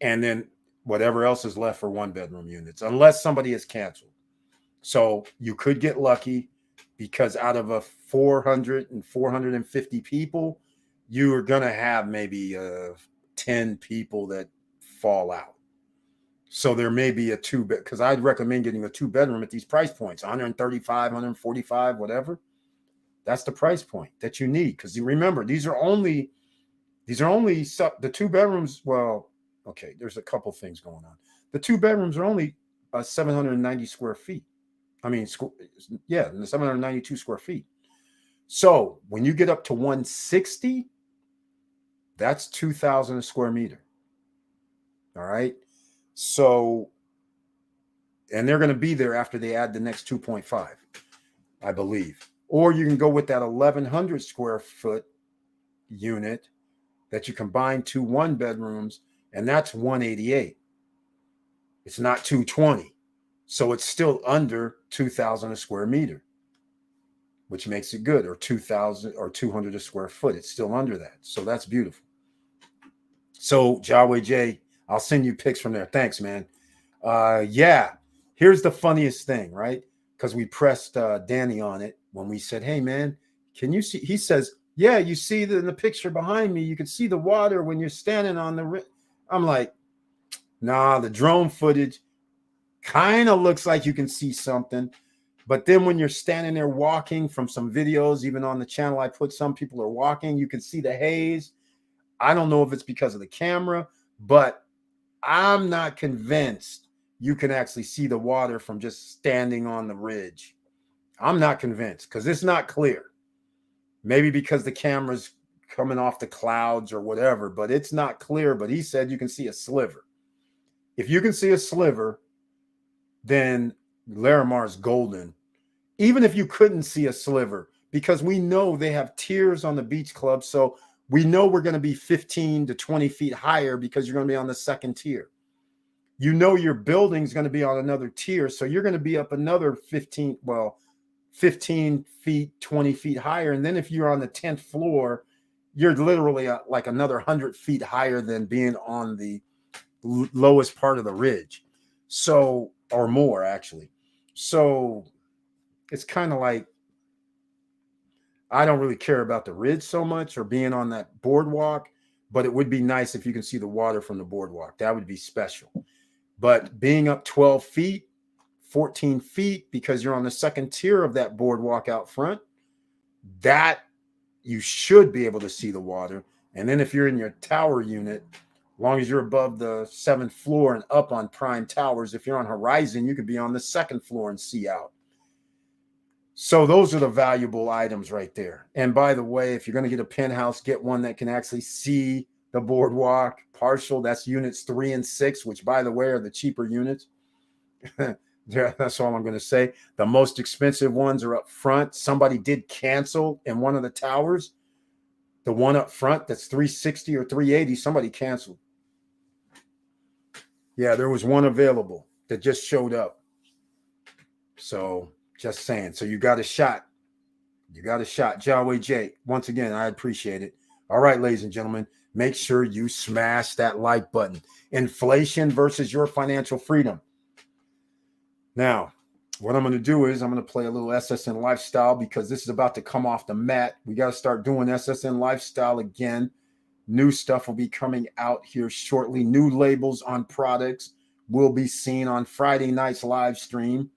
and then whatever else is left for 1-bedroom units, unless somebody is canceled. So you could get lucky because out of a 400 and 450 people, you are going to have maybe 10 people that fall out. So there may be a 2-bed, because I'd recommend getting a 2-bedroom at these price points, 135, 145, whatever. That's the price point that you need. Because you remember, these are only the 2 bedrooms. Well, okay, there's a couple things going on. The 2 bedrooms are only 790 square feet. I mean, 792 square feet. So when you get up to 160, that's 2,000 a square meter. All right. So, and they're going to be there after they add the next 2.5, I believe. Or you can go with that 1,100 square foot unit that you combine 2 1 bedrooms, and that's 188. It's not 220. So it's still under 2,000 a square meter, which makes it good, or 2,000 or 200 a square foot. It's still under that. So that's beautiful. So Jaway J, I'll send you pics from there. Thanks, man. Yeah, here's the funniest thing, right? Because we pressed Danny on it when we said, hey, man, can you see? He says, yeah, you see in the picture behind me, you can see the water when you're standing on the. I'm like, nah, the drone footage kind of looks like you can see something. But then when you're standing there walking, from some videos, even on the channel I put, some people are walking, you can see the haze. I don't know if it's because of the camera, but I'm not convinced you can actually see the water from just standing on the ridge. I'm not convinced because it's not clear. Maybe because the camera's coming off the clouds or whatever, but it's not clear. But he said you can see a sliver. If you can see a sliver, then Larimar's golden. Even if you couldn't see a sliver, because we know they have tiers on the beach club. So we know we're going to be 15 to 20 feet higher because you're going to be on the second tier. You know your building's going to be on another tier. So you're going to be up another 15 feet, 20 feet higher. And then if you're on the 10th floor, you're literally like another 100 feet higher than being on the lowest part of the ridge. So, or more actually. So it's kind of like, I don't really care about the ridge so much or being on that boardwalk, but it would be nice if you can see the water from the boardwalk. That would be special. But being up 12 feet, 14 feet, because you're on the second tier of that boardwalk out front, that you should be able to see the water. And then if you're in your tower unit, as long as you're above the 7th floor and up on prime towers, if you're on Horizon, you could be on the 2nd floor and see out. So those are the valuable items right there. And by the way, if you're going to get a penthouse, get one that can actually see the boardwalk partial. That's units 3 and 6, which by the way are the cheaper units. That's all I'm going to say. The most expensive ones are up front. Somebody did cancel in one of the towers. The one up front that's 360 or 380, somebody canceled. Yeah, there was one available that just showed up. So just saying. So you got a shot. You got a shot. Jaway J, once again, I appreciate it. All right, ladies and gentlemen, make sure you smash that like button. Inflation versus your financial freedom. Now, what I'm going to do is I'm going to play a little SSN Lifestyle because this is about to come off the mat. We got to start doing SSN Lifestyle again. New stuff will be coming out here shortly. New labels on products will be seen on Friday night's live stream.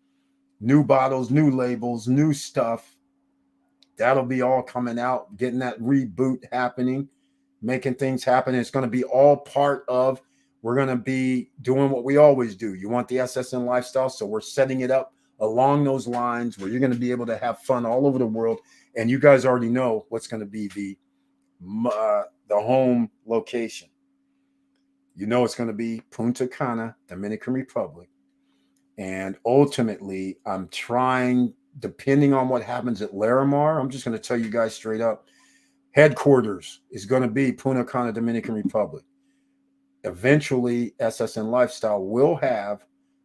New bottles, new labels, new stuff. That'll be all coming out, getting that reboot happening, making things happen. It's going to be all part of, we're going to be doing what we always do. You want the SSN Lifestyle, so we're setting it up along those lines where you're going to be able to have fun all over the world. And you guys already know what's going to be the home location. You know it's going to be Punta Cana, Dominican Republic. And ultimately, I'm trying, depending on what happens at Larimar, I'm just going to tell you guys straight up, headquarters is going to be Punta Cana, Dominican Republic. Eventually, SSN Lifestyle will have,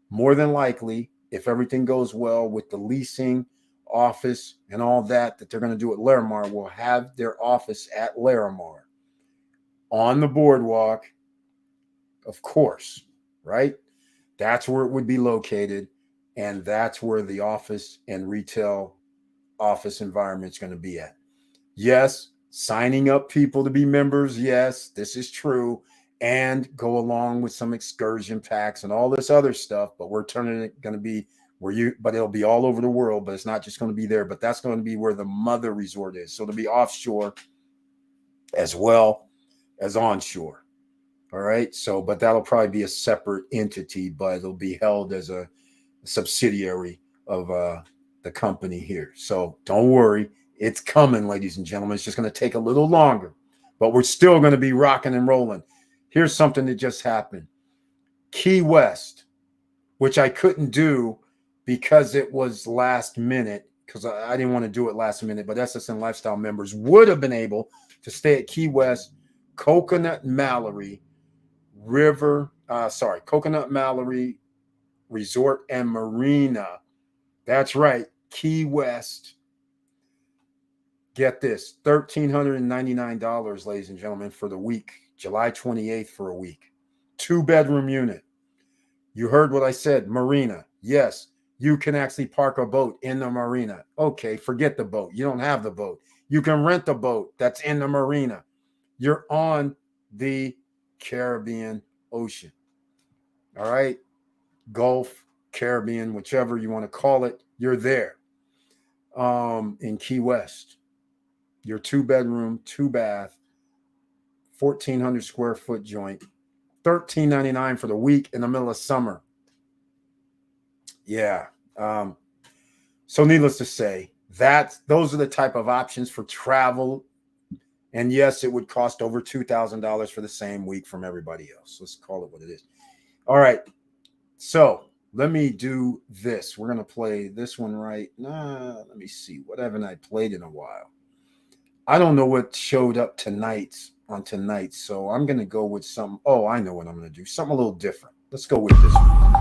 more than likely, if everything goes well with the leasing office and all that they're going to do at Larimar, will have their office at Larimar on the boardwalk, of course, right? That's where it would be located, and that's where the office and retail office environment is going to be at. Yes, signing up people to be members, yes, this is true, and go along with some excursion packs and all this other stuff, but we're turning it going to be but it'll be all over the world, but it's not just going to be there, but that's going to be where the mother resort is. So it'll be offshore as well as onshore. All right. So, but that'll probably be a separate entity, but it'll be held as a subsidiary of the company here. So don't worry. It's coming, ladies and gentlemen. It's just going to take a little longer, but we're still going to be rocking and rolling. Here's something that just happened. Key West, which I couldn't do because it was last minute, because I didn't want to do it last minute, but SSN Lifestyle members would have been able to stay at Key West, Coconut Mallory Resort and Marina. That's right, Key West. Get this, $1,399, ladies and gentlemen, for the week, July 28th for a week. 2-bedroom unit. You heard what I said, marina. Yes, you can actually park a boat in the marina. Okay, forget the boat. You don't have the boat. You can rent a boat that's in the marina. You're on the Caribbean Ocean. All right? Gulf, Caribbean, whichever you want to call it, you're there. In Key West. Your 2-bedroom, 2-bath, 1,400 square foot joint. $1,399 for the week in the middle of summer. Yeah. So needless to say, those are the type of options for travel. And yes, it would cost over $2,000 for the same week from everybody else. Let's call it what it is. All right. So let me do this. We're going to play this one right now. Let me see. What haven't I played in a while? I don't know what showed up tonight. So I'm going to go with some. Oh, I know what I'm going to do. Something a little different. Let's go with this one.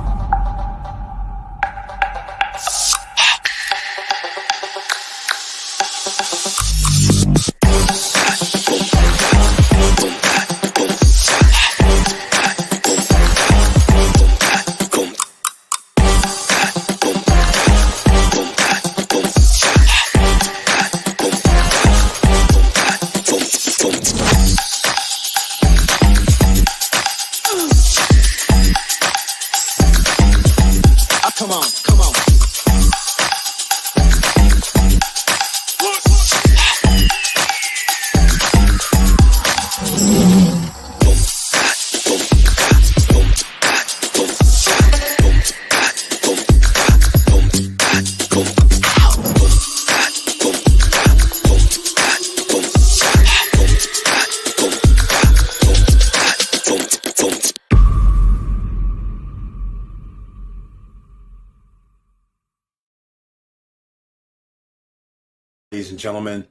Ladies and gentlemen.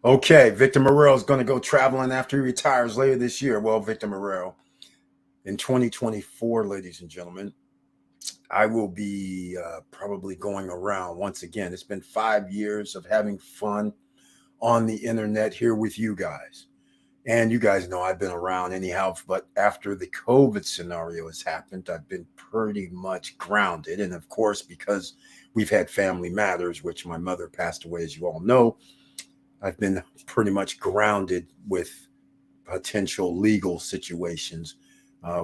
Okay, Victor Morrell is going to go traveling after he retires later this year. Well, Victor Morrell, in 2024, ladies and gentlemen, I will be probably going around once again. It's been 5 years of having fun on the internet here with you guys. And you guys know I've been around anyhow, but after the COVID scenario has happened, I've been pretty much grounded. And of course, because we've had family matters, which my mother passed away, as you all know, I've been pretty much grounded with potential legal situations,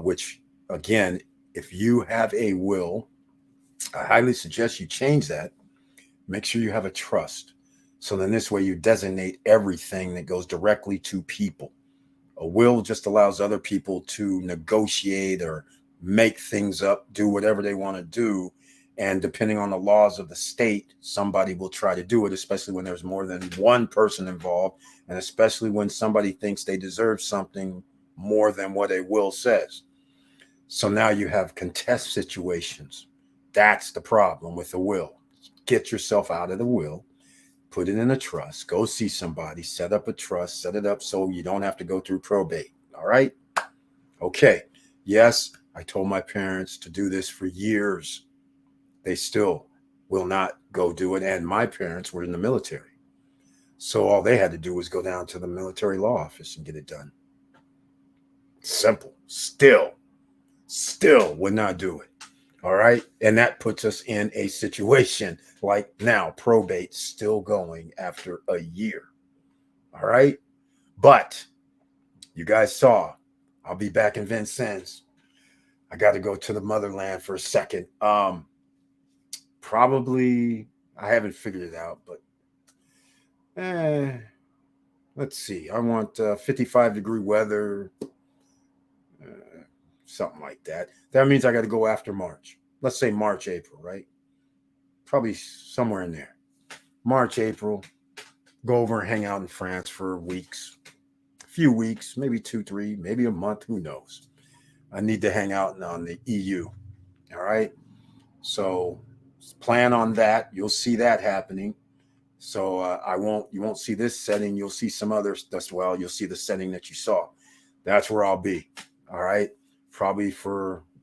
which, again, if you have a will, I highly suggest you change that. Make sure you have a trust. So then this way you designate everything that goes directly to people. A will just allows other people to negotiate or make things up, do whatever they want to do. And depending on the laws of the state, somebody will try to do it, especially when there's more than one person involved, and especially when somebody thinks they deserve something more than what a will says. So now you have contest situations. That's the problem with the will. Get yourself out of the will. Put it in a trust, go see somebody, set up a trust, set it up so you don't have to go through probate. All right. Okay. Yes, I told my parents to do this for years. They still will not go do it. And my parents were in the military. So all they had to do was go down to the military law office and get it done. Simple. Still would not do it. All right. And that puts us in a situation like now, probate still going after a year. All right. But you guys saw, I'll be back in Vincennes. I got to go to the motherland for a second. Probably, I haven't figured it out, but let's see. I want 55-degree weather, something like that. That means I got to go after March. Let's say March, April, right? Probably somewhere in there. March, April. Go over and hang out in France for weeks, a few weeks, maybe 2, 3, maybe a month. Who knows? I need to hang out on the EU. All right. So plan on that. You'll see that happening. So you won't see this setting. You'll see some others as well. You'll see the setting that you saw. That's where I'll be. All right. Probably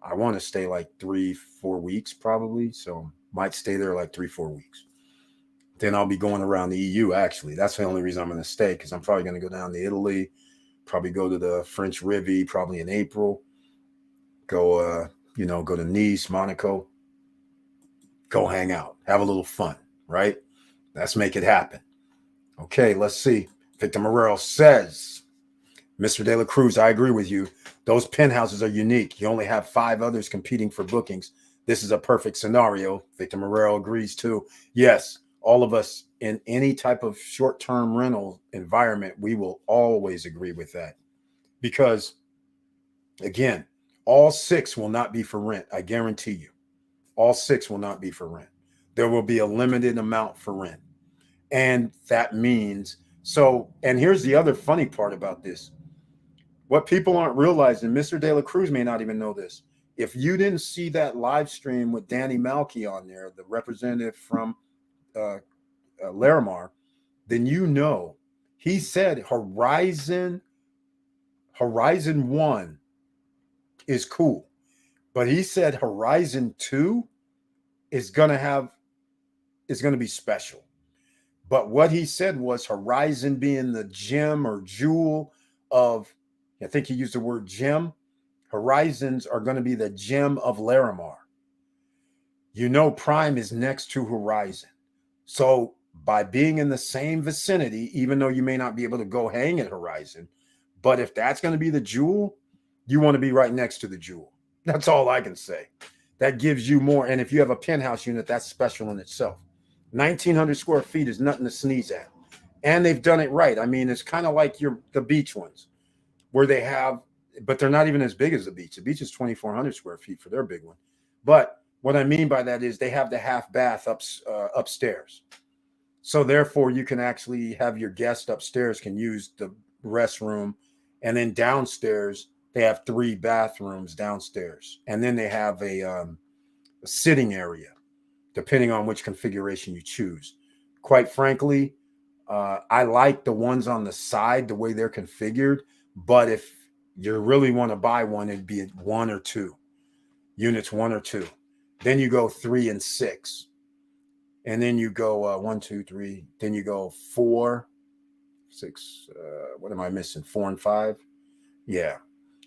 I want to stay like 3, 4 weeks probably. So might stay there like 3, 4 weeks. Then I'll be going around the EU, actually. That's the only reason I'm going to stay, because I'm probably going to go down to Italy, probably go to the French Riviera, probably in April. Go to Nice, Monaco. Go hang out. Have a little fun, right? Let's make it happen. Okay, let's see. Victor Morel says, Mr. De La Cruz, I agree with you. Those penthouses are unique. You only have 5 others competing for bookings. This is a perfect scenario. Victor Morel agrees too. Yes. All of us in any type of short-term rental environment, we will always agree with that. Because, again, all 6 will not be for rent. I guarantee you. All 6 will not be for rent. There will be a limited amount for rent. And that means, and here's the other funny part about this. What people aren't realizing, Mr. De La Cruz may not even know this. If you didn't see that live stream with Danny Malky on there, the representative from Larimar, then he said Horizon 1 is cool, but he said Horizon 2 is gonna be special. But what he said was Horizon being the gem or jewel of, I think he used the word gem. Horizons are going to be the gem of Larimar. Prime is next to Horizon. So by being in the same vicinity, even though you may not be able to go hang at Horizon, but if that's going to be the jewel, you want to be right next to the jewel. That's all I can say. That gives you more. And if you have a penthouse unit, that's special in itself. 1,900 square feet is nothing to sneeze at. And they've done it right. I mean, it's kind of like the beach ones where they have, but they're not even as big as the beach. The beach is 2,400 square feet for their big one. But what I mean by that is they have the half bath upstairs. So therefore, you can actually have your guest upstairs can use the restroom. And then downstairs, they have 3 bathrooms downstairs. And then they have a sitting area, depending on which configuration you choose. Quite frankly, I like the ones on the side, the way they're configured. But if you really want to buy one, it'd be 1 or 2 units, 1 or 2. Then you go 3 and 6. And then you go 1, 2, 3. Then you go 4, 6. What am I missing? 4 and 5? Yeah.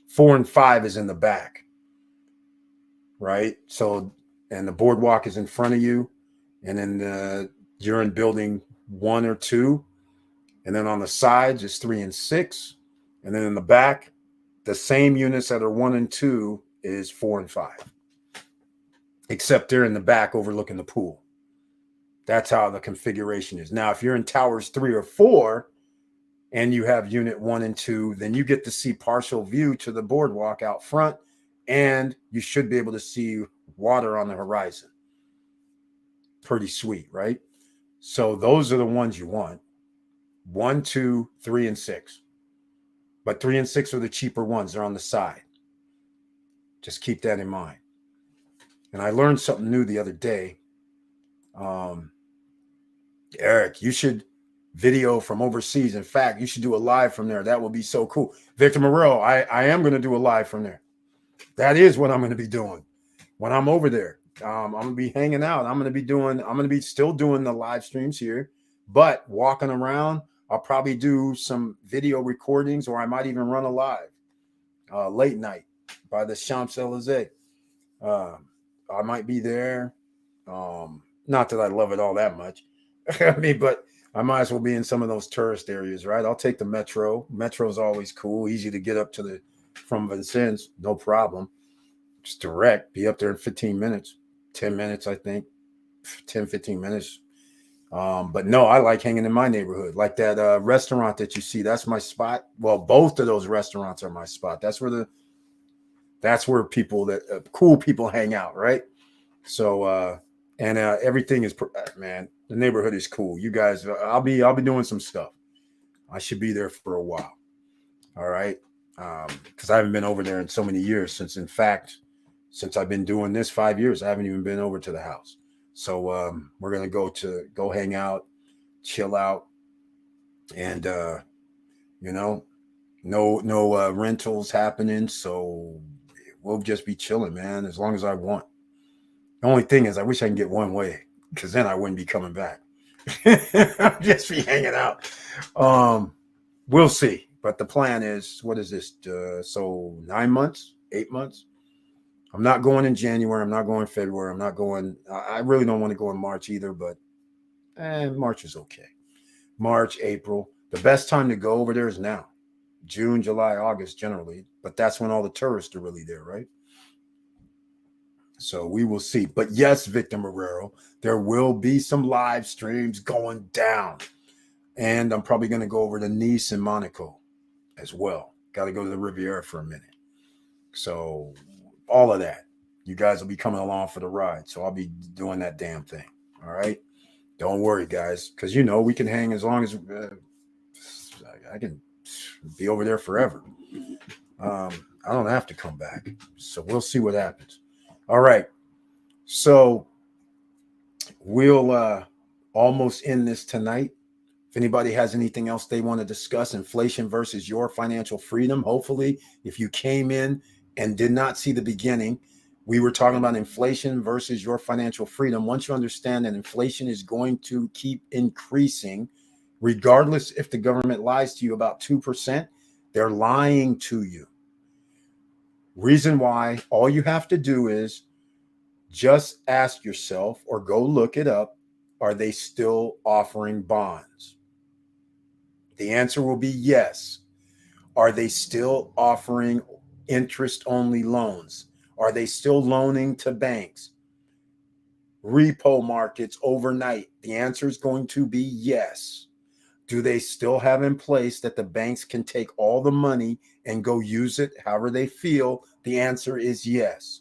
4 and 5 is in the back. Right? So, and the boardwalk is in front of you. And then you're in building 1 or 2. And then on the sides is 3 and 6. And then in the back, the same units that are 1 and 2 is 4 and 5. Except they're in the back overlooking the pool. That's how the configuration is. Now, if you're in towers 3 or 4 and you have unit 1 and 2, then you get to see partial view to the boardwalk out front, and you should be able to see water on the horizon. Pretty sweet, right? So those are the ones you want. 1, 2, 3, and 6. But 3 and 6 are the cheaper ones. They're on the side. Just keep that in mind. And I learned something new the other day. Eric, you should video from overseas. In fact, you should do a live from there. That will be so cool. Victor Morel, I am going to do a live from there. That is what I'm going to be doing when I'm over there. I'm going to be hanging out. I'm going to be still doing the live streams here, but walking around. I'll probably do some video recordings, or I might even run a live late night by the Champs-Élysées. I might be there. Not that I love it all that much. I mean, but I might as well be in some of those tourist areas, right? I'll take the metro. Metro is always cool, easy to get up to from Vincennes, no problem. Just direct, be up there in 15 minutes, 10 minutes, I think, 10, 15 minutes. But no, I like hanging in my neighborhood. Like that restaurant that you see, that's my spot. Well, both of those restaurants are my spot. That's where people that cool people hang out, right? So and everything is man, the neighborhood is cool. You guys, I'll be doing some stuff. I should be there for a while. All right. Because I haven't been over there in so many years. Since I've been doing this 5 years, I haven't even been over to the house. So we're gonna go hang out, chill out, and no rentals happening. So we'll just be chilling, man, as long as I want. The only thing is, I wish I can get one way, because then I wouldn't be coming back. I'll just be hanging out. We'll see. But the plan is, what is this? So 9 months, 8 months. I'm not going in January. I'm not going in February. I'm not going. I really don't want to go in March either, but March is okay. March, April. The best time to go over there is now. June, July, August generally. But that's when all the tourists are really there, right? So we will see. But yes, Victor Marrero, there will be some live streams going down. And I'm probably going to go over to Nice and Monaco as well. Got to go to the Riviera for a minute. So all of that. You guys will be coming along for the ride. So I'll be doing that damn thing. All right. Don't worry, guys. Because, we can hang as long as I can be over there forever. I don't have to come back. So we'll see what happens. All right. So we'll almost end this tonight. If anybody has anything else they want to discuss, inflation versus your financial freedom, hopefully, if you came in and did not see the beginning, we were talking about inflation versus your financial freedom. Once you understand that inflation is going to keep increasing, regardless if the government lies to you about 2%, they're lying to you. Reason why, all you have to do is just ask yourself or go look it up. Are they still offering bonds? The answer will be yes. Are they still offering interest-only loans? Are they still loaning to banks? Repo markets overnight? The answer is going to be yes. Do they still have in place that the banks can take all the money and go use it however they feel? The answer is yes.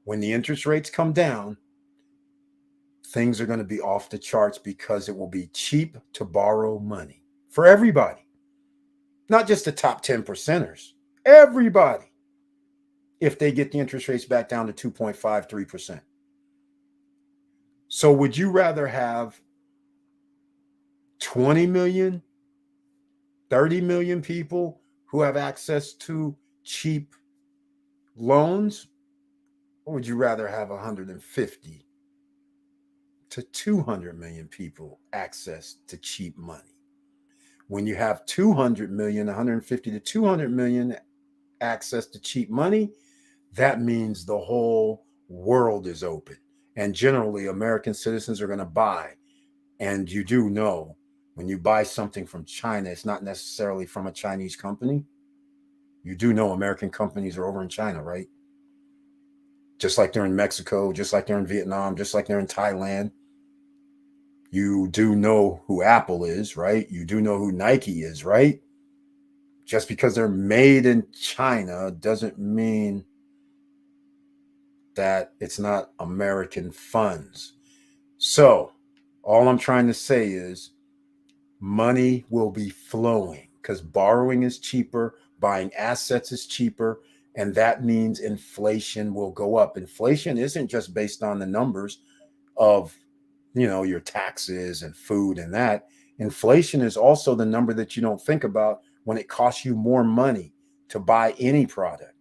When the interest rates come down, things are going to be off the charts because it will be cheap to borrow money for everybody, not just the top 10%ers, everybody, if they get the interest rates back down to 2.5, 3%. So would you rather have 20 million, 30 million people who have access to cheap loans? Or would you rather have 150 to 200 million people access to cheap money? When you have 200 million, 150 to 200 million access to cheap money, that means the whole world is open. And generally, American citizens are going to buy. And you do know, when you buy something from China, it's not necessarily from a Chinese company. You do know American companies are over in China, right? Just like they're in Mexico, just like they're in Vietnam, just like they're in Thailand. You do know who Apple is, right? You do know who Nike is, right? Just because they're made in China doesn't mean that it's not American funds. So all I'm trying to say is money will be flowing because borrowing is cheaper, buying assets is cheaper, and that means inflation will go up. Inflation isn't just based on the numbers of, your taxes and food and that. Inflation is also the number that you don't think about when it costs you more money to buy any product.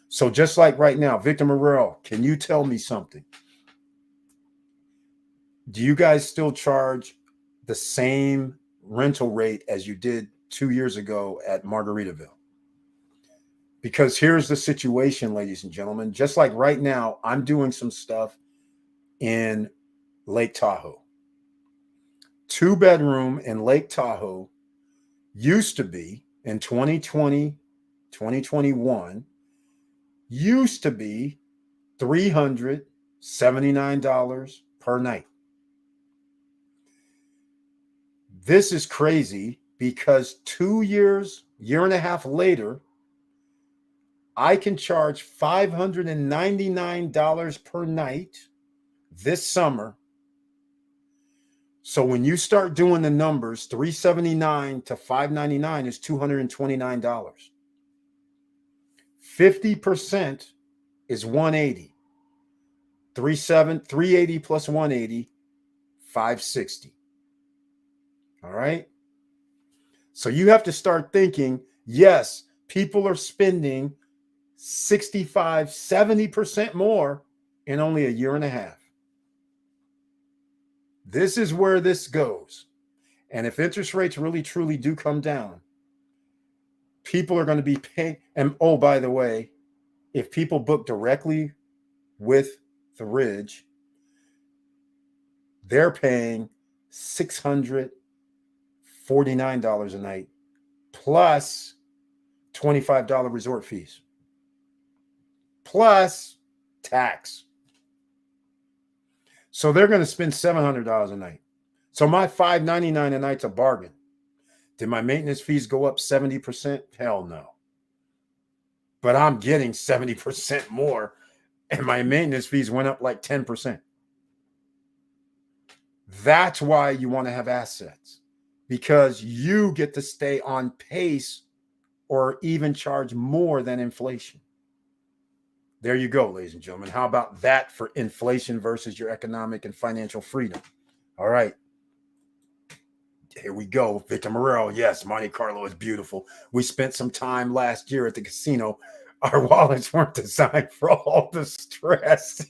So just like right now, Victor Marrero, can you tell me something? Do you guys still charge the same rental rate as you did 2 years ago at Margaritaville? Because here's the situation, ladies and gentlemen. Just like right now, I'm doing some stuff in Lake Tahoe. 2-bedroom in Lake Tahoe used to be in 2020, 2021, used to be $379 per night. This is crazy because 2 years, year and a half later, I can charge $599 per night this summer. So when you start doing the numbers, $379 to $599 is $229. 50% is $180. 380 plus 180, $560. All right. So you have to start thinking, yes, people are spending 65, 70% more in only a year and a half. This is where this goes. And if interest rates really truly do come down, people are going to be paying. And oh, by the way, if people book directly with the Ridge, they're paying $649 a night plus $25 resort fees plus tax. So they're going to spend $700 a night. So my $599 a night's a bargain. Did my maintenance fees go up 70%? Hell no. But I'm getting 70% more, and my maintenance fees went up like 10%. That's why you want to have assets, because you get to stay on pace or even charge more than inflation. There you go, ladies and gentlemen. How about that for inflation versus your economic and financial freedom? All right. Here we go. Victor Morel. Yes, Monte Carlo is beautiful. We spent some time last year at the casino. Our wallets weren't designed for all the stress.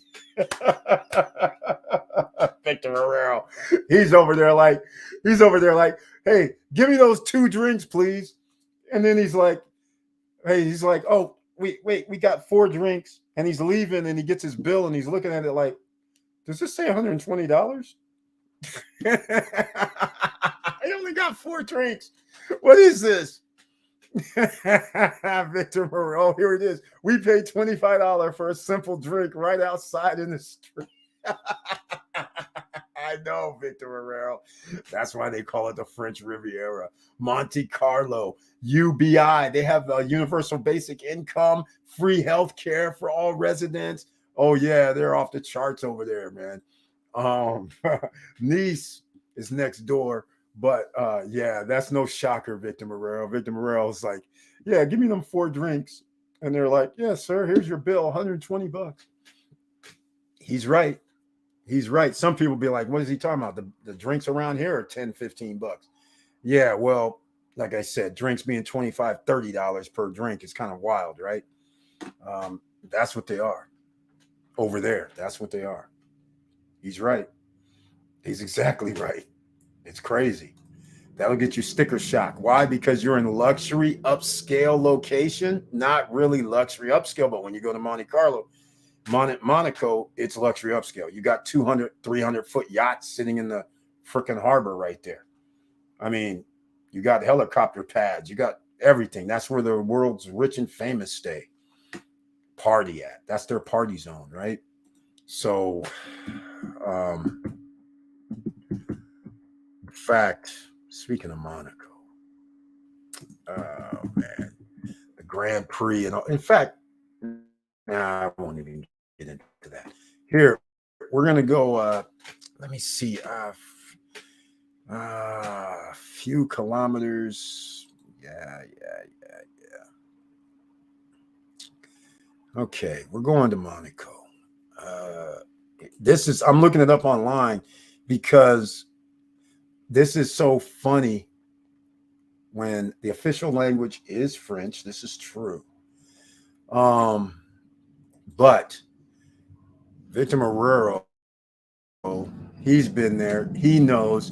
Victor Morel. He's over there like, hey, give me those 2 drinks, please. And then he's like, oh, wait, we got 4 drinks. And he's leaving and he gets his bill and he's looking at it like, does this say $120? I only got 4 drinks. What is this? Victor Morel, here it is. We paid $25 for a simple drink right outside in the street. I know, Victor Morel. That's why they call it the French Riviera. Monte Carlo, UBI. They have a universal basic income, free health care for all residents. Oh, yeah, they're off the charts over there, man. Nice is next door. But yeah, that's no shocker, Victor Morel. Victor Morel is like, yeah, give me them 4 drinks. And they're like, yeah, sir, here's your bill, $120. He's right. He's right. Some people be like, what is he talking about? The drinks around here are $10, $15. Yeah, well, like I said, drinks being $25, $30 per drink is kind of wild, right? That's what they are over there. That's what they are. He's right. He's exactly right. It's crazy. That'll get you sticker shock. Why? Because you're in luxury upscale location. Not really luxury upscale, but when you go to Monte Carlo, Monaco, it's luxury upscale. You got 200, 300-foot yachts sitting in the freaking harbor right there. I mean, you got helicopter pads. You got everything. That's where the world's rich and famous stay. Party at. That's their party zone, right? So, in fact, speaking of Monaco, oh man, the Grand Prix and all. In fact, I won't even get into that. Here, we're gonna go. Let me see. A few kilometers. Yeah. Okay, we're going to Monaco. I'm looking it up online because this is so funny when the official language is French. This is true. But Victor Morero, he's been there. He knows.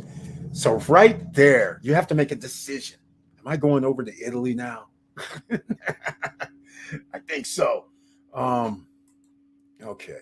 So right there, you have to make a decision. Am I going over to Italy now? I think so. Okay.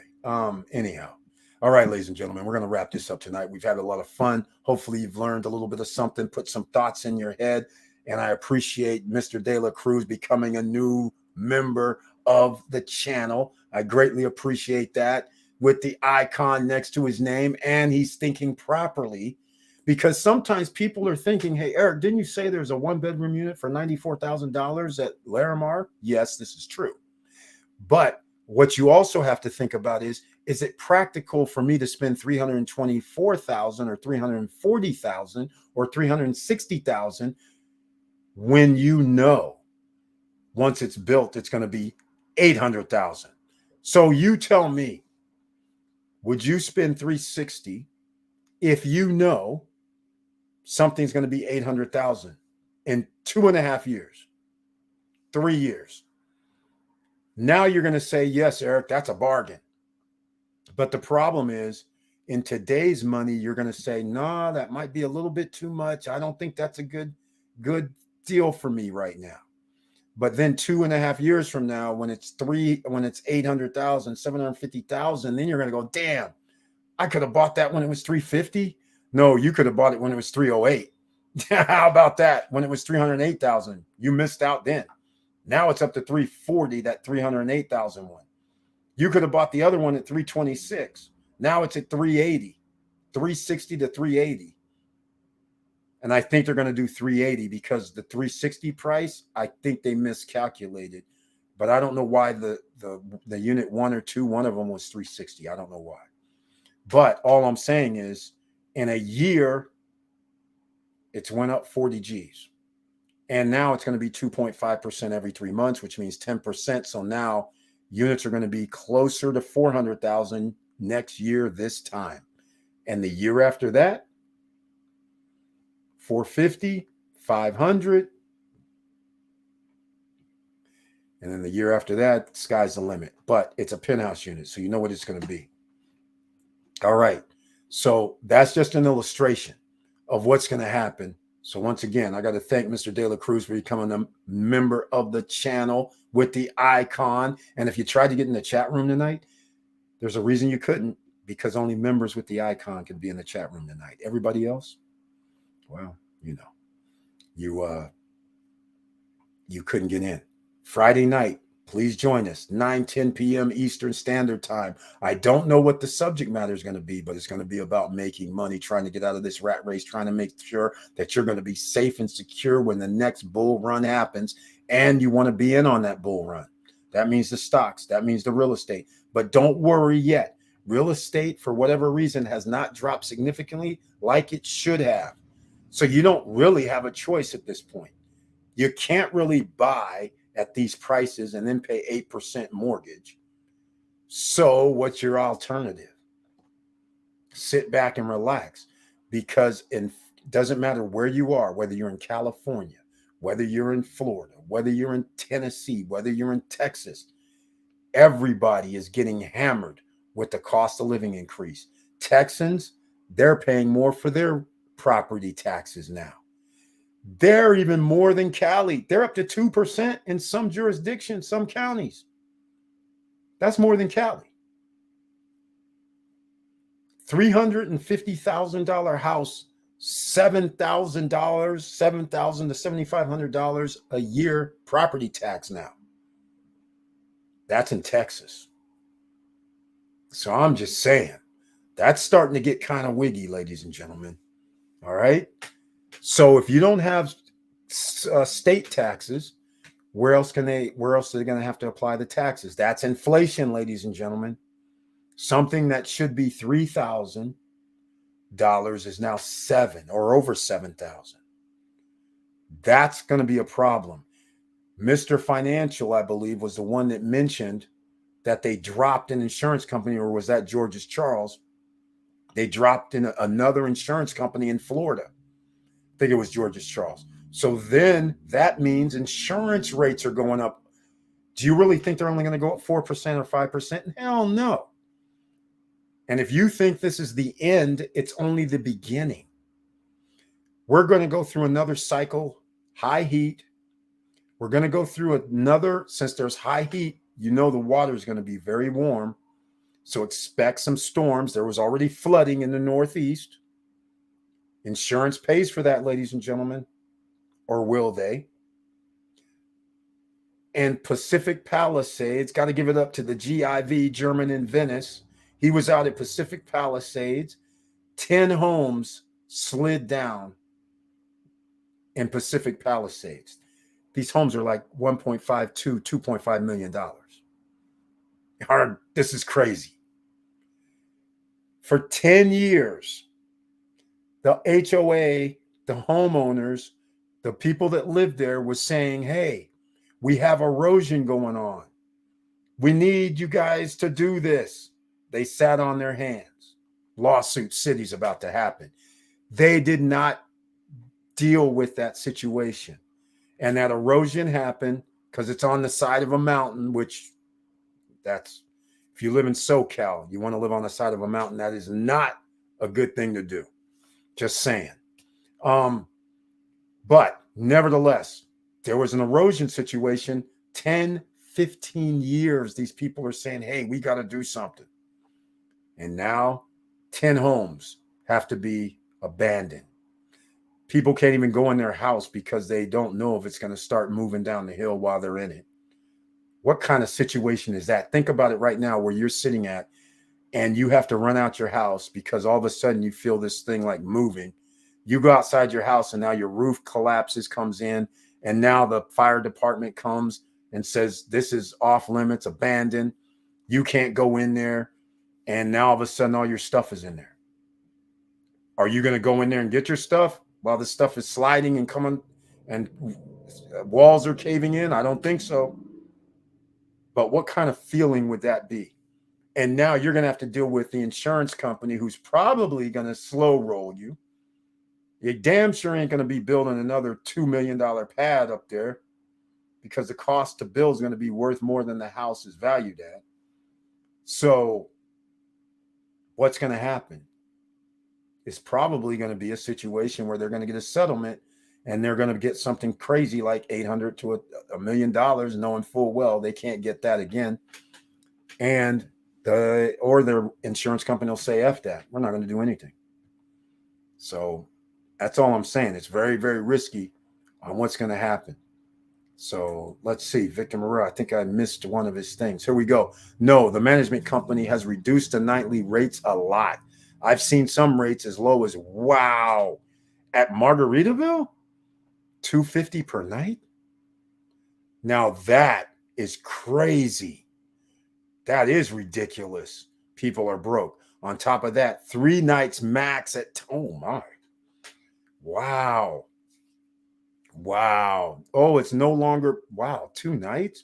Anyhow. All right, ladies and gentlemen, we're going to wrap this up tonight. We've had a lot of fun. Hopefully you've learned a little bit of something, put some thoughts in your head. And I appreciate Mr. De La Cruz becoming a new member of the channel. I greatly appreciate that. with the icon next to his name, and he's thinking properly. Because sometimes people are thinking, hey, Eric, didn't you say there's a one-bedroom unit for $94,000 at Larimar? Yes, this is true. But what you also have to think about is it practical for me to spend $324,000 or $340,000 or $360,000 when you know once it's built, it's going to be $800,000? So you tell me, would you spend $360 if you know something's going to be $800,000 in 2.5 years, 3 years? Now you're going to say, yes, Eric, that's a bargain. But the problem is, in today's money, you're going to say, no, that might be a little bit too much. I don't think that's a good deal for me right now. But then 2.5 years from now, when it's 800,000, 750,000, then you're going to go, damn, I could have bought that when it was 350. No, you could have bought it when it was 308. How about that? When it was 308,000, you missed out then. Now it's up to 340, that 308,000 one. You could have bought the other one at 326. Now it's at 380, 360 to 380. And I think they're going to do 380 because the 360 price, I think they miscalculated. But I don't know why the unit 1 or 2, one of them was 360. I don't know why. But all I'm saying is, in a year, it's went up 40 G's. And now it's going to be 2.5% every 3 months, which means 10%. So now units are going to be closer to 400,000 next year this time. And the year after that, 450, 500. And then the year after that, sky's the limit. But it's a penthouse unit, so you know what it's going to be. All right. So that's just an illustration of what's going to happen. So once again, I got to thank Mr. De La Cruz for becoming a member of the channel with the icon. And if you tried to get in the chat room tonight, there's a reason you couldn't, because only members with the icon can be in the chat room tonight. Everybody else, well, you couldn't get in. Friday night, please join us, 9-10 p.m. Eastern Standard Time. I don't know what the subject matter is going to be, but it's going to be about making money, trying to get out of this rat race, trying to make sure that you're going to be safe and secure when the next bull run happens, and you want to be in on that bull run. That means the stocks. That means the real estate. But don't worry yet. Real estate, for whatever reason, has not dropped significantly like it should have. So you don't really have a choice at this point. You can't really buy at these prices and then pay 8% mortgage. So what's your alternative? Sit back and relax, because it doesn't matter where you are, whether you're in California, whether you're in Florida, whether you're in Tennessee, whether you're in Texas, everybody is getting hammered with the cost of living increase. Texans, they're paying more for their property taxes now. They're even more than Cali. They're up to 2% in some jurisdictions, some counties. That's more than Cali. $350,000 house, $7,000, $7,000 to $7,500 a year property tax now. That's in Texas. So I'm just saying, that's starting to get kind of wiggy, ladies and gentlemen. All right. So if you don't have state taxes, where else are they going to have to apply the taxes? That's inflation, ladies and gentlemen. Something that should be $3,000 is now $7,000 or over $7,000. That's going to be a problem. Mr. Financial, I believe, was the one that mentioned that they dropped an insurance company, or was that George's Charles? They dropped in another insurance company in Florida. I think it was George's Charles. So then that means insurance rates are going up. Do you really think they're only going to go up 4% or 5%? Hell no. And if you think this is the end, it's only the beginning. We're going to go through another cycle, high heat. We're going to go through another, since there's high heat, you know the water is going to be very warm. So expect some storms. There was already flooding in the Northeast. Insurance pays for that, ladies and gentlemen. Or will they? And Pacific Palisades, got to give it up to the GIV, German in Venice. He was out at Pacific Palisades. 10 homes slid down in Pacific Palisades. These homes are like $1.52, $2.5 million. This is crazy. For 10 years, the HOA, the homeowners, the people that lived there was saying, hey, we have erosion going on. We need you guys to do this. They sat on their hands. Lawsuit city's about to happen. They did not deal with that situation. And that erosion happened because it's on the side of a mountain, which that's, if you live in SoCal, you want to live on the side of a mountain, that is not a good thing to do. Just saying. But nevertheless, there was an erosion situation. 10, 15 years, these people are saying, hey, we got to do something. And now 10 homes have to be abandoned. People can't even go in their house because they don't know if it's going to start moving down the hill while they're in it. What kind of situation is that? Think about it right now where you're sitting at and you have to run out your house because all of a sudden you feel this thing like moving. You go outside your house and now your roof collapses, comes in, and now the fire department comes and says, this is off limits, abandoned. You can't go in there. And now all of a sudden all your stuff is in there. Are you going to go in there and get your stuff while the stuff is sliding and coming and walls are caving in? I don't think so. But what kind of feeling would that be? And now you're going to have to deal with the insurance company who's probably going to slow roll you. You damn sure ain't going to be building another $2 million pad up there because the cost to build is going to be worth more than the house is valued at. So what's going to happen? It's probably going to be a situation where they're going to get a settlement and they're going to get something crazy like $800,000 to $1 million, knowing full well they can't get that again. And or their insurance company will say, F that, we're not going to do anything. So that's all I'm saying. It's very, very risky on what's going to happen. So let's see. Victor Moreau, I think I missed one of his things. Here we go. No, the management company has reduced the nightly rates a lot. I've seen some rates as low as, wow, at Margaritaville, $250 per night. Now that is crazy. That is ridiculous. People are broke. On top of that, 3 nights max at, oh my. Wow. Wow. Oh, it's no longer, wow, 2 nights?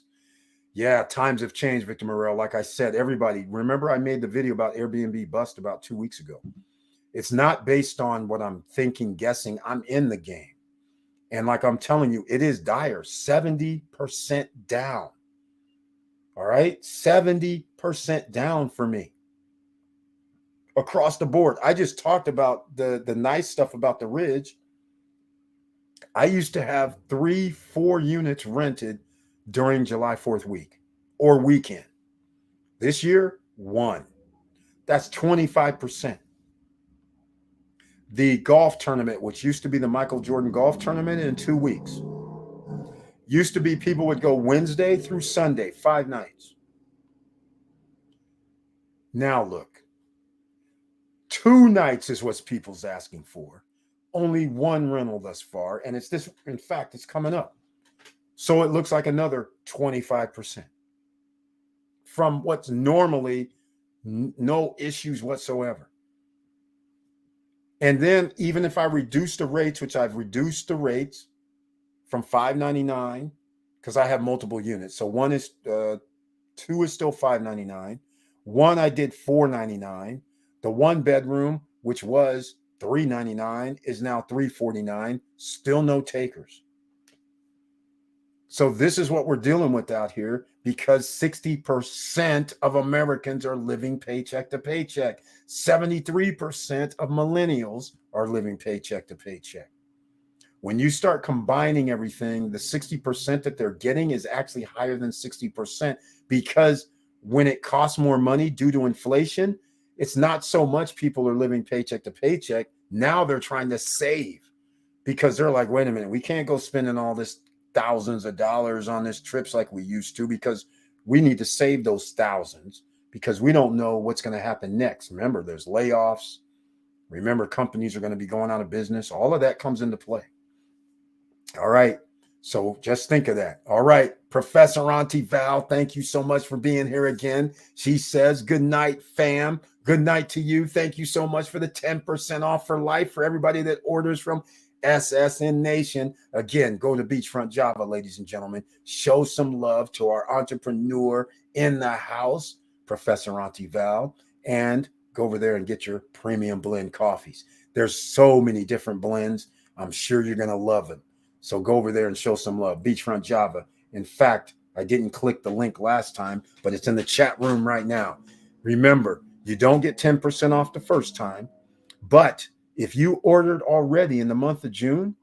Yeah, times have changed, Victor Morel. Like I said, everybody, remember I made the video about Airbnb bust about 2 weeks ago. It's not based on what I'm thinking, guessing. I'm in the game. And like I'm telling you, it is dire, 70% down. All right, 70% down for me. Across the board. I just talked about the nice stuff about the Ridge. I used to have 3-4 units rented during July 4th week or weekend. This year, 1. That's 25%. The golf tournament, which used to be the Michael Jordan golf tournament in 2 weeks, used to be people would go Wednesday through Sunday, 5 nights. Now look, 2 nights is what people's asking for. Only 1 rental thus far. And it's this, in fact, it's coming up. So it looks like another 25% from what's normally no issues whatsoever. And then even if I reduce the rates, which I've reduced the rates from $599, because I have multiple units. So 2 is still $599. 1 I did $499. The 1 bedroom, which was $399, is now $349. Still no takers. So this is what we're dealing with out here because 60% of Americans are living paycheck to paycheck. 73% of millennials are living paycheck to paycheck. When you start combining everything, the 60% that they're getting is actually higher than 60% because when it costs more money due to inflation, it's not so much people are living paycheck to paycheck. Now they're trying to save because they're like, wait a minute, we can't go spending all this thousands of dollars on this trips like we used to because we need to save those thousands because we don't know what's going to happen next. Remember, there's layoffs. Remember, companies are going to be going out of business. All of that comes into play. All right. So just think of that. All right. Professor Auntie Val, thank you so much for being here again. She says, good night, fam. Good night to you. Thank you so much for the 10% off for life for everybody that orders from SSN Nation. Again, go to Beachfront Java, ladies and gentlemen. Show some love to our entrepreneur in the house, Professor Auntie Val, and go over there and get your premium blend coffees. There's so many different blends. I'm sure you're going to love them. So go over there and show some love. Beachfront Java. In fact, I didn't click the link last time, but it's in the chat room right now. Remember, you don't get 10% off the first time, but if you ordered already in the month of June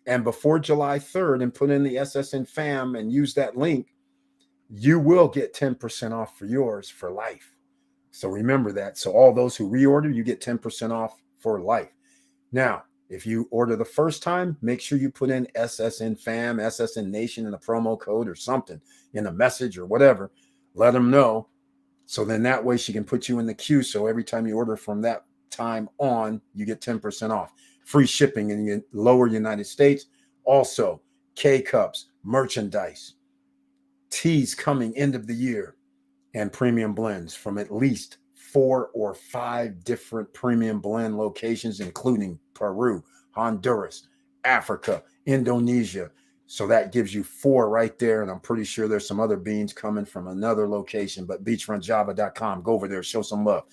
and before July 3rd and put in the SSN fam and use that link, you will get 10% off for yours for life. So remember that. So all those who reorder, you get 10% off for life. Now, if you order the first time, make sure you put in SSN fam, SSN Nation in a promo code or something in a message or whatever. Let them know. So then that way she can put you in the queue. So every time you order from that time on, you get 10% off. Free shipping in the lower United States. Also, K-Cups, merchandise, teas coming end of the year, and premium blends from at least 4 or 5 different premium blend locations, including Peru, Honduras, Africa, Indonesia. So that gives you 4 right there. And I'm pretty sure there's some other beans coming from another location, but beachfrontjava.com. Go over there, show some love.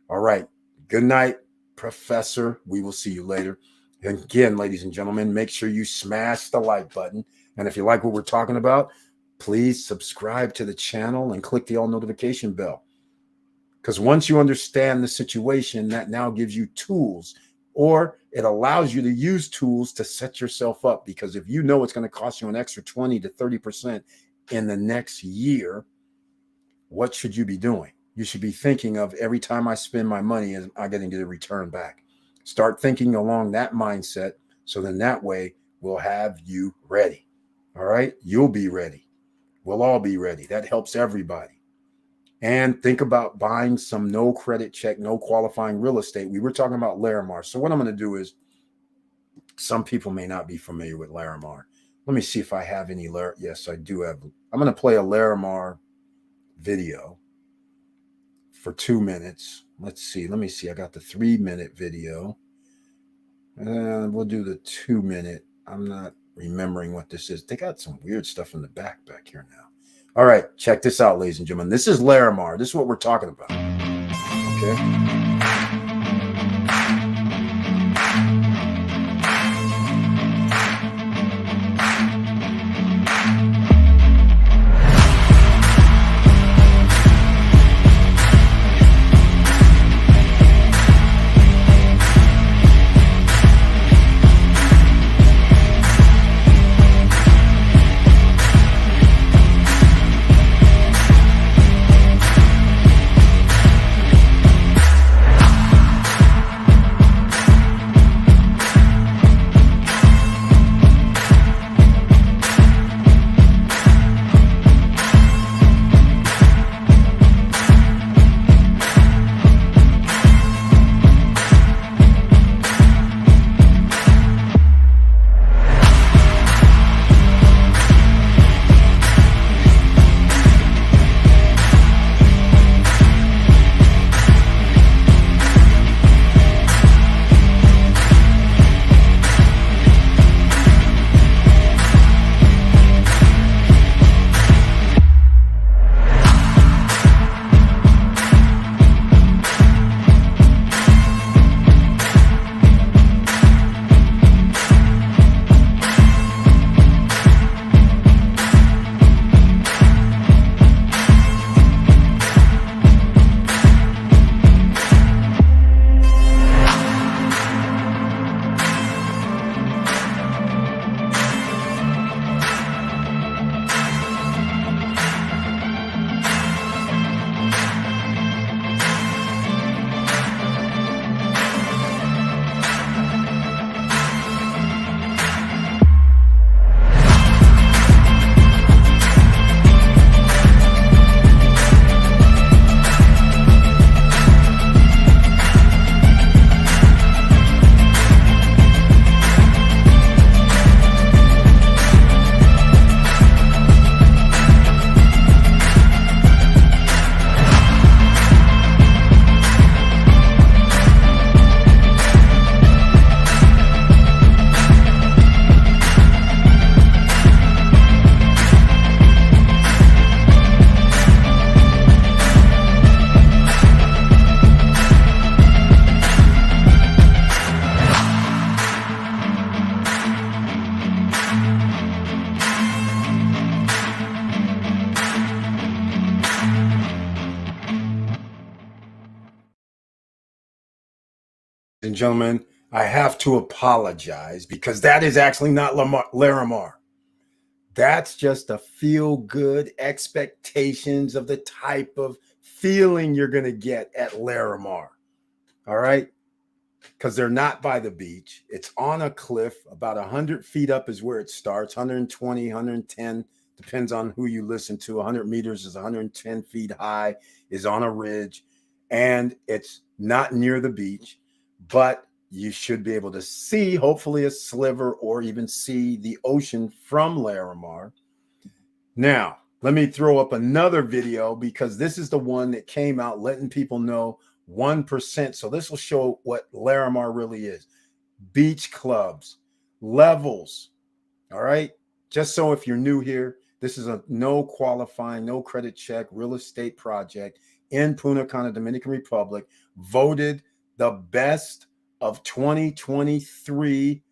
All right. Good night, Professor. We will see you later. And again, ladies and gentlemen, make sure you smash the like button. And if you like what we're talking about, please subscribe to the channel and click the all notification bell. Because once you understand the situation, that now gives you tools, or it allows you to use tools to set yourself up. Because if you know it's going to cost you an extra 20 to 30% in the next year, what should you be doing? You should be thinking of every time I spend my money, am I getting a return back? Start thinking along that mindset. So then that way we'll have you ready. All right. You'll be ready. We'll all be ready. That helps everybody. And think about buying some no credit check, no qualifying real estate. We were talking about Larimar. So what I'm going to do is, some people may not be familiar with Larimar. Let me see if I have any. Yes, I do have. I'm going to play a Larimar video for 2 minutes. Let's see. Let me see. I got the 3-minute video. We'll do the 2-minute. I'm not remembering what this is. They got some weird stuff in the back here now. All right, check this out, ladies and gentlemen. This is Larimar. This is what we're talking about. Okay. and gentlemen, I have to apologize because that is actually not Larimar. That's just a feel-good expectations of the type of feeling you're going to get at Larimar. All right? Because they're not by the beach. It's on a cliff. About 100 feet up is where it starts. 120, 110, depends on who you listen to. 100 meters is 110 feet high, is on a ridge. And it's not near the beach, but you should be able to see, hopefully, a sliver or even see the ocean from Larimar. Now, let me throw up another video because this is the one that came out letting people know 1%. So this will show what Larimar really is. Beach clubs, levels. All right. Just so if you're new here, this is a no qualifying, no credit check real estate project in Punta Cana, Dominican Republic, voted the best of 2023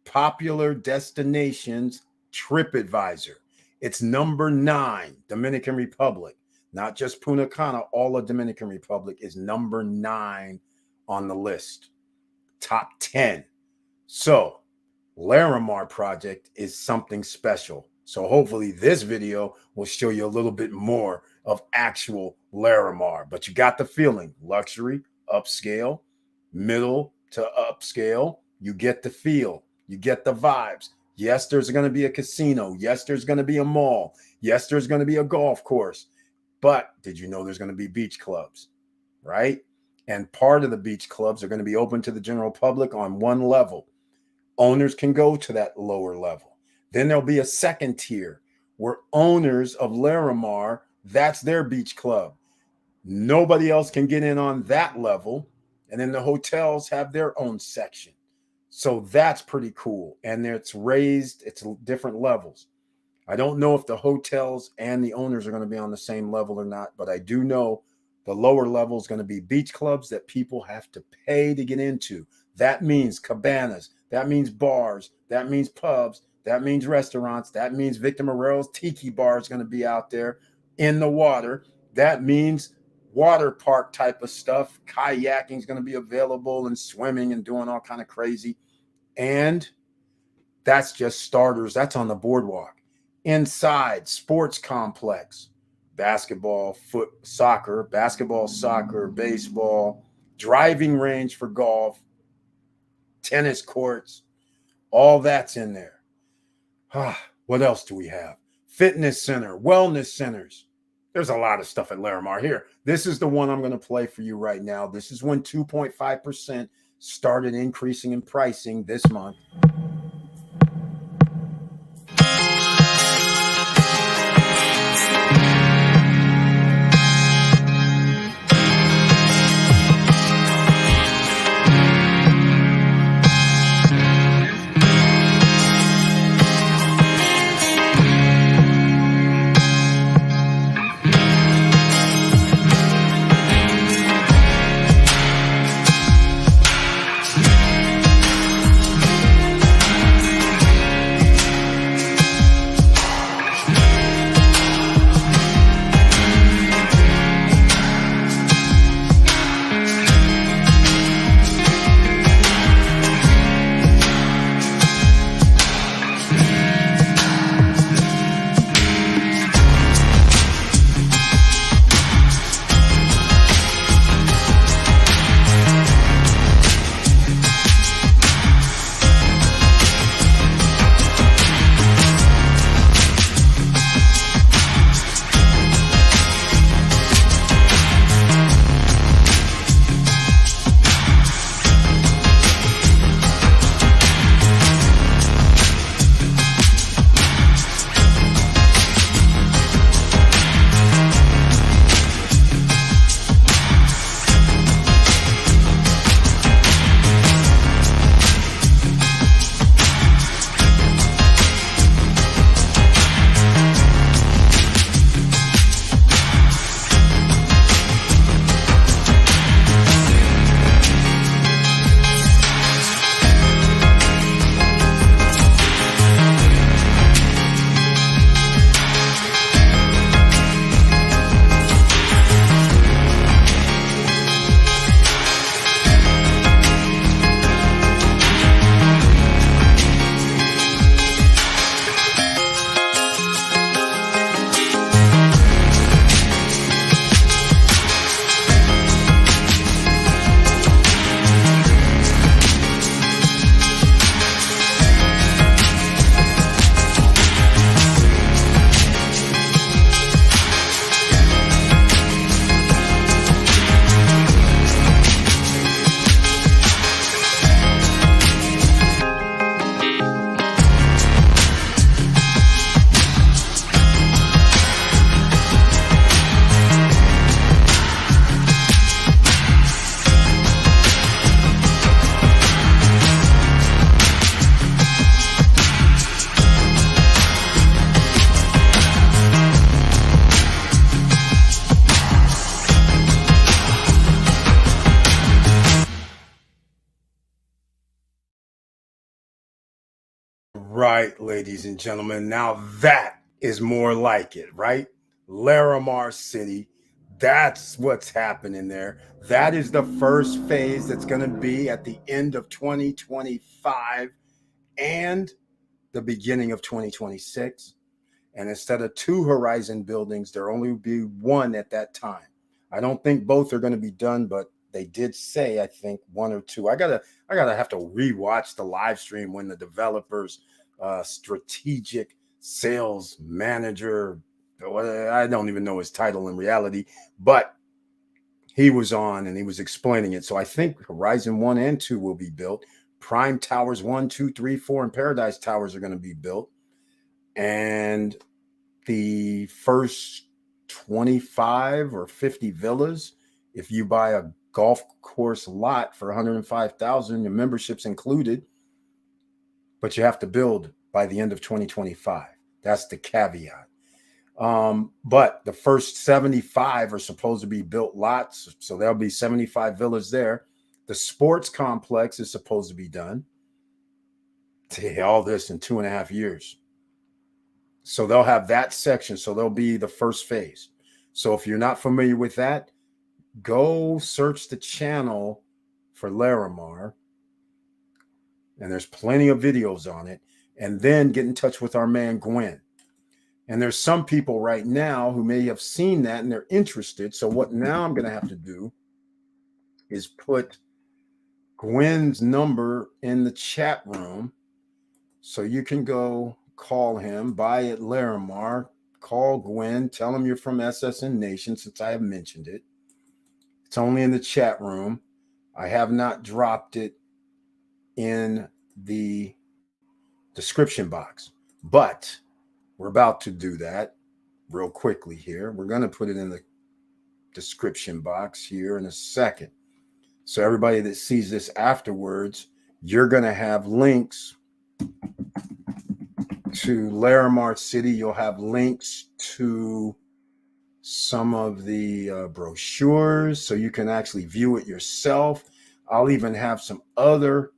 popular destinations TripAdvisor. It's number 9, Dominican Republic. Not just Punta Cana, all of Dominican Republic is number 9 on the list. Top 10. So Larimar project is something special. So hopefully this video will show you a little bit more of actual Larimar. But you got the feeling, luxury, upscale, middle to upscale. You get the feel. You get the vibes. Yes, there's going to be a casino. Yes, there's going to be a mall. Yes, there's going to be a golf course. But did you know there's going to be beach clubs, right? And part of the beach clubs are going to be open to the general public on one level. Owners can go to that lower level. Then there'll be a second tier where owners of Larimar, that's their beach club. Nobody else can get in on that level. And then the hotels have their own section. So that's pretty cool. And it's raised, it's different levels. I don't know if the hotels and the owners are going to be on the same level or not, but I do know the lower level is going to be beach clubs that people have to pay to get into. That means cabanas. That means bars. That means pubs. That means restaurants. That means Victor Morel's Tiki Bar is going to be out there in the water. That means water park type of stuff. Kayaking is going to be available and swimming and doing all kind of crazy. And that's just starters. That's on the boardwalk. Inside, sports complex, basketball, soccer, baseball, driving range for golf, tennis courts, all that's in there. What else do we have? Fitness center, wellness centers. There's a lot of stuff at Larimar here. This is the one I'm going to play for you right now. This is when 2.5% started increasing in pricing this month. Right, ladies and gentlemen. Now that is more like it, right? Larimar City. That's what's happening there. That is the first phase that's going to be at the end of 2025 and the beginning of 2026. And instead of two Horizon buildings, there only will be one at that time. I don't think both are going to be done, but they did say, I think, one or two. I gotta have to rewatch the live stream when the developers strategic sales manager, I don't even know his title in reality, but he was on and he was explaining it. So I think Horizon 1 and 2 will be built. Prime Towers 1, 2, 3, 4, and Paradise Towers are going to be built. And the first 25 or 50 villas, if you buy a golf course lot for 105,000, your membership's included, but you have to build by the end of 2025. That's the caveat. But the first 75 are supposed to be built lots, so there'll be 75 villas there. The sports complex is supposed to be done. All this in 2.5 years. So they'll have that section. So they'll be the first phase. So if you're not familiar with that, go search the channel for Larimar. And there's plenty of videos on it. And then get in touch with our man, Gwen. And there's some people right now who may have seen that and they're interested. So what now I'm going to have to do is put Gwen's number in the chat room. So you can go call him, buy at Larimar, call Gwen, tell him you're from SSN Nation since I have mentioned it. It's only in the chat room. I have not dropped it in the description box, but we're about to do that real quickly here. We're going to put it in the description box here in a second. So everybody that sees this afterwards, you're going to have links to Larimar City. You'll have links to some of the brochures so you can actually view it yourself. I'll even have some other,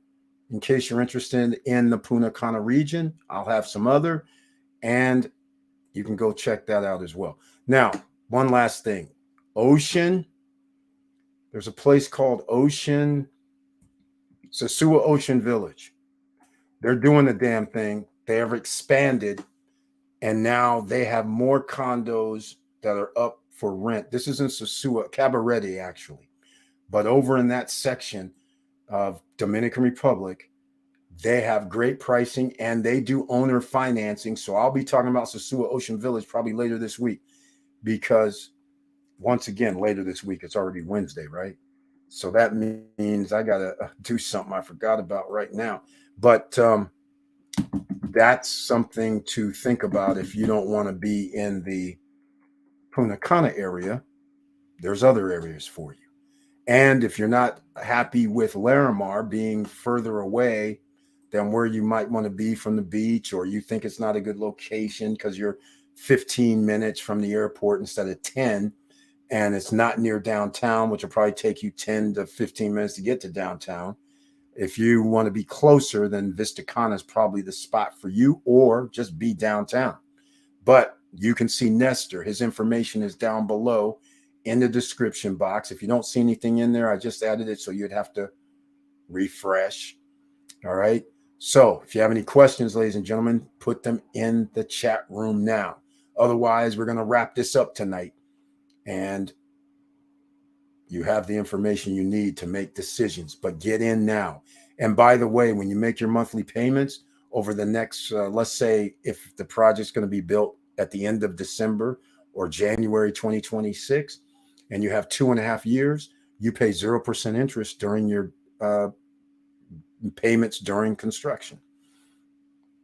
in case you're interested in the Punta Cana region, I'll have some other, and you can go check that out as well. Now, one last thing. Ocean, there's a place called Sosua Ocean Village. They're doing the damn thing. They have expanded, and now they have more condos that are up for rent. This is in Sosua, Cabarete, actually. But over in that section of Dominican Republic, they have great pricing, and they do owner financing. So I'll be talking about Sosua Ocean Village probably later this week, because once again, later this week, it's already Wednesday, right? So that means I got to do something I forgot about right now. But that's something to think about if you don't want to be in the Punta Cana area. There's other areas for you. And if you're not happy with Larimar being further away than where you might want to be from the beach, or you think it's not a good location because you're 15 minutes from the airport instead of 10, and it's not near downtown, which will probably take you 10 to 15 minutes to get to downtown. If you want to be closer, then Vista Cana is probably the spot for you, or just be downtown. But you can see Nestor. His information is down below in the description box. If you don't see anything in there, I just added it, so you'd have to refresh. All right. So if you have any questions, ladies and gentlemen, put them in the chat room now. Otherwise, we're going to wrap this up tonight. And you have the information you need to make decisions, but get in now. And by the way, when you make your monthly payments over the next, let's say if the project's going to be built at the end of December or January 2026, and you have 2.5 years, you pay 0% interest during your payments during construction.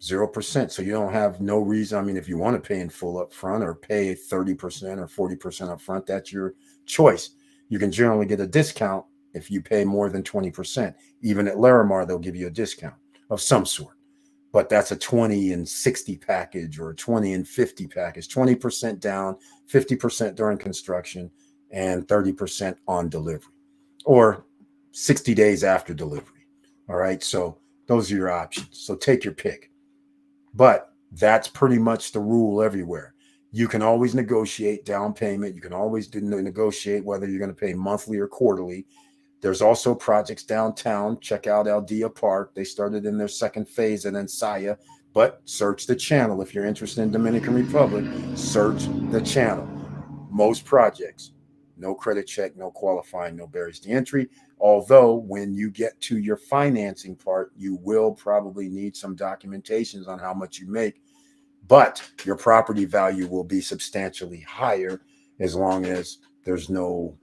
0%. So you don't have no reason. I mean, if you want to pay in full up front or pay 30% or 40% up front, that's your choice. You can generally get a discount if you pay more than 20%. Even at Larimar, they'll give you a discount of some sort. But that's a 20 and 60 package or a 20 and 50 package. 20% down, 50% during construction, and 30% on delivery, or 60 days after delivery. All right. So those are your options. So take your pick. But that's pretty much the rule everywhere. You can always negotiate down payment. You can always negotiate whether you're going to pay monthly or quarterly. There's also projects downtown. Check out Aldea Park. They started in their second phase and then Saya. But search the channel. If you're interested in Dominican Republic, search the channel. Most projects, no credit check, no qualifying, no barriers to entry. Although when you get to your financing part, you will probably need some documentations on how much you make, but your property value will be substantially higher as long as there's no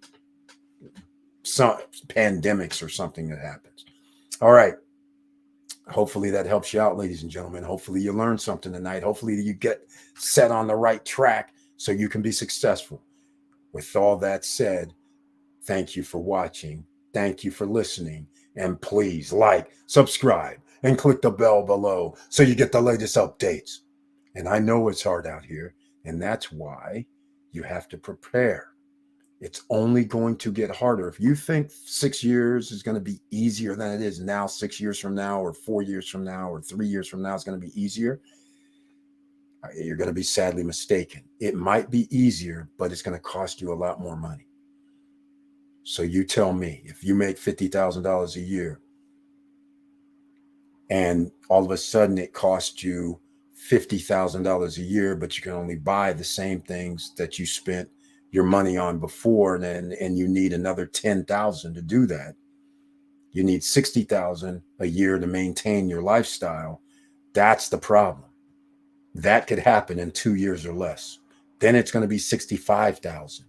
some pandemics or something that happens. All right. Hopefully that helps you out, ladies and gentlemen. Hopefully you learned something tonight. Hopefully you get set on the right track so you can be successful. With all that said, thank you for watching. Thank you for listening. And please like, subscribe, and click the bell below so you get the latest updates. And I know it's hard out here, and that's why you have to prepare. It's only going to get harder. If you think 6 years is going to be easier than it is now, 6 years from now, or 4 years from now, or 3 years from now, it's going to be easier, you're going to be sadly mistaken. It might be easier, but it's going to cost you a lot more money. So you tell me, if you make $50,000 a year and all of a sudden it costs you $50,000 a year, but you can only buy the same things that you spent your money on before, and you need another 10,000 to do that. You need 60,000 a year to maintain your lifestyle. That's the problem. That could happen in 2 years or less. Then it's going to be 65,000.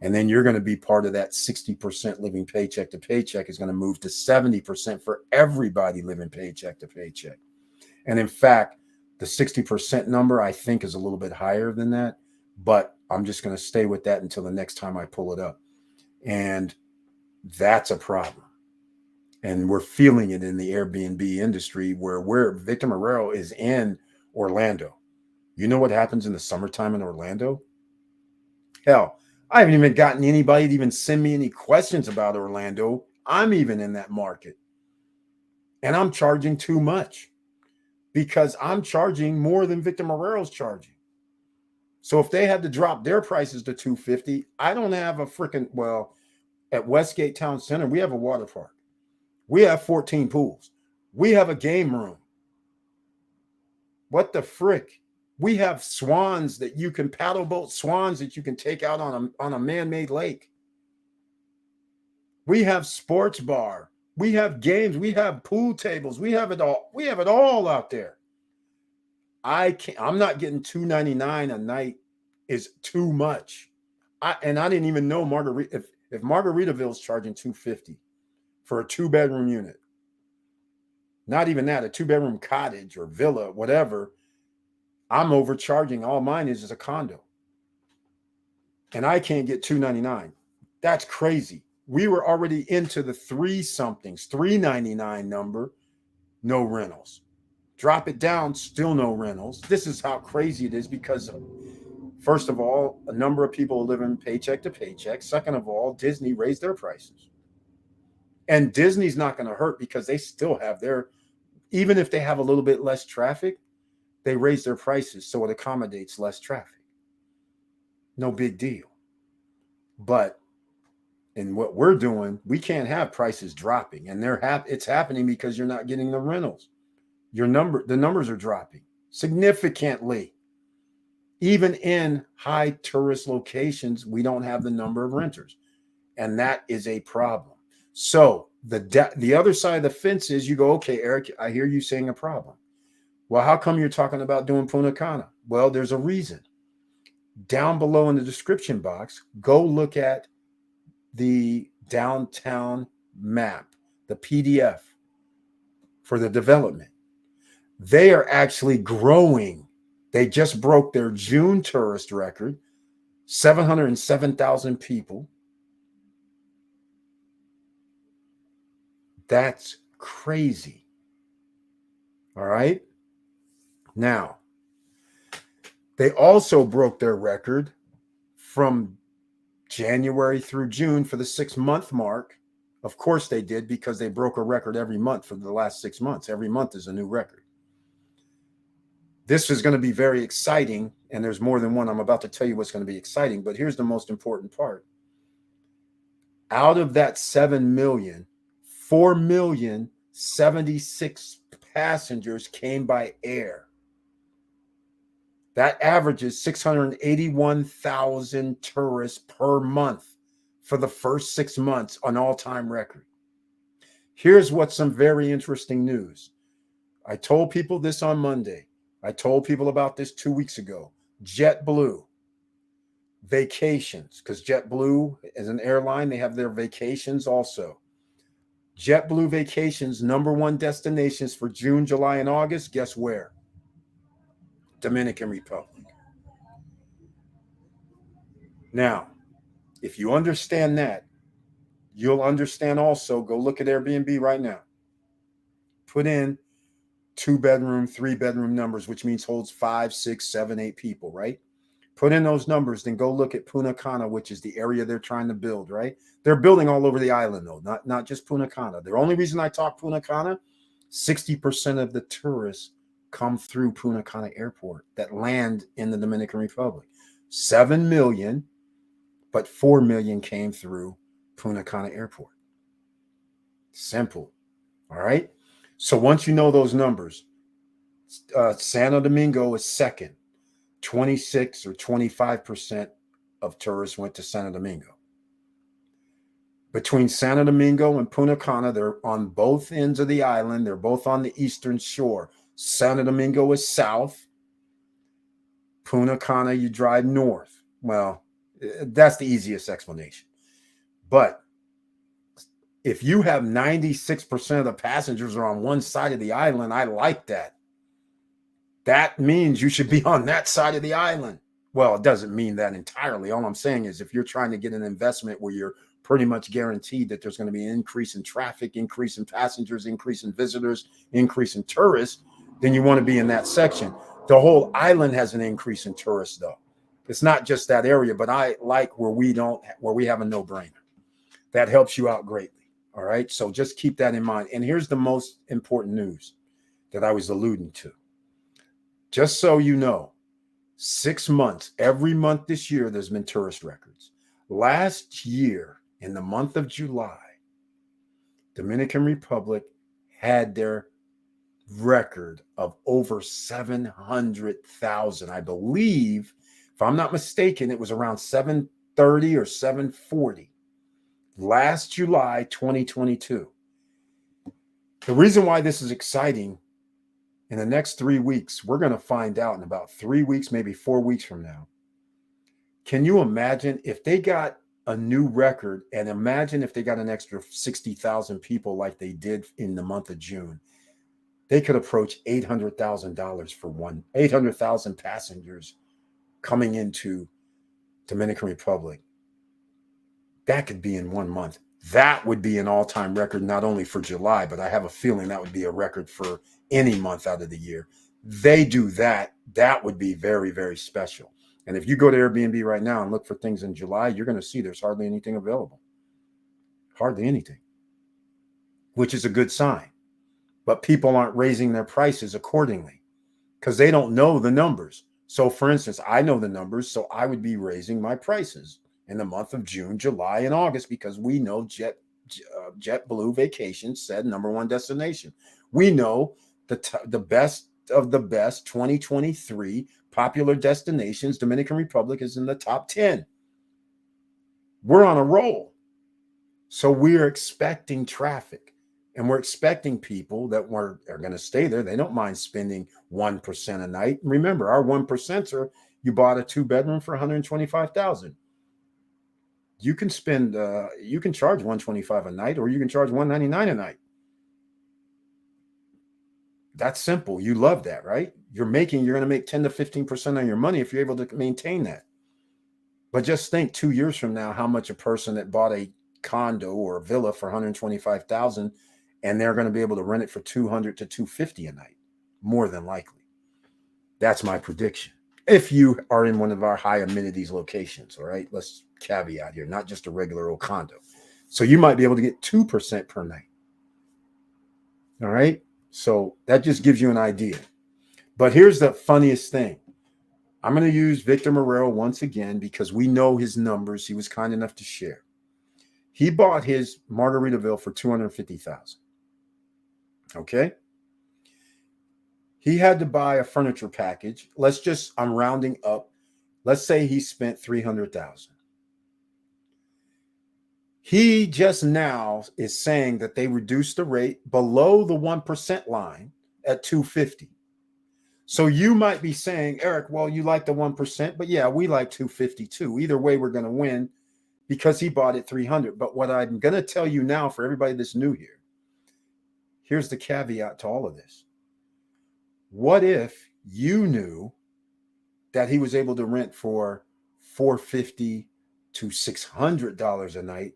And then you're going to be part of that 60% living paycheck to paycheck is going to move to 70% for everybody living paycheck to paycheck. And in fact, the 60% number I think is a little bit higher than that, but I'm just going to stay with that until the next time I pull it up. And that's a problem. And we're feeling it in the Airbnb industry where Victor Marrero is in Orlando. You know what happens in the summertime in Orlando? Hell, I haven't even gotten anybody to even send me any questions about Orlando. I'm even in that market. And I'm charging too much because I'm charging more than Victor Marrero's charging. So if they had to drop their prices to $250, I don't have a freaking, well, at Westgate Town Center, we have a water park. We have 14 pools. We have a game room. What the frick? We have swans that you can paddle boat, swans that you can take out on a man-made lake. We have sports bar. We have games. We have pool tables. We have it all. We have it all out there. I'm not getting $299 a night is too much. I didn't even know if Margaritaville's charging $250 for a 2-bedroom unit. Not even that, a 2-bedroom cottage or villa, whatever. I'm overcharging. All mine is a condo. And I can't get $299. That's crazy. We were already into the $399 number, no rentals. Drop it down, still no rentals. This is how crazy it is because, first of all, a number of people are living paycheck to paycheck. Second of all, Disney raised their prices. And Disney's not going to hurt because they still have even if they have a little bit less traffic, they raise their prices so it accommodates less traffic. No big deal. But in what we're doing, we can't have prices dropping, and it's happening because you're not getting the rentals. The numbers are dropping significantly. Even in high tourist locations, we don't have the number of renters, and that is a problem. So the other side of the fence is you go, okay, Eric, I hear you saying a problem. Well, how come you're talking about doing Punta Cana? Well, there's a reason. Down below in the description box, go look at the downtown map, the PDF for the development. They are actually growing. They just broke their June tourist record, 707,000 people. That's crazy. All right. Now, they also broke their record from January through June for the 6-month mark. Of course they did, because they broke a record every month for the last 6 months. Every month is a new record. This is going to be very exciting, and there's more than one. I'm about to tell you what's going to be exciting, but here's the most important part. Out of that 7 million, 4,076 passengers came by air. That averages 681,000 tourists per month for the first 6 months, an all-time record. Here's what's some very interesting news. I told people this on Monday. I told people about this 2 weeks ago. JetBlue vacations, because JetBlue is an airline, they have their vacations also. JetBlue vacations, #1 destinations for June, July, and August. Guess where? Dominican Republic. Now, if you understand that, you'll understand also, go look at Airbnb right now. Put in 2-bedroom, 3-bedroom numbers, which means holds 5, 6, 7, 8 people, right? Put in those numbers, then go look at Punta Cana, which is the area they're trying to build, right? They're building all over the island, though, not just Punta Cana. The only reason I talk Punta Cana, 60% of the tourists come through Punta Cana Airport that land in the Dominican Republic. 7 million, but 4 million came through Punta Cana Airport. Simple, all right? So once you know those numbers, Santo Domingo is second. 26 or 25% of tourists went to Santo Domingo. Between Santo Domingo and Punta Cana, they're on both ends of the island. They're both on the eastern shore. Santo Domingo is south. Punta Cana, you drive north. Well, that's the easiest explanation. But if you have 96% of the passengers are on one side of the island, I like that. That means you should be on that side of the island. Well, it doesn't mean that entirely. All I'm saying is if you're trying to get an investment where you're pretty much guaranteed that there's going to be an increase in traffic, increase in passengers, increase in visitors, increase in tourists, then you want to be in that section. The whole island has an increase in tourists, though. It's not just that area, but I like where we have a no-brainer. That helps you out greatly. All right. So just keep that in mind. And here's the most important news that I was alluding to. Just so you know, 6 months, every month this year, there's been tourist records. Last year, in the month of July, Dominican Republic had their record of over 700,000. I believe, if I'm not mistaken, it was around 730 or 740 last July 2022. The reason why this is exciting, in the next 3 weeks, we're going to find out in about 3 weeks, maybe 4 weeks from now. Can you imagine if they got a new record, and imagine if they got an extra 60,000 people like they did in the month of June? They could approach $800,000 for 800,000 passengers coming into Dominican Republic. That could be in 1 month. That would be an all-time record, not only for July, but I have a feeling that would be a record for any month out of the year. They do that. That would be very, very special. And if you go to Airbnb right now and look for things in July, you're going to see there's hardly anything available. Hardly anything, which is a good sign. But people aren't raising their prices accordingly because they don't know the numbers. So, for instance, I know the numbers, so I would be raising my prices in the month of June, July, and August because we know JetBlue Vacations said #1 destination. We know the best of the best 2023 popular destinations. Dominican Republic is in the top 10. We're on a roll. So we're expecting traffic, and we're expecting people that are going to stay there. They don't mind spending 1% a night. Remember, our 1%er, you bought a 2-bedroom for $125,000. You can spend, you can charge $125 a night, or you can charge $199 a night. That's simple. You love that, right? You're going to make 10 to 15% on your money if you're able to maintain that. But just think 2 years from now, how much a person that bought a condo or a villa for $125,000, and they're going to be able to rent it for $200 to $250 a night, more than likely. That's my prediction. If you are in one of our high amenities locations, all right, let's caveat here, not just a regular old condo. So you might be able to get 2% per night. All right. So that just gives you an idea. But here's the funniest thing. I'm going to use Victor Morel once again because we know his numbers. He was kind enough to share. He bought his Margaritaville for $250,000. Okay. He had to buy a furniture package. I'm rounding up. Let's say he spent $300,000. He just now is saying that they reduced the rate below the 1% line at 250. So you might be saying, Eric, well, you like the 1%, but yeah, we like 252. Either way, we're going to win because he bought it 300. But what I'm going to tell you now for everybody that's new here, here's the caveat to all of this. What if you knew that he was able to rent for $450 to $600 a night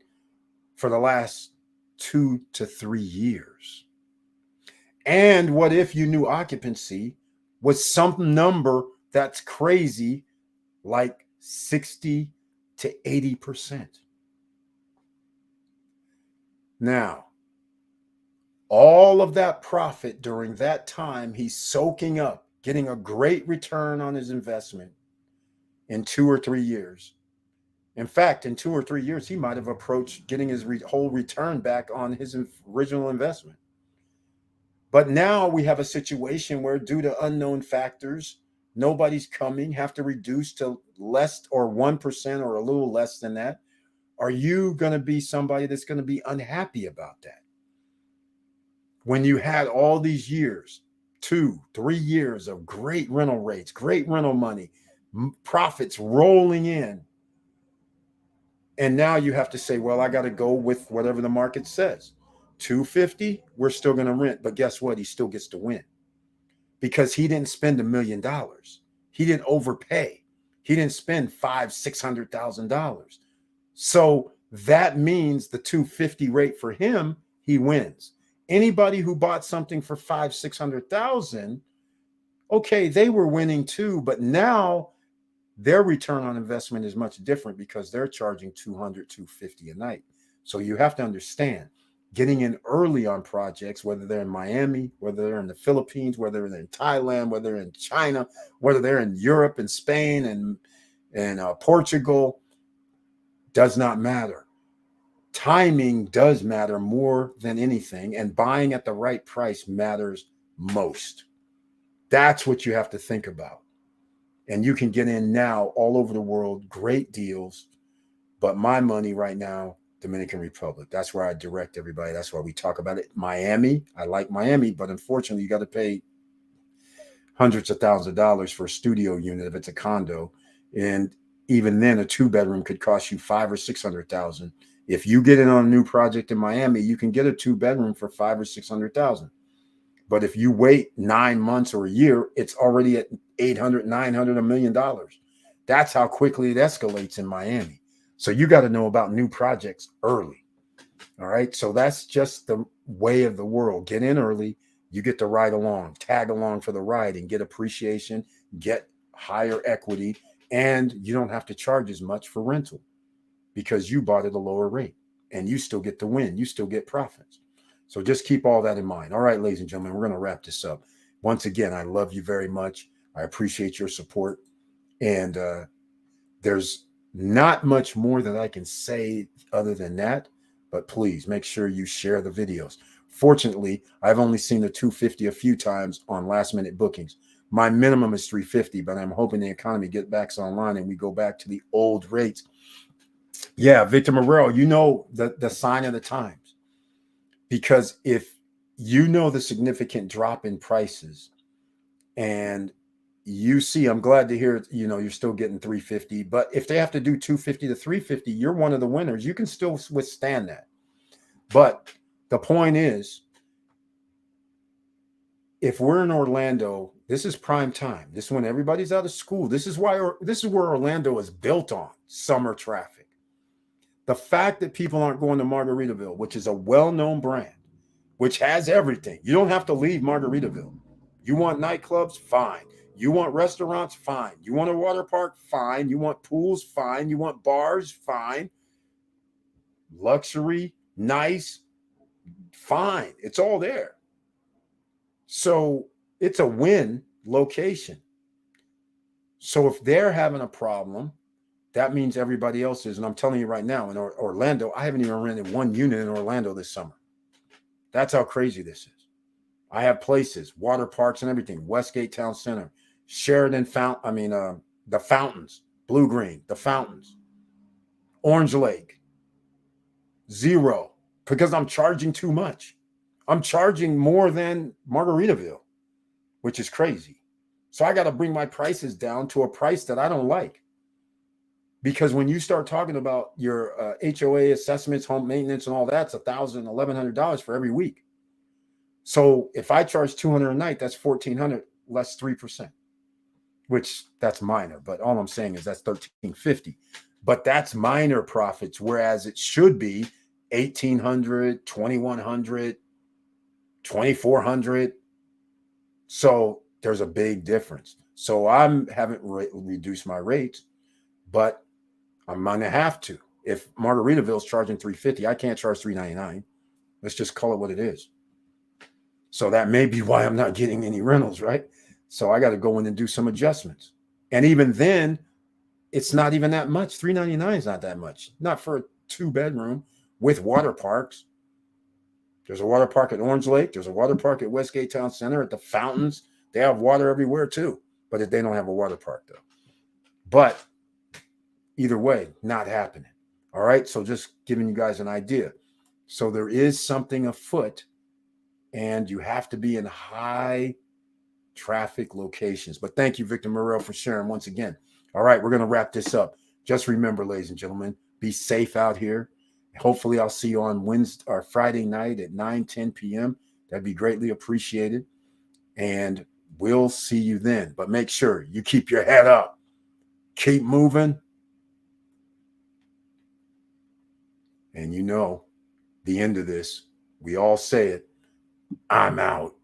for the last 2 to 3 years? And what if you knew occupancy was some number that's crazy, like 60 to 80%? Now, all of that profit during that time, he's soaking up, getting a great return on his investment in 2 or 3 years. In fact, in 2 or 3 years, he might have approached getting his whole return back on his original investment. But now we have a situation where, due to unknown factors, nobody's coming, have to reduce to less or 1% or a little less than that. Are you going to be somebody that's going to be unhappy about that? When you had all these years, 2, 3 years of great rental rates, great rental money, profits rolling in, and now you have to say, well, I got to go with whatever the market says. 250, we're still going to rent. But guess what? He still gets to win because he didn't spend $1 million. He didn't overpay. He didn't spend $500,000-$600,000. So that means the 250 rate for him, he wins. Anybody who bought something for $500,000-$600,000, okay, they were winning too, but now their return on investment is much different because they're charging $200, $250 a night. So you have to understand, getting in early on projects, whether they're in Miami, whether they're in the Philippines, whether they're in Thailand, whether they're in China, whether they're in Europe and Spain and Portugal, does not matter. Timing does matter more than anything, and buying at the right price matters most. That's what you have to think about. And you can get in now all over the world, great deals. But my money right now, Dominican Republic. That's where I direct everybody. That's why we talk about it. Miami, I like Miami, but unfortunately, you got to pay hundreds of thousands of dollars for a studio unit if it's a condo. And even then, a 2-bedroom could cost you $500,000 or $600,000. If you get in on a new project in Miami, you can get a 2-bedroom for $500,000 or $600,000. But if you wait 9 months or a year, it's already at $800,000, $900,000, $1 million. That's how quickly it escalates in Miami. So you got to know about new projects early. All right. So that's just the way of the world. Get in early. You get to ride along, tag along for the ride and get appreciation, get higher equity, and you don't have to charge as much for rental because you bought at a lower rate and you still get to win. You still get profits. So just keep all that in mind. All right, ladies and gentlemen, we're going to wrap this up. Once again, I love you very much. I appreciate your support. And there's not much more that I can say other than that. But please make sure you share the videos. Fortunately, I've only seen the 250 a few times on last minute bookings. My minimum is 350, but I'm hoping the economy gets back online and we go back to the old rates. Yeah, Victor Morel, you know the sign of the times. Because if you know the significant drop in prices and you see, I'm glad to hear, you're still getting 350, but if they have to do 250 to 350, you're one of the winners. You can still withstand that. But the point is, if we're in Orlando, this is prime time. This is when everybody's out of school. This is where Orlando is built on, summer traffic. The fact that people aren't going to Margaritaville, which is a well-known brand, which has everything. You don't have to leave Margaritaville. You want nightclubs? Fine. You want restaurants? Fine. You want a water park? Fine. You want pools? Fine. You want bars? Fine. Luxury? Nice? Fine. It's all there. So it's a win location. So if they're having a problem, that means everybody else is. And I'm telling you right now, in Orlando, I haven't even rented one unit in Orlando this summer. That's how crazy this is. I have places, water parks and everything, Westgate Town Center, Sheridan the Fountains, Blue Green, the Fountains, Orange Lake, zero, because I'm charging too much. I'm charging more than Margaritaville, which is crazy. So I got to bring my prices down to a price that I don't like. Because when you start talking about your HOA assessments, home maintenance, and all that, it's $1,000, $1,100 for every week. So if I charge $200 a night, that's $1,400 less 3%, which that's minor. But all I'm saying is that's $1,350. But that's minor profits, whereas it should be $1,800, $2,100, $2,400. So there's a big difference. So I haven't reduced my rates, but I'm going to have to. If Margaritaville's charging $350, I can't charge $399. Let's just call it what it is. So that may be why I'm not getting any rentals, right? So I got to go in and do some adjustments. And even then, it's not even that much. $399 is not that much. Not for a 2-bedroom with water parks. There's a water park at Orange Lake. There's a water park at Westgate Town Center, at the Fountains. They have water everywhere too, but they don't have a water park though. But either way, not happening. All right. So just giving you guys an idea. So there is something afoot, and you have to be in high traffic locations. But thank you, Victor Morrell, for sharing once again. All right. We're going to wrap this up. Just remember, ladies and gentlemen, be safe out here. Hopefully I'll see you on Wednesday or Friday night at 9-10 p.m. That'd be greatly appreciated. And we'll see you then. But make sure you keep your head up. Keep moving. And you know, the end of this, we all say it, I'm out.